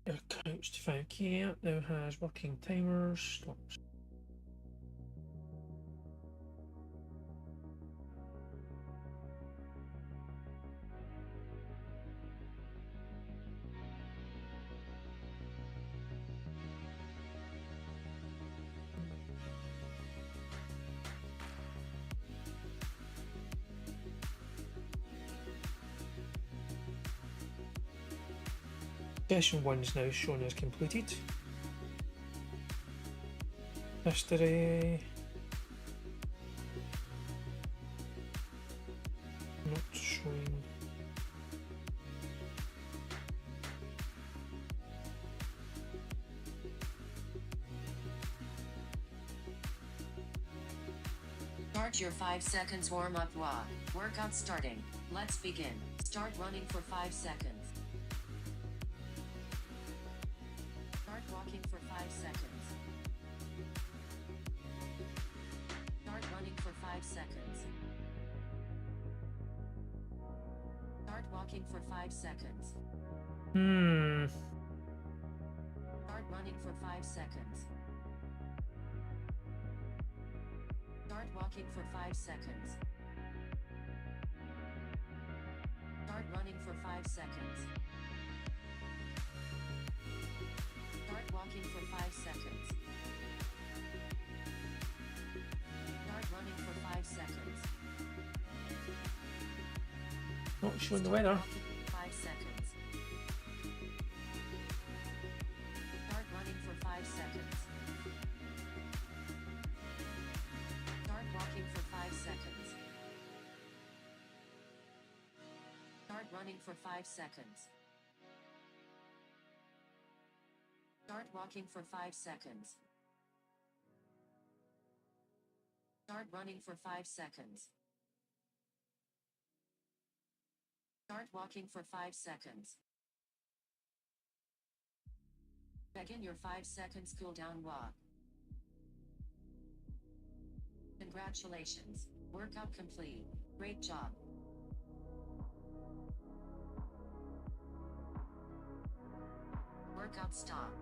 Your couch to 5k app now has working timers. Stops. Session 1 is now shown as completed. History. Not showing. Start your 5 seconds warm up walk. Workout starting. Let's begin. Start running for 5 seconds. Start walking for 5 seconds. Start running for 5 seconds. Start walking for 5 seconds. Start running for 5 seconds. Start walking for 5 seconds. Start running for 5 seconds. Start walking for 5 seconds. Start running for 5 seconds. Not showing the weather. 5 seconds. Start running for 5 seconds. Start walking for 5 seconds. Start running for 5 seconds. Start walking for 5 seconds. Start running for 5 seconds. Start walking for 5 seconds. Begin your 5 seconds cooldown walk. Congratulations. Workout complete. Great job. Workout stop.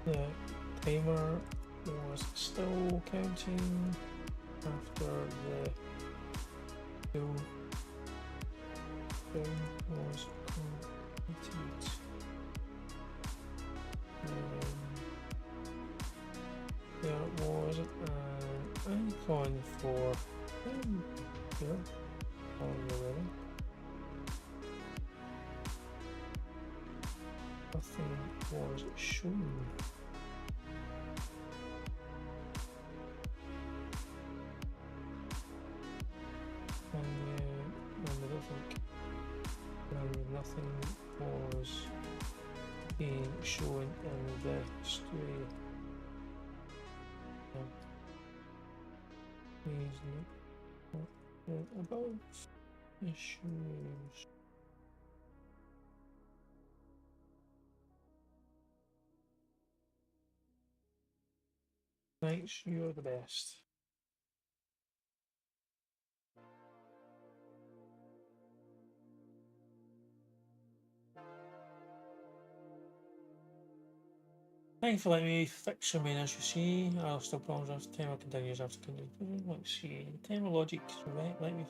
The timer was still counting after the cool down was completed. There was an icon for here on the weather. Nothing was shown. Nothing was being shown in the history. Please look about issues. Thanks, you're the best. Thanks for letting me fix your main issue. See, I'll still problems after timer continues after continuing. Let's see. Timer logic, right? Let me.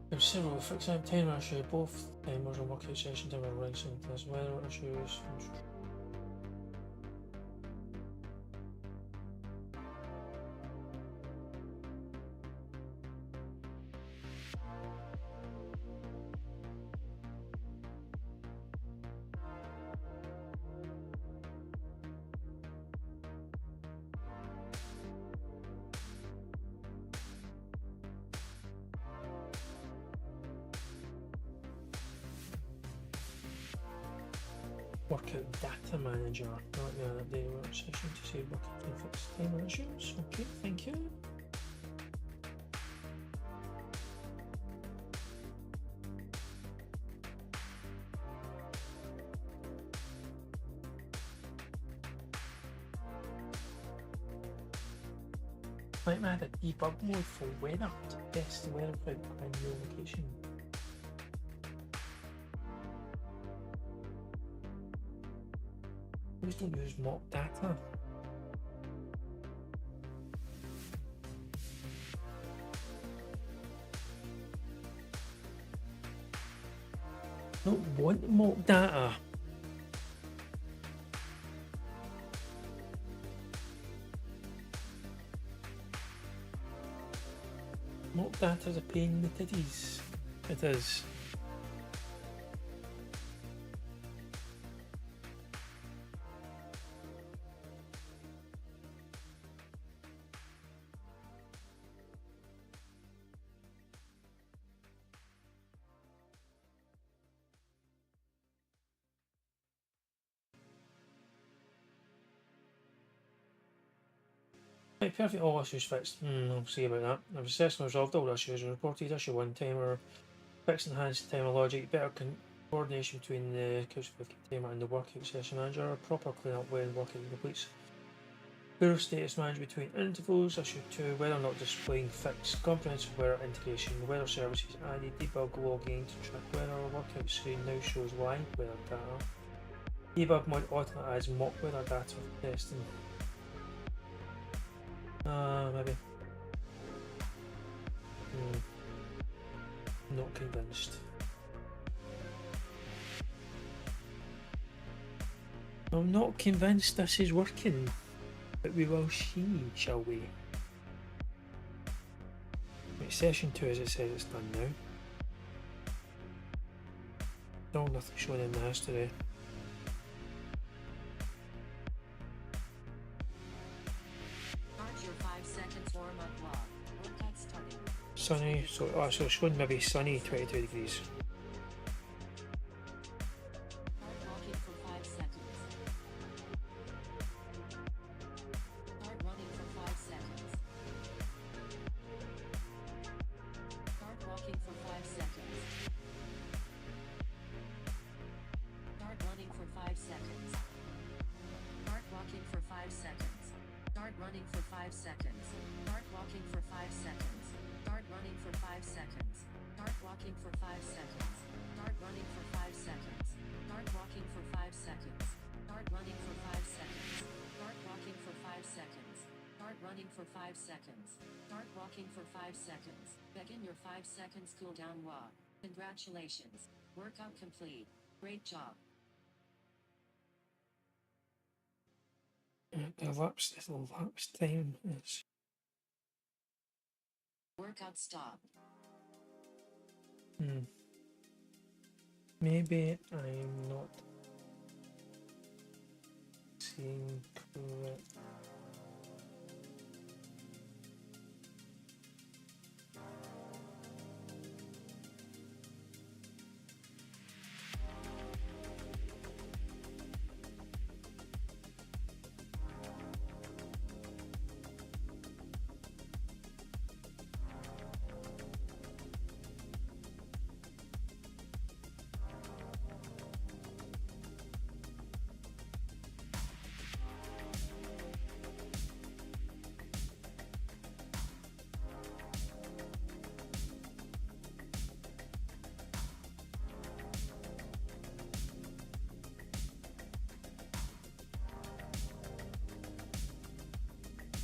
Consider we fix that timer issue. Both timers on workout session timer running simultaneous. Weather issues. Workout data manager. Not the update work session to see workout and fix timer issues. Okay, thank you. Might add a debug mode for weather to test the weather without a new location. Please don't use mock data. Don't want mock data. Mock data is a pain in the titties. It is. Right, perfect. All issues fixed. I'll see about that. I've assessed and resolved all issues and reported issue 1 timer. Fixed enhanced timer logic. Better coordination between the couch timer and the workout session manager. Proper cleanup when working completes. Poor status management between intervals. Issue 2. Weather not displaying fixed. Comprehensive weather integration. Weather services added. Debug logging to track weather. Workout screen now shows live weather data. Debug mode automatically adds mock weather data for testing. Maybe. Not convinced. I'm not convinced this is working, but we will see, shall we? Right, session 2 as it says it's done now. Still nothing showing in the history. Sunny, so it's showing maybe sunny 22 degrees. Cool down walk. Congratulations. Workout complete. Great job. The elapsed time is. Workout stop. Maybe I'm not seeing correct.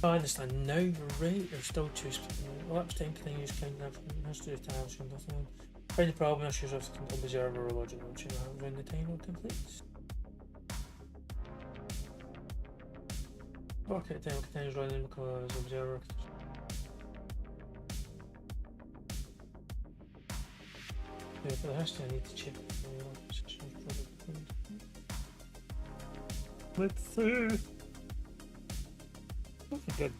I understand now, you're right, there's still two elapsed time continues counting from history of times from nothing. Find the problem issues of the observer or logical change when the timer completes. Workout time continues running because observer. Yeah, for the history I need to check let's see. Good.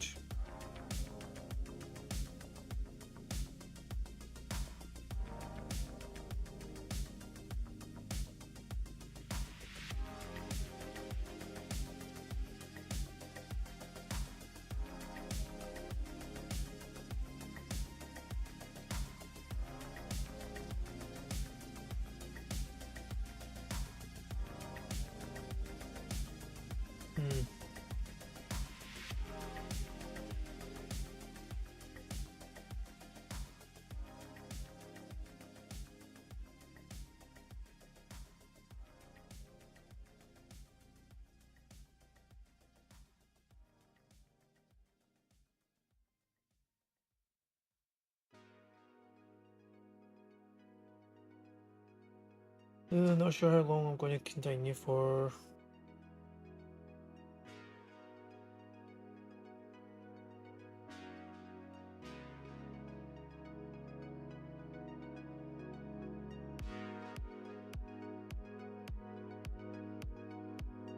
Not sure how long I'm going to continue for.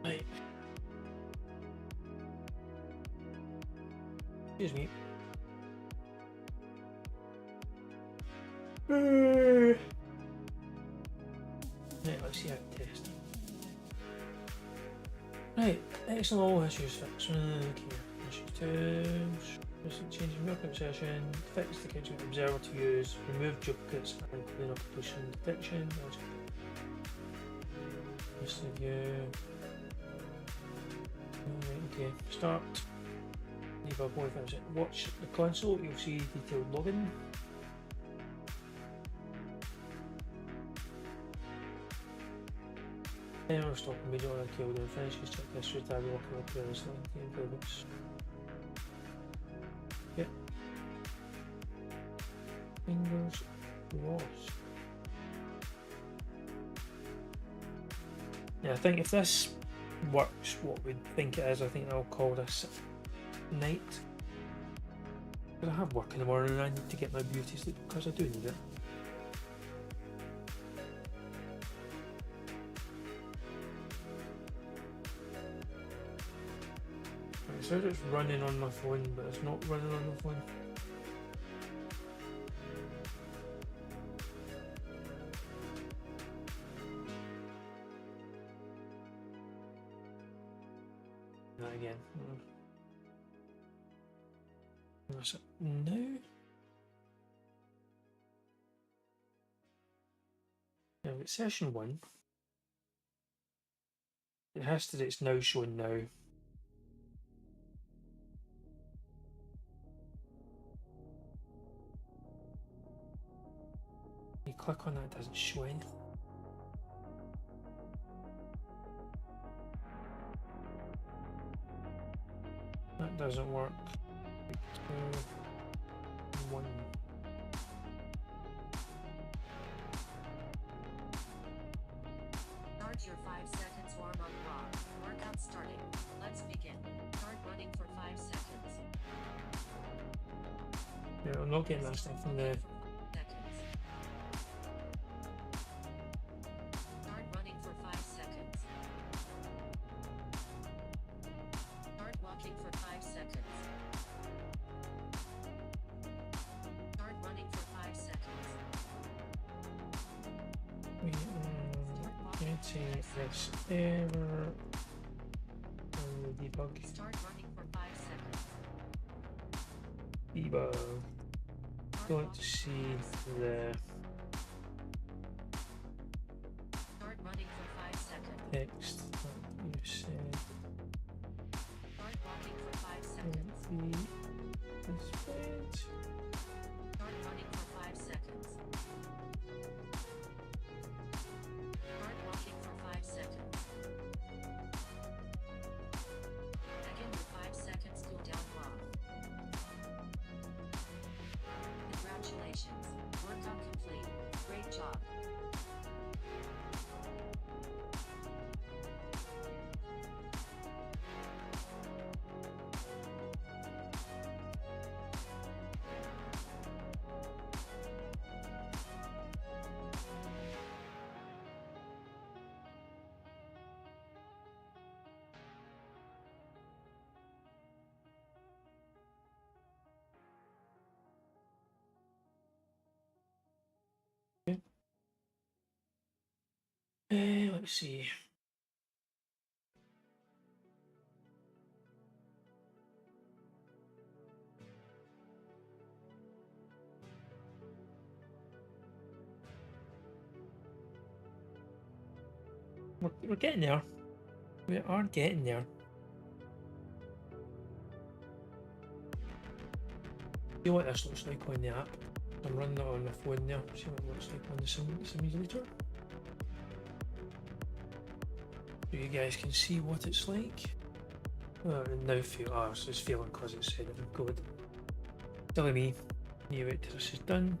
Right. Excuse me. Right, let's see how to test. Right, excellent, all issues fixed. Okay, issues tools. Recent change in working session. Fix the kitchen observer to use. Remove duplicates and clean up pollution detection. Let's review. Right, okay, start. Debug 1000. Watch the console, you'll see detailed login. Then we'll stop immediately on kill and finish his checklist with that working up here and the improvements. Yep. Fingers crossed. Yeah, I think if this works what we think it is, I think I'll call this night. But I have work in the morning and I need to get my beauty sleep because I do need it. Right, so it's running on my phone, but it's not running on my phone. That again. That's it now. Now it's session 1. It has to, it's now showing now. You click on that, it doesn't show anything. That doesn't work. 2, 1. Start your 5 seconds warm up block. Workout starting. Let's begin. Start running for 5 seconds. Yeah, I'm not getting that stuff from the. Start running for 5 seconds. Start walking for 5 seconds. Start running for 5 seconds. Can't see this error on the debug. Start running for 5 seconds. Debug. Don't see the Start running for 5 seconds. text that you said. Start walking for 5 seconds. Be displayed. Start running for 5 seconds. Start walking for 5 seconds. Begin your 5 seconds cooldown block. Congratulations. Workout complete. Great job. Let's see. We're getting there. We are getting there. See what this looks like on the app. I'm running it on my phone there. See what it looks like on the simulator. So you guys can see what it's like. Now feel so it's failing because it's said in code. Telling me, you wait till this is done.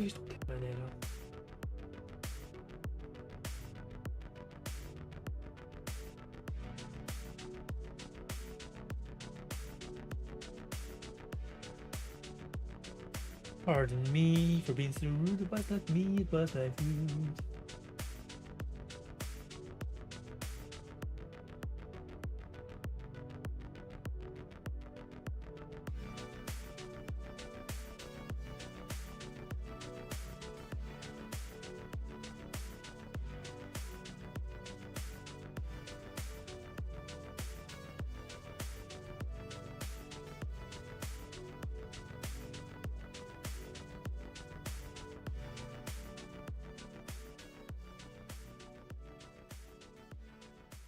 Please don't give me an error. Pardon me for being so rude, it was not me, it was my food.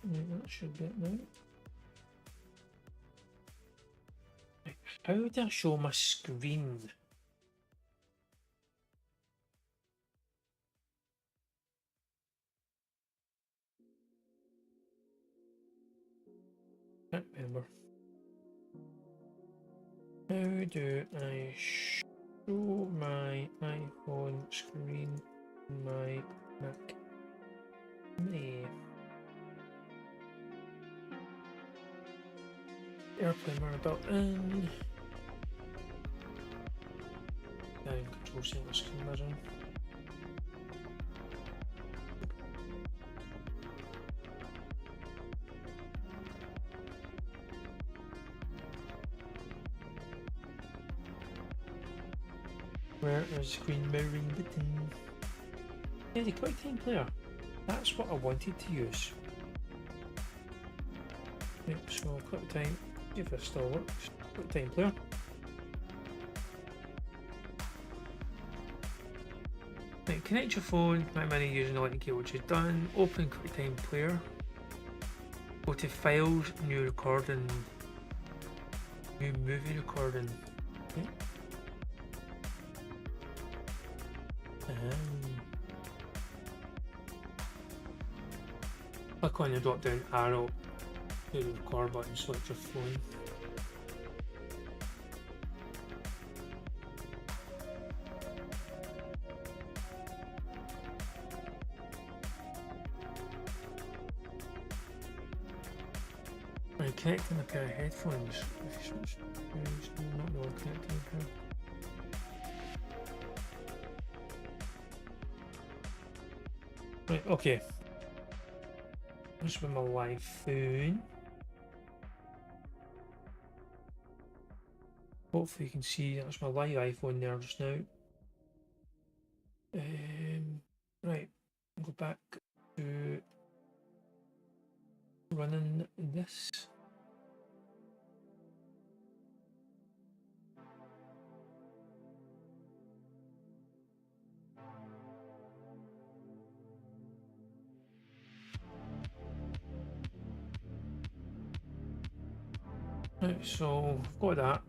That should be it now. How do I show my screen? Can't remember. How do I show my iPhone screen in my Mac Mini? Airplane mode built in. Down control center screen mirroring. Where is screen mirroring button? Yeah, the QuickTime player. That's what I wanted to use. Yep, so QuickTime, see if this still works. QuickTime player. Right, connect your phone, Mac Mini using the Lightning cable, which is done. Open QuickTime player. Go to Files, New Recording, New Movie Recording. Okay. Click on the drop down arrow to the record button, select your phone. Right, connecting a pair of headphones. If you switch, not really connecting a pair. Right, okay. This with my live phone. Hopefully you can see that's my live iPhone there just now. Right, go back to running this. Right, so we've got that.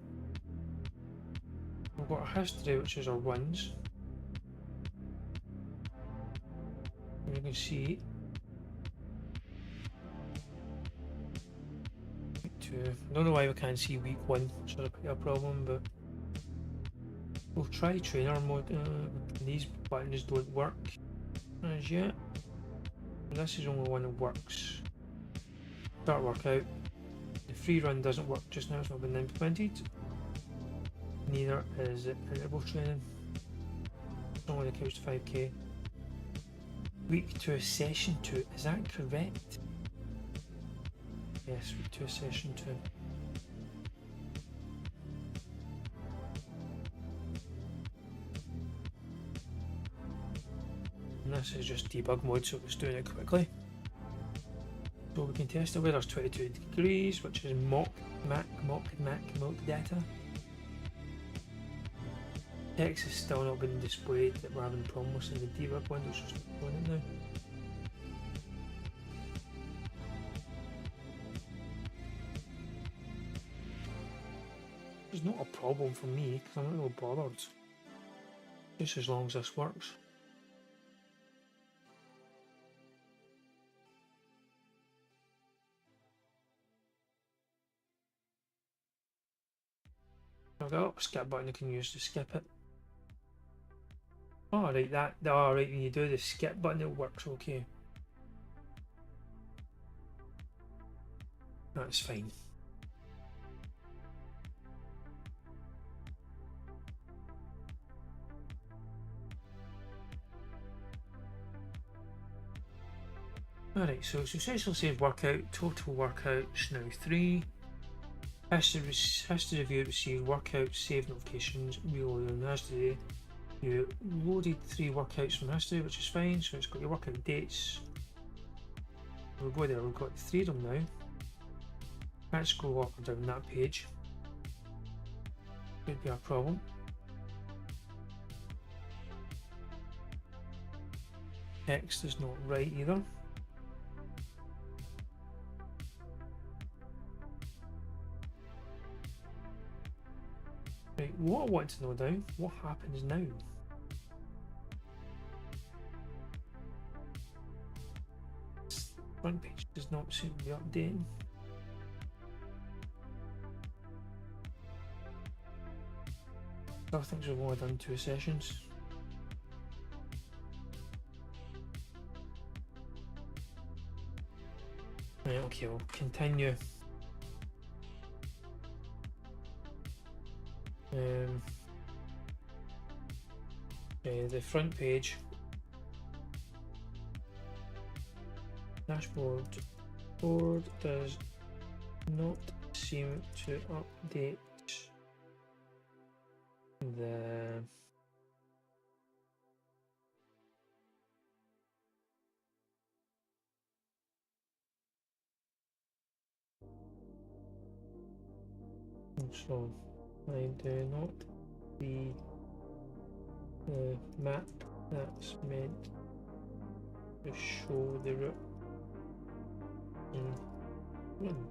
We've got a history, which is our wins. And you can see week 2. I don't know why we can't see week 1, which is a problem, but we'll try trainer mode. These buttons don't work as yet. And this is the only one that works. Start workout. The free run doesn't work just now, it's not been implemented. Neither is interval training. It's only the couch to 5k. Week 2 session 2, is that correct? Yes, week 2 session 2. And this is just debug mode, so it's doing it quickly. So we can test the weather's 22 degrees, which is mock data. Text has still not been displayed, that we're having problems in the debug window, so it's just going in now. It's not a problem for me, because I'm not really bothered. Just as long as this works. I've got a skip button I can use to skip it. Oh, right, oh, right, when you do the skip button, it works okay. That's fine. Alright, so successful saved workout, total workouts now 3. History review received workouts, saved notifications, reloading history. You loaded 3 workouts from history, which is fine, so it's got your workout dates. We'll go there, we've got 3 of them now. Let's go up and down that page. Could be a problem. Text is not right either. Right, what I want to know now, what happens now? Front page does not seem to be updating. I think we've only done 2 sessions. Right, okay, we'll continue. The front page. Dashboard board does not seem to update the so I do not see the map that's meant to show the route in one.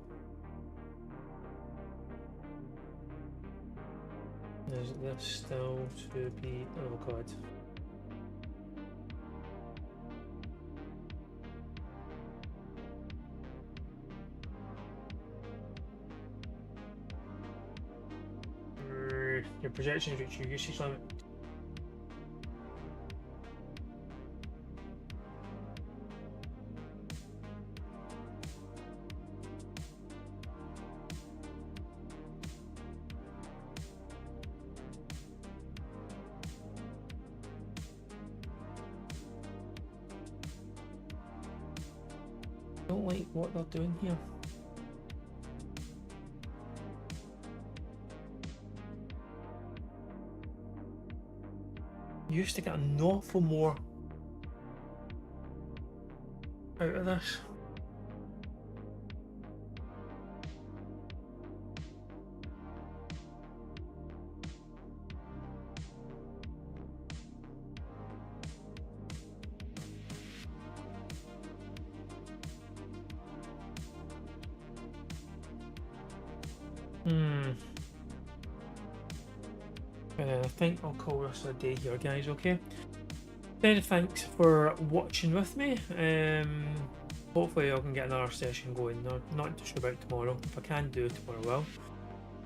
Is this still to be, oh god. Your projections reach your usage limit. Don't like what they're doing here. You used to get an awful more out of this. I think I'll call this a day here, guys, okay? Then thanks for watching with me. Hopefully I can get another session going. Not too sure about tomorrow. If I can do it tomorrow, well.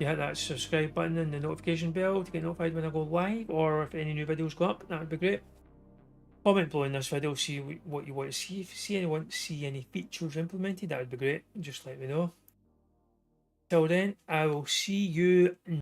You hit that subscribe button and the notification bell to get notified when I go live, or if any new videos go up, that would be great. Comment below in this video, see what you want to see. If you see any features implemented, that would be great. Just let me know. Till then, I will see you